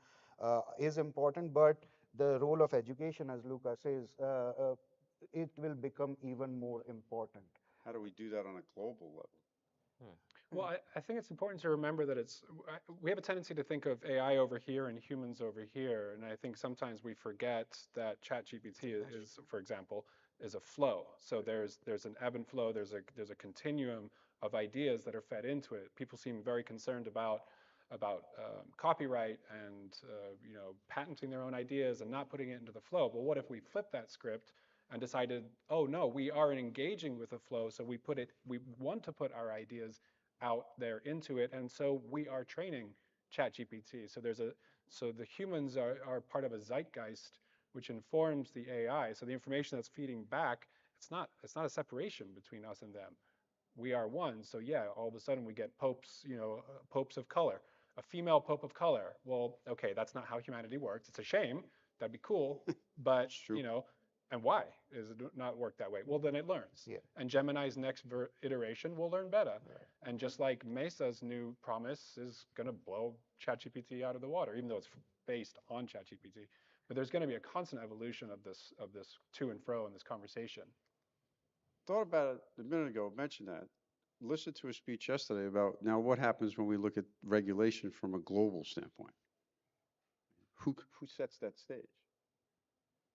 is important, but the role of education, as Luca says, it will become even more important. How do we do that on a global level? Well, I think it's important to remember that we have a tendency to think of AI over here and humans over here. And I think sometimes we forget that ChatGPT is, for example, is a flow. So there's an ebb and flow, there's a continuum of ideas that are fed into it. People seem very concerned about copyright and you know, patenting their own ideas and not putting it into the flow. But what if we flip that script and decided, oh no, we are engaging with the flow, so we want to put our ideas out there into it, and so we are training ChatGPT. So the humans are part of a zeitgeist which informs the AI. So the information that's feeding back, it's not a separation between us and them. We are one. So yeah, all of a sudden we get popes, you know, popes of color, a female pope of color. Well, okay, that's not how humanity works. It's a shame. That'd be cool, but you know, and why is it not work that way? Well, then it learns. Yeah. And Gemini's next iteration will learn better. Right. And just like Mesa's new promise is going to blow ChatGPT out of the water, even though it's based on ChatGPT. But there's going to be a constant evolution of this to and fro in this conversation. Thought about it a minute ago, mentioned that. Listened to a speech yesterday about now what happens when we look at regulation from a global standpoint. Who sets that stage?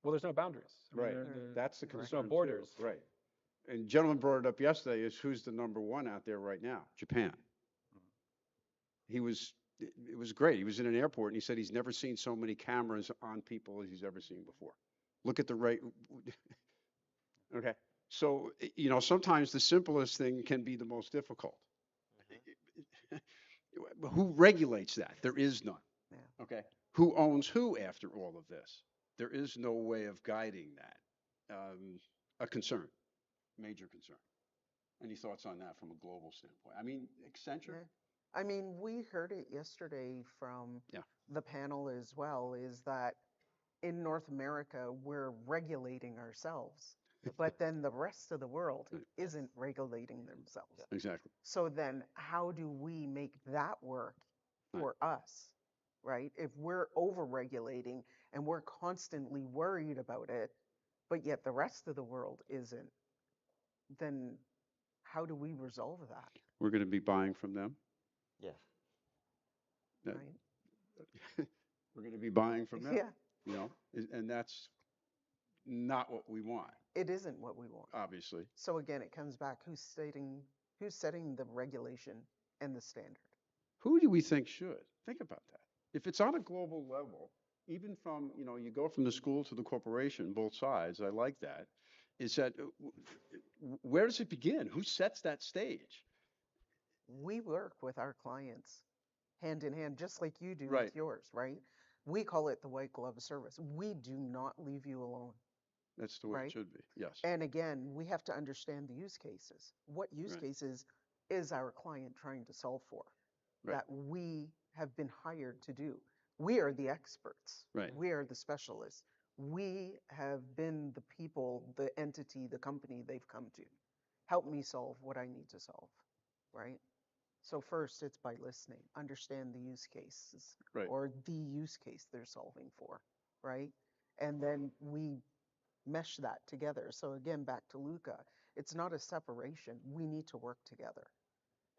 Well, there's no boundaries. Right. That's the concern. There's no borders. Too. Right. And gentleman brought it up yesterday is who's the number one out there right now? Japan. It was great. He was in an airport and he said he's never seen so many cameras on people as he's ever seen before. Look at the rate. Okay. So, you know, sometimes the simplest thing can be the most difficult. Who regulates that? There is none. Yeah. Okay. Who owns who after all of this? There is no way of guiding that. A concern, major concern. Any thoughts on that from a global standpoint? I mean, Accenture? Yeah. I mean, we heard it yesterday from the panel as well, is that in North America, we're regulating ourselves, but then the rest of the world isn't regulating themselves. Exactly. So then how do we make that work for us, right? If we're over-regulating and we're constantly worried about it, but yet the rest of the world isn't, then how do we resolve that? We're going to be buying from them. Yeah. That- Right. We're going to be buying from them. Yeah. You know, and that's not what we want, It isn't what we want. obviously. So again, it comes back who's setting the regulation and the standard. Who do we think should? Think about that. If it's on a global level, even from, you go from the school to the corporation, both sides, I like that, is that where does it begin? Who sets that stage? We work with our clients hand in hand, just like you do Right. with yours, right? We call it the white glove service. We do not leave you alone. That's the way Right. it should be. Yes. And again, we have to understand the use cases. What use Right. cases is our client trying to solve for Right. that we have been hired to do? We are the experts. Right. We are the specialists. We have been the people, the entity, the company they've come to. Help me solve what I need to solve, right? So first, it's by listening, understand the use cases Right. or the use case they're solving for, right? And then we mesh that together. So again, back to Luca, it's not a separation. We need to work together.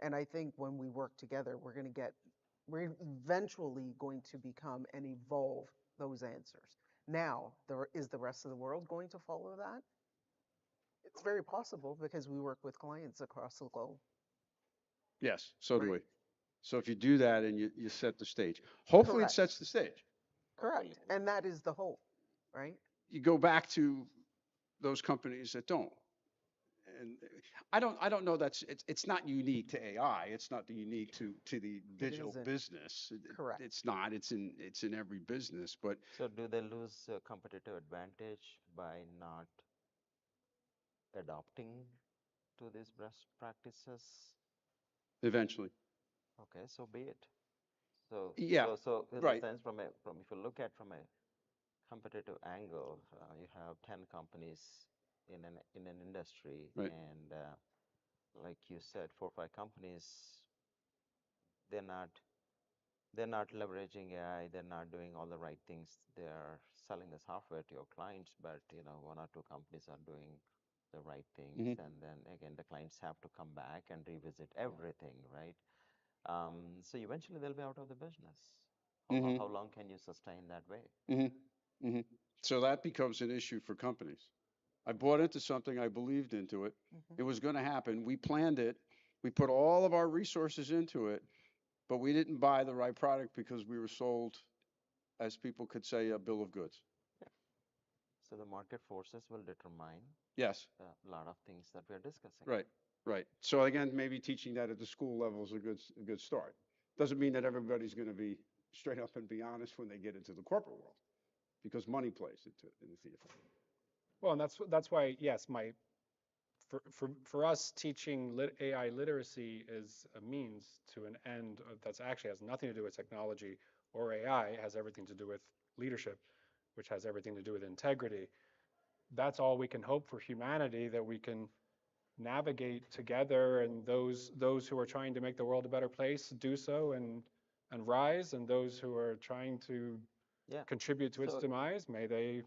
And I think when we work together, we're eventually going to become and evolve those answers. Now, is the rest of the world going to follow that? It's very possible because we work with clients across the globe. Yes, so do we. Right. So if you do that and you set the stage, hopefully Correct. it sets the stage. Correct. And that is the hope, right? You go back to those companies that don't. And I don't know it's not unique to AI. It's not unique to the digital isn't. business. Correct. It's not. It's in every business. But So do they lose a competitive advantage by not adopting to these best practices? eventually, Okay, so be it. So yeah, so in the right. sense from if you look at from a competitive angle, you have 10 companies in an industry, Right. and like you said, 4 or 5 companies, they're not they're not leveraging AI, they're not doing all the right things. They're selling the software to your clients, but 1 or 2 companies are doing the right things, Mhm. and then again the clients have to come back and revisit everything, right? So eventually they'll be out of the business. Mhm. How long can you sustain that way? Mhm. Mhm. So that becomes an issue for companies. I bought into something, I believed into it. It was going to happen. We planned it. We put all of our resources into it, but we didn't buy the right product because we were sold, as people could say, a bill of goods. So the market forces will determine Yes. a lot of things that we're discussing. Right. Right. So again, maybe teaching that at the school level is a good start. Doesn't mean that everybody's going to be straight up and be honest when they get into the corporate world, because money plays in the theater. Well, and that's why, yes, for us, teaching AI literacy is a means to an end that's actually has nothing to do with technology or AI. It has everything to do with leadership, which has everything to do with integrity. That's all we can hope for humanity, that we can navigate together, and those who are trying to make the world a better place do so and rise, and those who are trying to Yeah. contribute to its So demise, may they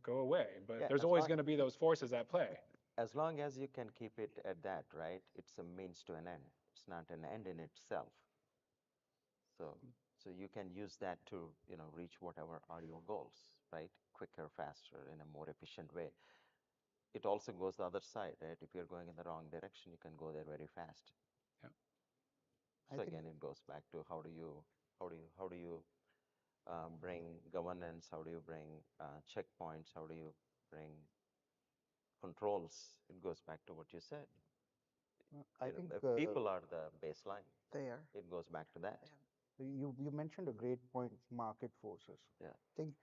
go away. But yeah, there's as always long going to be those forces at play. as long as you can keep it at that, right? It's a means to an end. It's not an end in itself. So you can use that to reach whatever are your goals, right? Quicker, faster, in a more efficient way. It also goes the other side, right? If you're going in the wrong direction, you can go there very fast. Yeah. So again, it goes back to how do you bring governance? How do you bring checkpoints? How do you bring controls? It goes back to what you said. I think People are the baseline. They are. It goes back to that. you mentioned a great point, market forces. Yeah. I think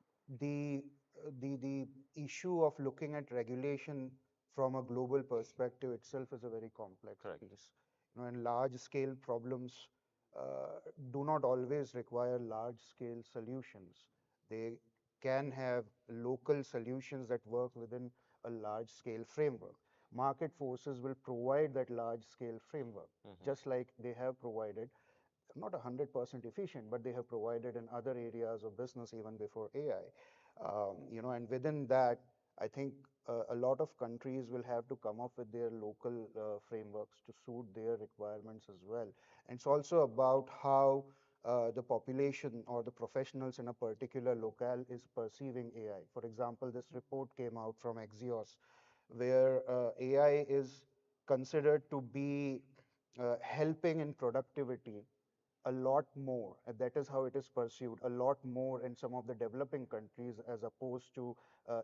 the issue of looking at regulation from a global perspective itself is a very complex Correct. piece. And large scale problems do not always require large scale solutions. They can have local solutions that work within a large scale framework. Market forces will provide that large scale framework, just like they have provided, not 100% efficient, but they have provided in other areas of business even before AI. And within that, I think a lot of countries will have to come up with their local frameworks to suit their requirements as well. And it's also about how the population or the professionals in a particular locale is perceiving AI. For example, this report came out from Axios, where AI is considered to be helping in productivity a lot more, and that is how it is pursued, a lot more in some of the developing countries as opposed to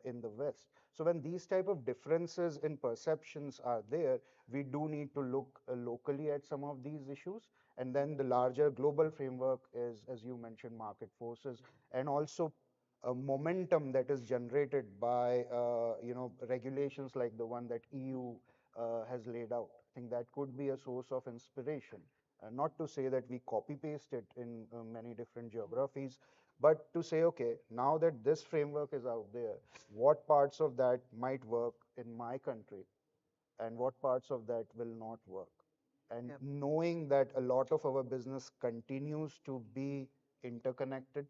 in the West. So when these type of differences in perceptions are there, we do need to look locally at some of these issues. And then the larger global framework is, as you mentioned, market forces, and also a momentum that is generated by regulations like the one that EU has laid out. I think that could be a source of inspiration. Not to say that we copy paste it in many different geographies, but to say, okay, now that this framework is out there, what parts of that might work in my country and what parts of that will not work? And knowing that a lot of our business continues to be interconnected,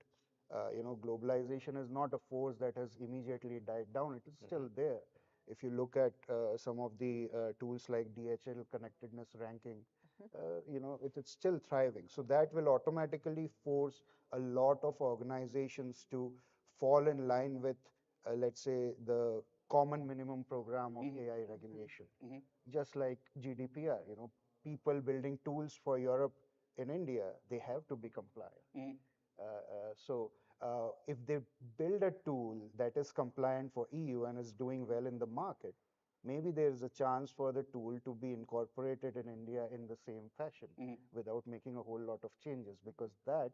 globalization is not a force that has immediately died down. It is still there. If you look at some of the tools like DHL connectedness ranking, it's still thriving. So that will automatically force a lot of organizations to fall in line with, let's say, the common minimum program of AI regulation. Just like GDPR, people building tools for Europe in India, they have to be compliant. If they build a tool that is compliant for EU and is doing well in the market, maybe there is a chance for the tool to be incorporated in India in the same fashion without making a whole lot of changes, because that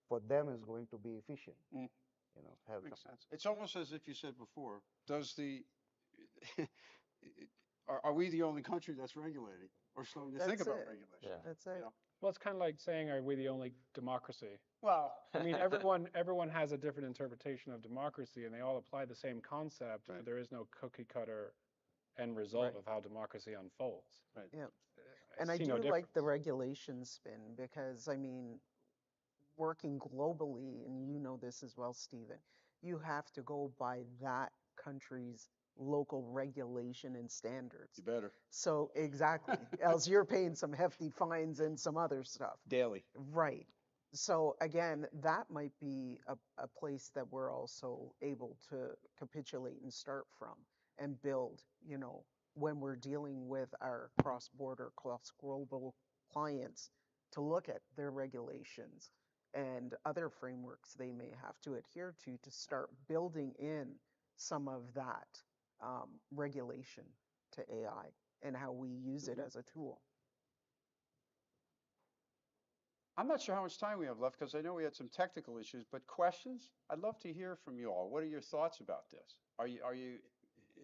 for them is going to be efficient. Makes sense. It's almost as if you said before, does the are we the only country that's regulating or starting to think about regulation? That's it. Well, it's kind of like saying, are we the only democracy? Well, I mean, everyone has a different interpretation of democracy, and they all apply the same concept, but there is no cookie cutter end result of how democracy unfolds. Right. Yeah. And I see do no like difference. the regulation spin because, I mean, working globally, and you know this as well, Stephen, you have to go by that country's local regulation and standards. You better. So exactly, else you're paying some hefty fines and some other stuff. Daily. Right. So again, that might be a place that we're also able to capitulate and start from and build, when we're dealing with our cross-border, cross-global clients to look at their regulations and other frameworks they may have to adhere to start building in some of that regulation to AI and how we use it as a tool. I'm not sure how much time we have left because I know we had some technical issues, but questions? I'd love to hear from you all. What are your thoughts about this?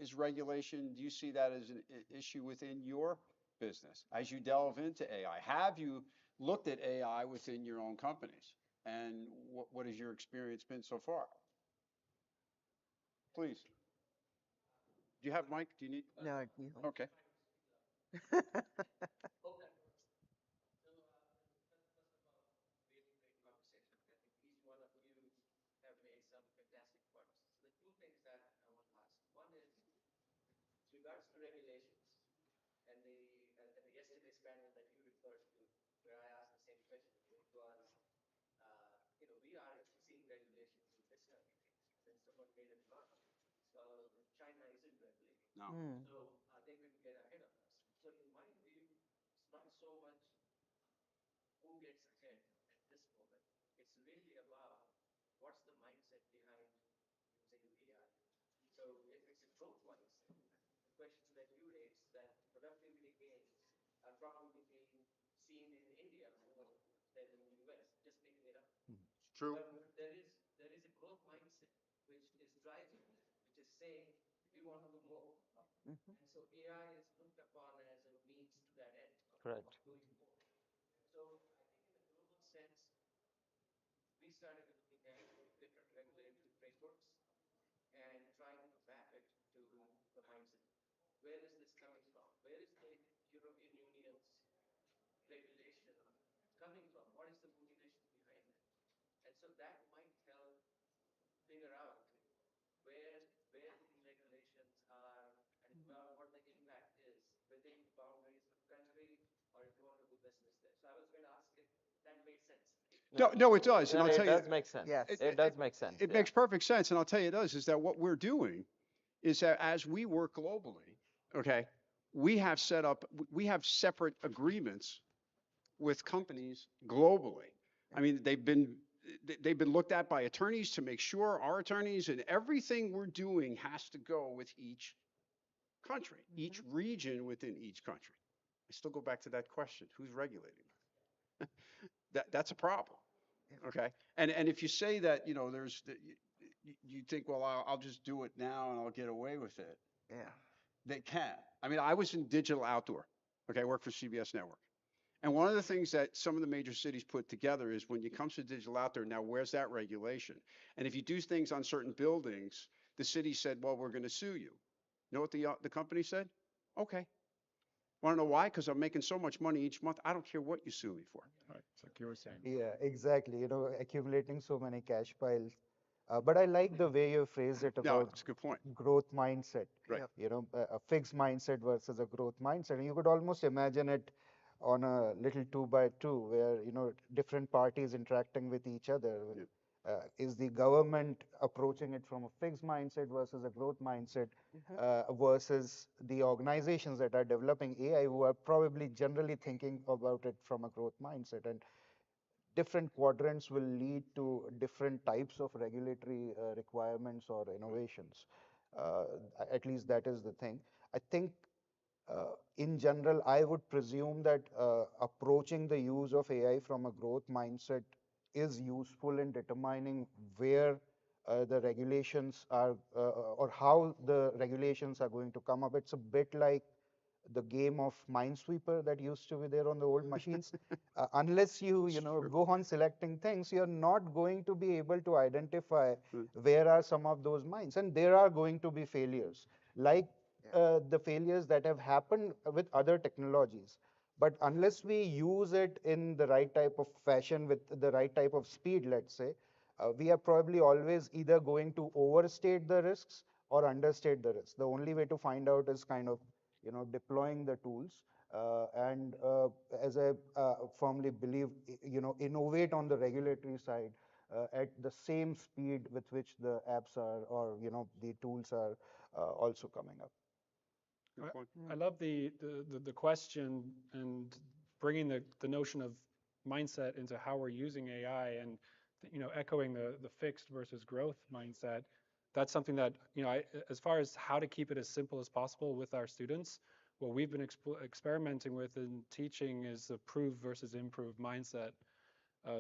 Is regulation, do you see that as an issue within your business as you delve into AI? Have you looked at AI within your own companies? And what has your experience been so far? Please. Do you have mic? Do you need? No. Okay. No. True. Correct. No, it does, and No, I'll it tell you, does make sense. Yes. It does make sense. it Yeah. makes perfect sense, and I'll tell you it does, is that what we're doing is that as we work globally, okay, we have set up, we have separate agreements with companies globally. I mean, they've been looked at by attorneys to make sure our attorneys and everything we're doing has to go with each country, each region within each country. I still go back to that question, who's regulating that? That's a problem. Okay. And if you say that, you know, you think, well, I'll just do it now and I'll get away with it. Yeah. They can. I mean, I was in digital outdoor. Okay. I work for CBS Network. And one of the things that some of the major cities put together is when it comes to digital outdoor, now where's that regulation? And if you do things on certain buildings, the city said, well, we're going to sue you. You know what the company said? Okay. Want to know why? Because I'm making so much money each month. I don't care what you sue me for. Right, it's like you were saying. Yeah, exactly. Accumulating so many cash piles. But I like the way you phrased it No, about it's a good point. growth mindset. Right. Yep. A fixed mindset versus a growth mindset. And you could almost imagine it on a little 2x2 where, different parties interacting with each other. Yep. Is the government approaching it from a fixed mindset versus a growth mindset Mhm. versus the organizations that are developing AI who are probably generally thinking about it from a growth mindset? And different quadrants will lead to different types of regulatory requirements or innovations. Uh, at least that is the thing. I think in general, I would presume that approaching the use of AI from a growth mindset is useful in determining where the regulations are or how the regulations are going to come up. It's a bit like the game of Minesweeper that used to be there on the old machines. Unless you go on selecting things, you're not going to be able to identify where are some of those mines, and there are going to be failures, like the failures that have happened with other technologies. But unless we use it in the right type of fashion with the right type of speed, let's say, we are probably always either going to overstate the risks or understate the risks. The only way to find out is kind of deploying the tools and as I firmly believe, innovate on the regulatory side at the same speed with which the apps are or the tools are also coming up. I love the question and bringing the notion of mindset into how we're using AI and echoing the fixed versus growth mindset. That's something that as far as how to keep it as simple as possible with our students, what we've been experimenting with in teaching is the prove versus improve mindset.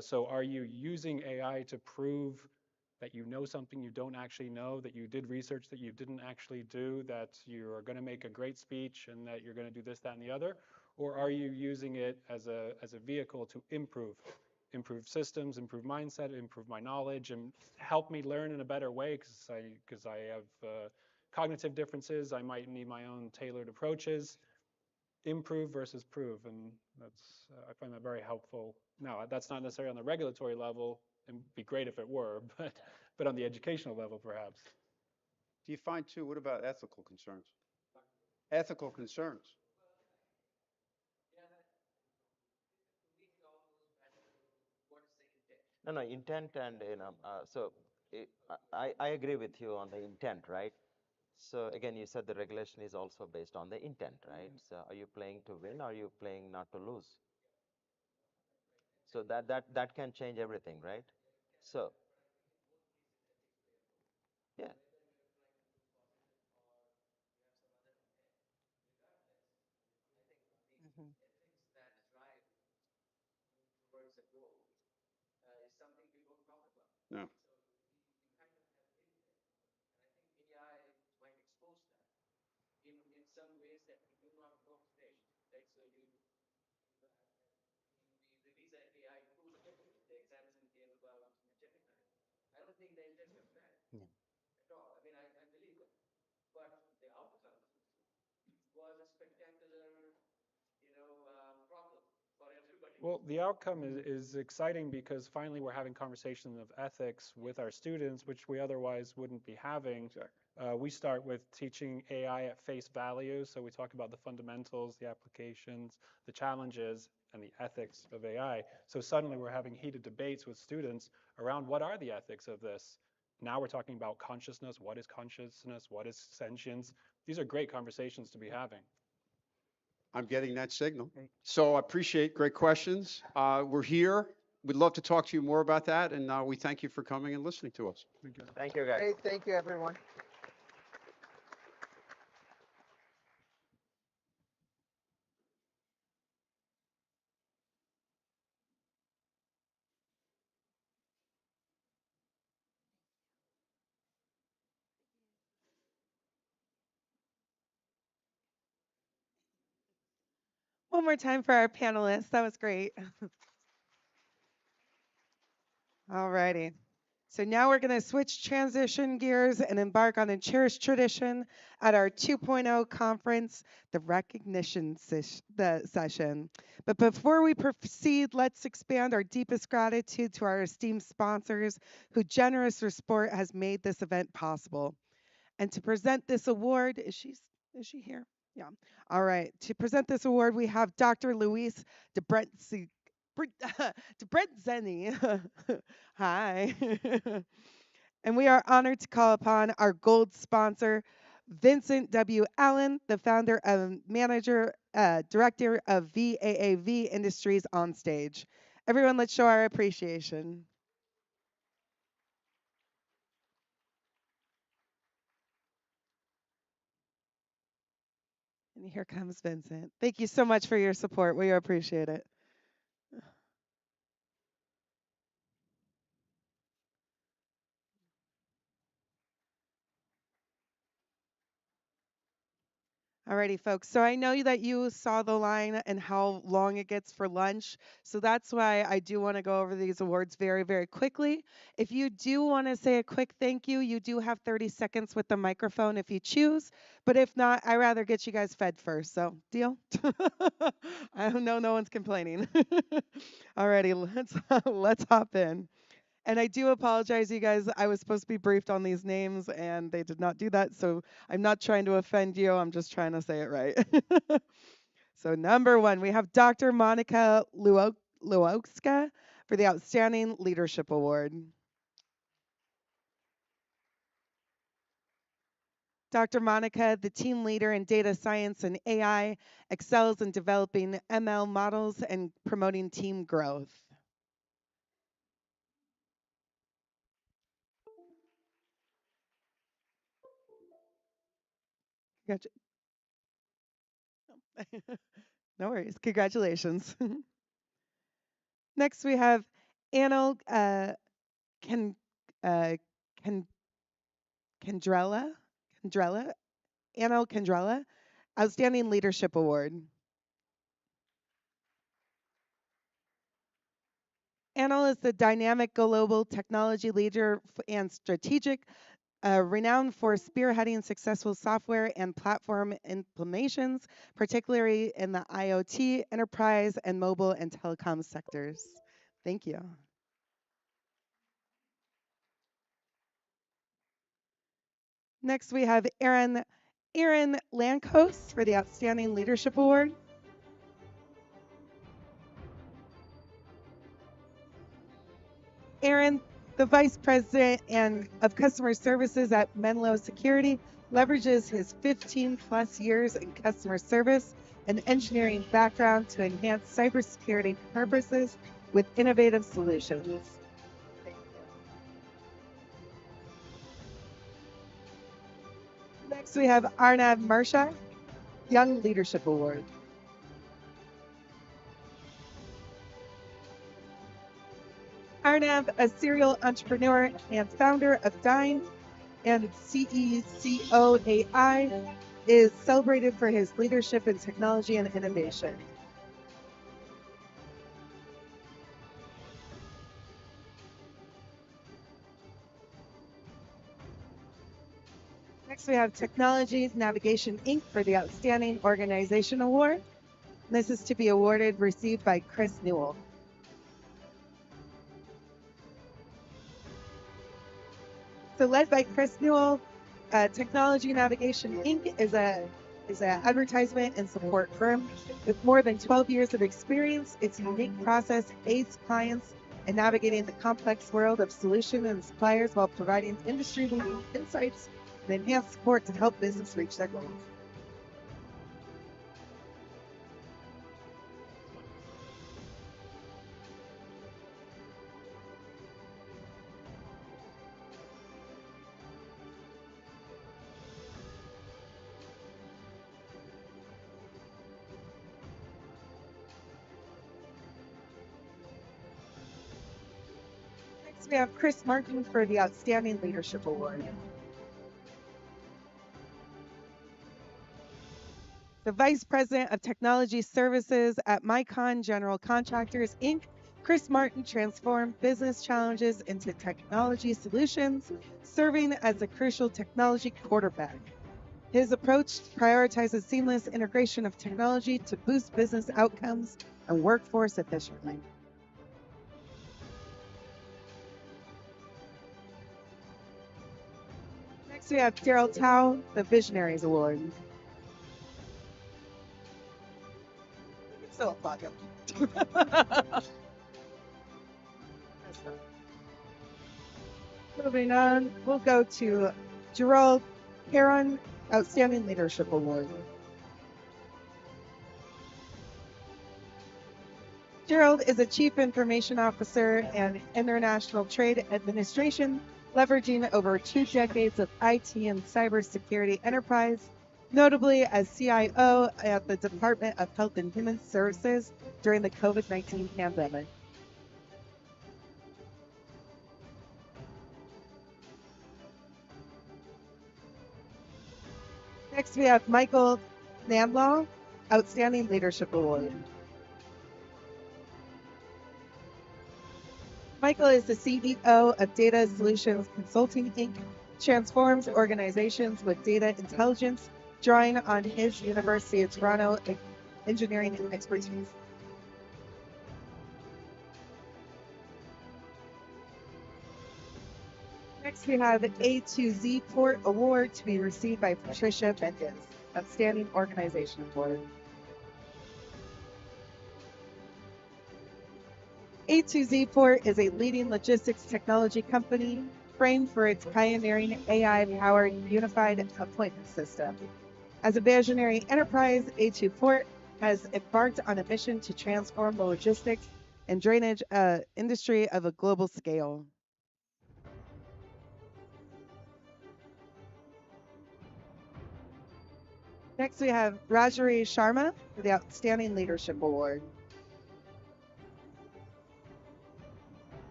So are you using AI to prove that you know something you don't actually know, that you did research that you didn't actually do, that you are going to make a great speech and that you're going to do this, that, and the other? Or are you using it as a vehicle to improve systems, improve mindset, improve my knowledge, and help me learn in a better way because I have cognitive differences. I might need my own tailored approaches. Improve versus prove, and that's I find that very helpful. Now, that's not necessarily on the regulatory level, and be great if it were, but on the educational level, perhaps. Do you find too, what about ethical concerns? Ethical concerns. No, intent and, so I agree with you on the intent, right? So again, you said the regulation is also based on the intent, right? So are you playing to win or are you playing not to lose? So that can change everything, right? So yeah. Mhm. No. Yeah. Well, the outcome is exciting because finally we're having conversations of ethics with our students, which we otherwise wouldn't be having. We start with teaching AI at face value. So we talk about the fundamentals, the applications, the challenges, and the ethics of AI. So suddenly we're having heated debates with students around what are the ethics of this. Now we're talking about consciousness. What is consciousness? What is sentience? These are great conversations to be having. I'm getting that signal. So I appreciate great questions. We're here. We'd love to talk to you more about that. And we thank you for coming and listening to us. Thank you, guys. Hey, thank you, everyone. One more time for our panelists. That was great. All righty. So now we're going to transition gears and embark on a cherished tradition at our 2.0 conference, the recognition session. But before we proceed, let's expand our deepest gratitude to our esteemed sponsors whose generous support has made this event possible. And to present this award, is she here? Yeah. All right. To present this award, we have Dr. Luis DeBrenzi. DeBrentzeni. Hi. And we are honored to call upon our gold sponsor, Vincent W. Allen, the founder and director of VAAV Industries on stage. Everyone, let's show our appreciation. And here comes Vincent. Thank you so much for your support. We appreciate it. Alrighty, folks. So I know that you saw the line and how long it gets for lunch. So that's why I do want to go over these awards very, very quickly. If you do want to say a quick thank you, you do have 30 seconds with the microphone if you choose. But if not, I'd rather get you guys fed first. So deal? I don't know, no one's complaining. Alrighty, let's hop in. And I do apologize, you guys. I was supposed to be briefed on these names, and they did not do that. So I'm not trying to offend you. I'm just trying to say it right. So number one, we have Dr. Monica Luowska for the Outstanding Leadership Award. Dr. Monica, the team leader in data science and AI, excels in developing ML models and promoting team growth. No worries. Congratulations. Next, we have Anil Kendrella, Anil Kendrella, Outstanding Leadership Award. Anil is the dynamic global technology leader and strategic, renowned for spearheading successful software and platform implementations, particularly in the IoT, enterprise, and mobile and telecom sectors. Thank you. Next, we have Aaron Lankos for the Outstanding Leadership Award. Aaron, the Vice President of Customer Services at Menlo Security, leverages his 15-plus years in customer service and engineering background to enhance cybersecurity purposes with innovative solutions. Next, we have Arnav Marsha, Young Leadership Award. Arnav, a serial entrepreneur and founder of Dine and CECOAI, is celebrated for his leadership in technology and innovation. Next, we have Technologies Navigation Inc. for the Outstanding Organization Award. This is to be received by Chris Newell. So led by Chris Newell, Technology Navigation Inc. is an advertisement and support firm with more than 12 years of experience. Its unique process aids clients in navigating the complex world of solution and suppliers while providing industry-leading insights and enhanced support to help business reach their goals. Next, we have Chris Martin for the Outstanding Leadership Award. The Vice President of Technology Services at Micon General Contractors, Inc., Chris Martin transformed business challenges into technology solutions, serving as a crucial technology quarterback. His approach prioritizes seamless integration of technology to boost business outcomes and workforce efficiently. Next, we have Daryl Tao, the Visionaries Award. So applaud him. Moving on, we'll go to Gerald Caron, Outstanding Leadership Award. Gerald is a Chief Information Officer and International Trade Administration, leveraging over 2 decades of IT and cybersecurity enterprise, notably as CIO at the Department of Health and Human Services during the COVID-19 pandemic. Next, we have Michael Namlaw, Outstanding Leadership Award. Michael is the CEO of Data Solutions Consulting, Inc., transforms organizations with data intelligence, drawing on his University of Toronto engineering expertise. Next, we have A2Z Port Award to be received by Patricia Bendis, Outstanding Organization Award. A2Z Port is a leading logistics technology company framed for its pioneering AI-powered unified appointment system. As a visionary enterprise, A2 Port has embarked on a mission to transform the logistics and drainage industry of a global scale. Next, we have Rajari Sharma for the Outstanding Leadership Award.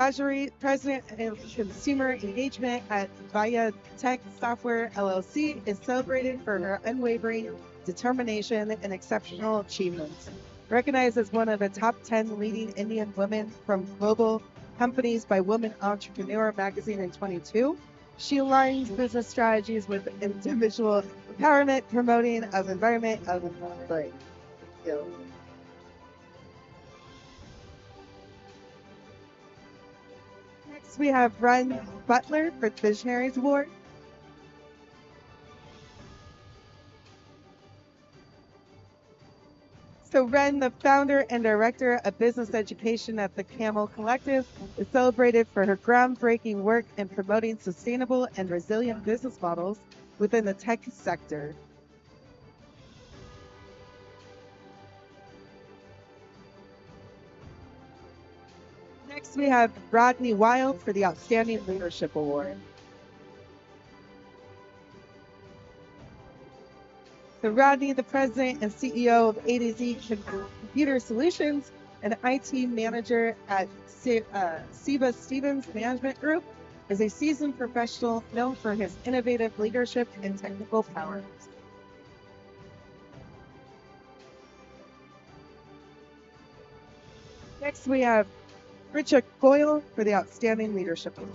Rajari, President of Consumer Engagement at Via Tech Software LLC, is celebrated for her unwavering determination and exceptional achievements. Recognized as one of the top 10 leading Indian women from global companies by Woman Entrepreneur magazine in 2022, she aligns business strategies with individual empowerment, promoting of environment of employment. Next, we have Ren Butler for the Visionaries Award. So Ren, the founder and director of business education at the Camel Collective, is celebrated for her groundbreaking work in promoting sustainable and resilient business models within the tech sector. Next, we have Rodney Wild for the Outstanding Leadership Award. So Rodney, the president and CEO of A to Z Computer Solutions, an IT manager at Seba Stevens Management Group, is a seasoned professional known for his innovative leadership and technical powers. Next, we have Richard Goyle for the Outstanding Leadership Award.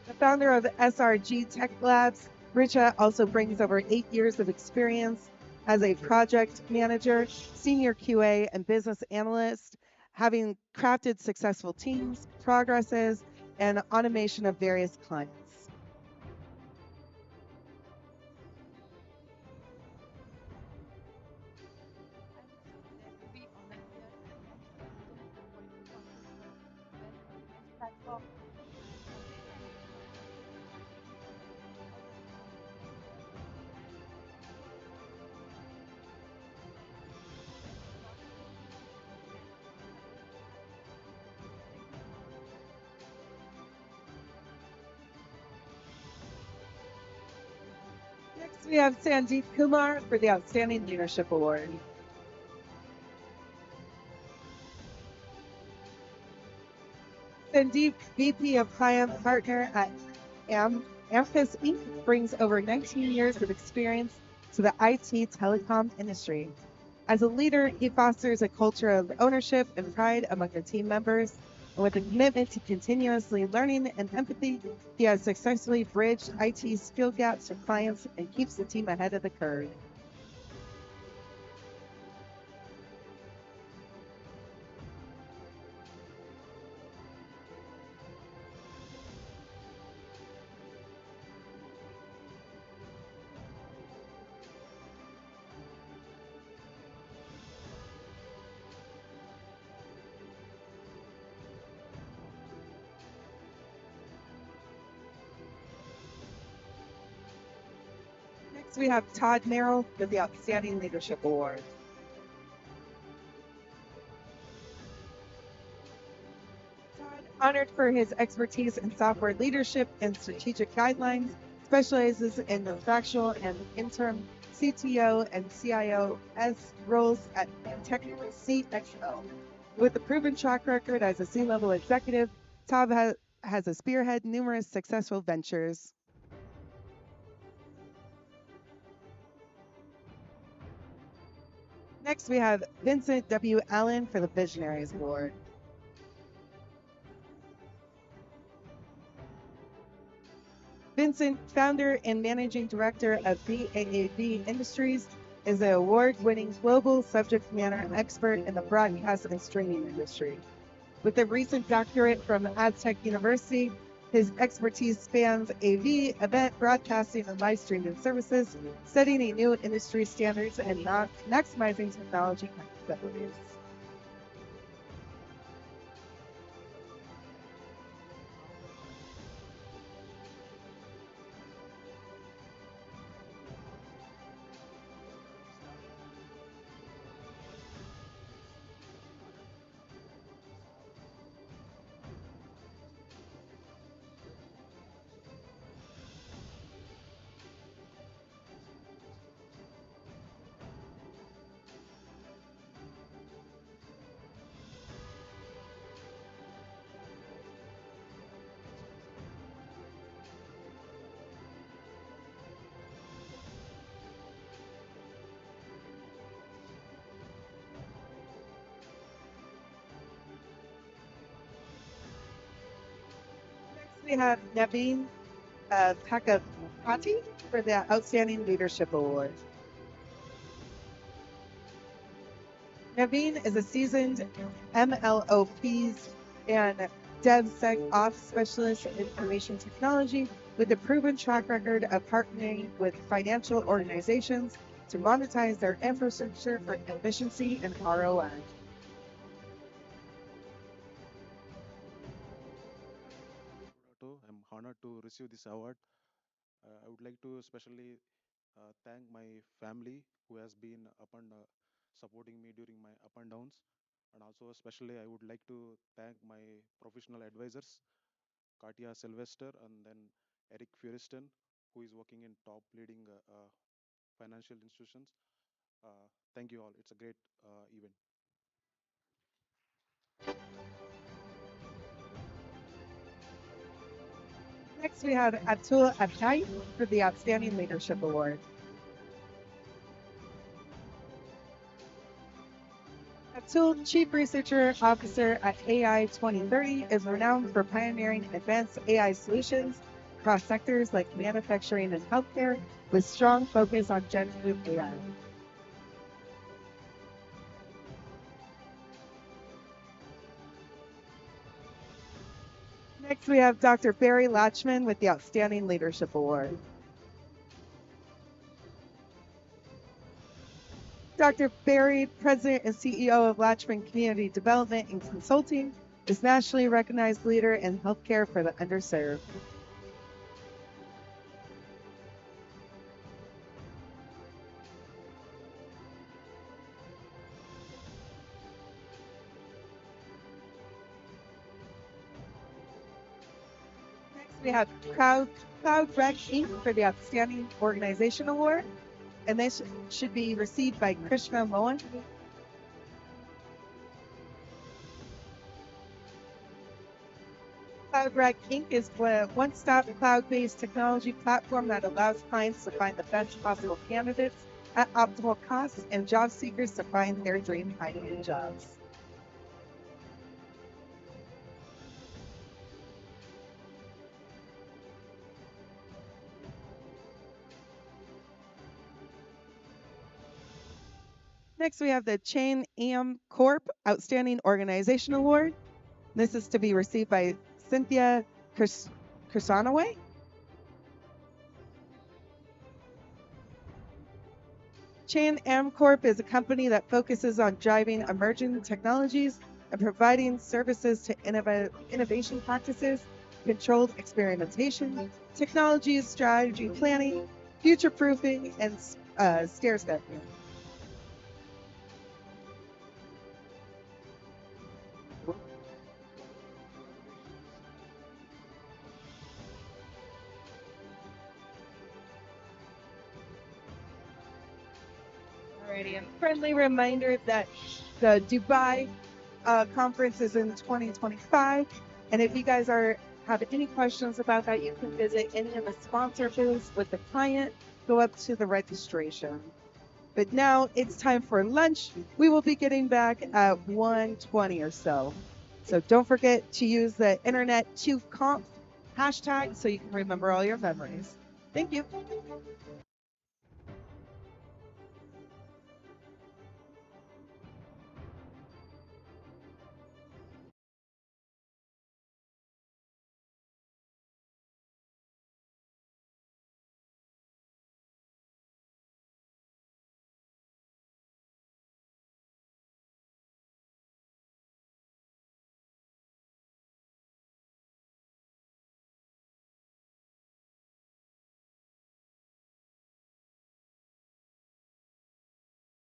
The founder of SRG Tech Labs, Richa also brings over 8 years of experience as a project manager, senior QA, and business analyst having crafted successful teams, progresses, and automation of various clients. Next, we have Sandeep Kumar for the Outstanding Leadership Award. Sandeep, VP of Client Partner at Amphis Inc., brings over 19 years of experience to the IT telecom industry. As a leader, he fosters a culture of ownership and pride among the team members. And with a commitment to continuously learning and empathy, he has successfully bridged IT skill gaps for clients and keeps the team ahead of the curve. Next, we have Todd Merrill with the Outstanding Leadership Award. Todd, honored for his expertise in software leadership and strategic guidelines, specializes in the fractional and interim CTO and CIO as roles at technical CXO. With a proven track record as a C-level executive, Todd has a spearhead numerous successful ventures. Next, we have Vincent W. Allen for the Visionaries Award. Vincent, founder and managing director of BAAV Industries, is an award-winning global subject matter expert in the broadcast and streaming industry. With a recent doctorate from Aztec University, his expertise spans AV, event broadcasting, and live streaming services, setting a new industry standards and maximizing technology capabilities. We have Naveen Pakapati for the Outstanding Leadership Award. Naveen is a seasoned MLOps and DevSecOps specialist in information technology with a proven track record of partnering with financial organizations to monetize their infrastructure for efficiency and ROI. I'm honored to receive this award. I would like to especially thank my family who has been up and supporting me during my up and downs. And also, especially, I would like to thank my professional advisors, Katia Sylvester, and then Eric Furiston, who is working in top leading financial institutions. Thank you all. It's a great event. Next, we have Atul Abtai for the Outstanding Leadership Award. Atul, Chief Researcher Officer at AI 2030, is renowned for pioneering advanced AI solutions across sectors like manufacturing and healthcare, with strong focus on generative AI. Next, we have Dr. Barry Latchman with the Outstanding Leadership Award. Dr. Barry, President and CEO of Latchman Community Development and Consulting, is nationally recognized leader in healthcare for the underserved. We have CloudRec Inc. for the Outstanding Organization Award, and this should be received by Krishna Mohan. CloudRec Inc. is a one-stop cloud-based technology platform that allows clients to find the best possible candidates at optimal costs and job seekers to find their dream high-paying jobs. Next, we have the Chain AM Corp Outstanding Organization Award. This is to be received by Cynthia Kersanaway. Chain AM Corp is a company that focuses on driving emerging technologies and providing services to innovation practices, controlled experimentation, technology strategy planning, future proofing, and stair-stepping. Alrighty, a friendly reminder that the Dubai conference is in 2025, and if you guys have any questions about that, you can visit any of the sponsor booths with the client, go up to the registration. But now it's time for lunch. We will be getting back at 1:20 or so. So don't forget to use the Internet 2Conf hashtag so you can remember all your memories. Thank you.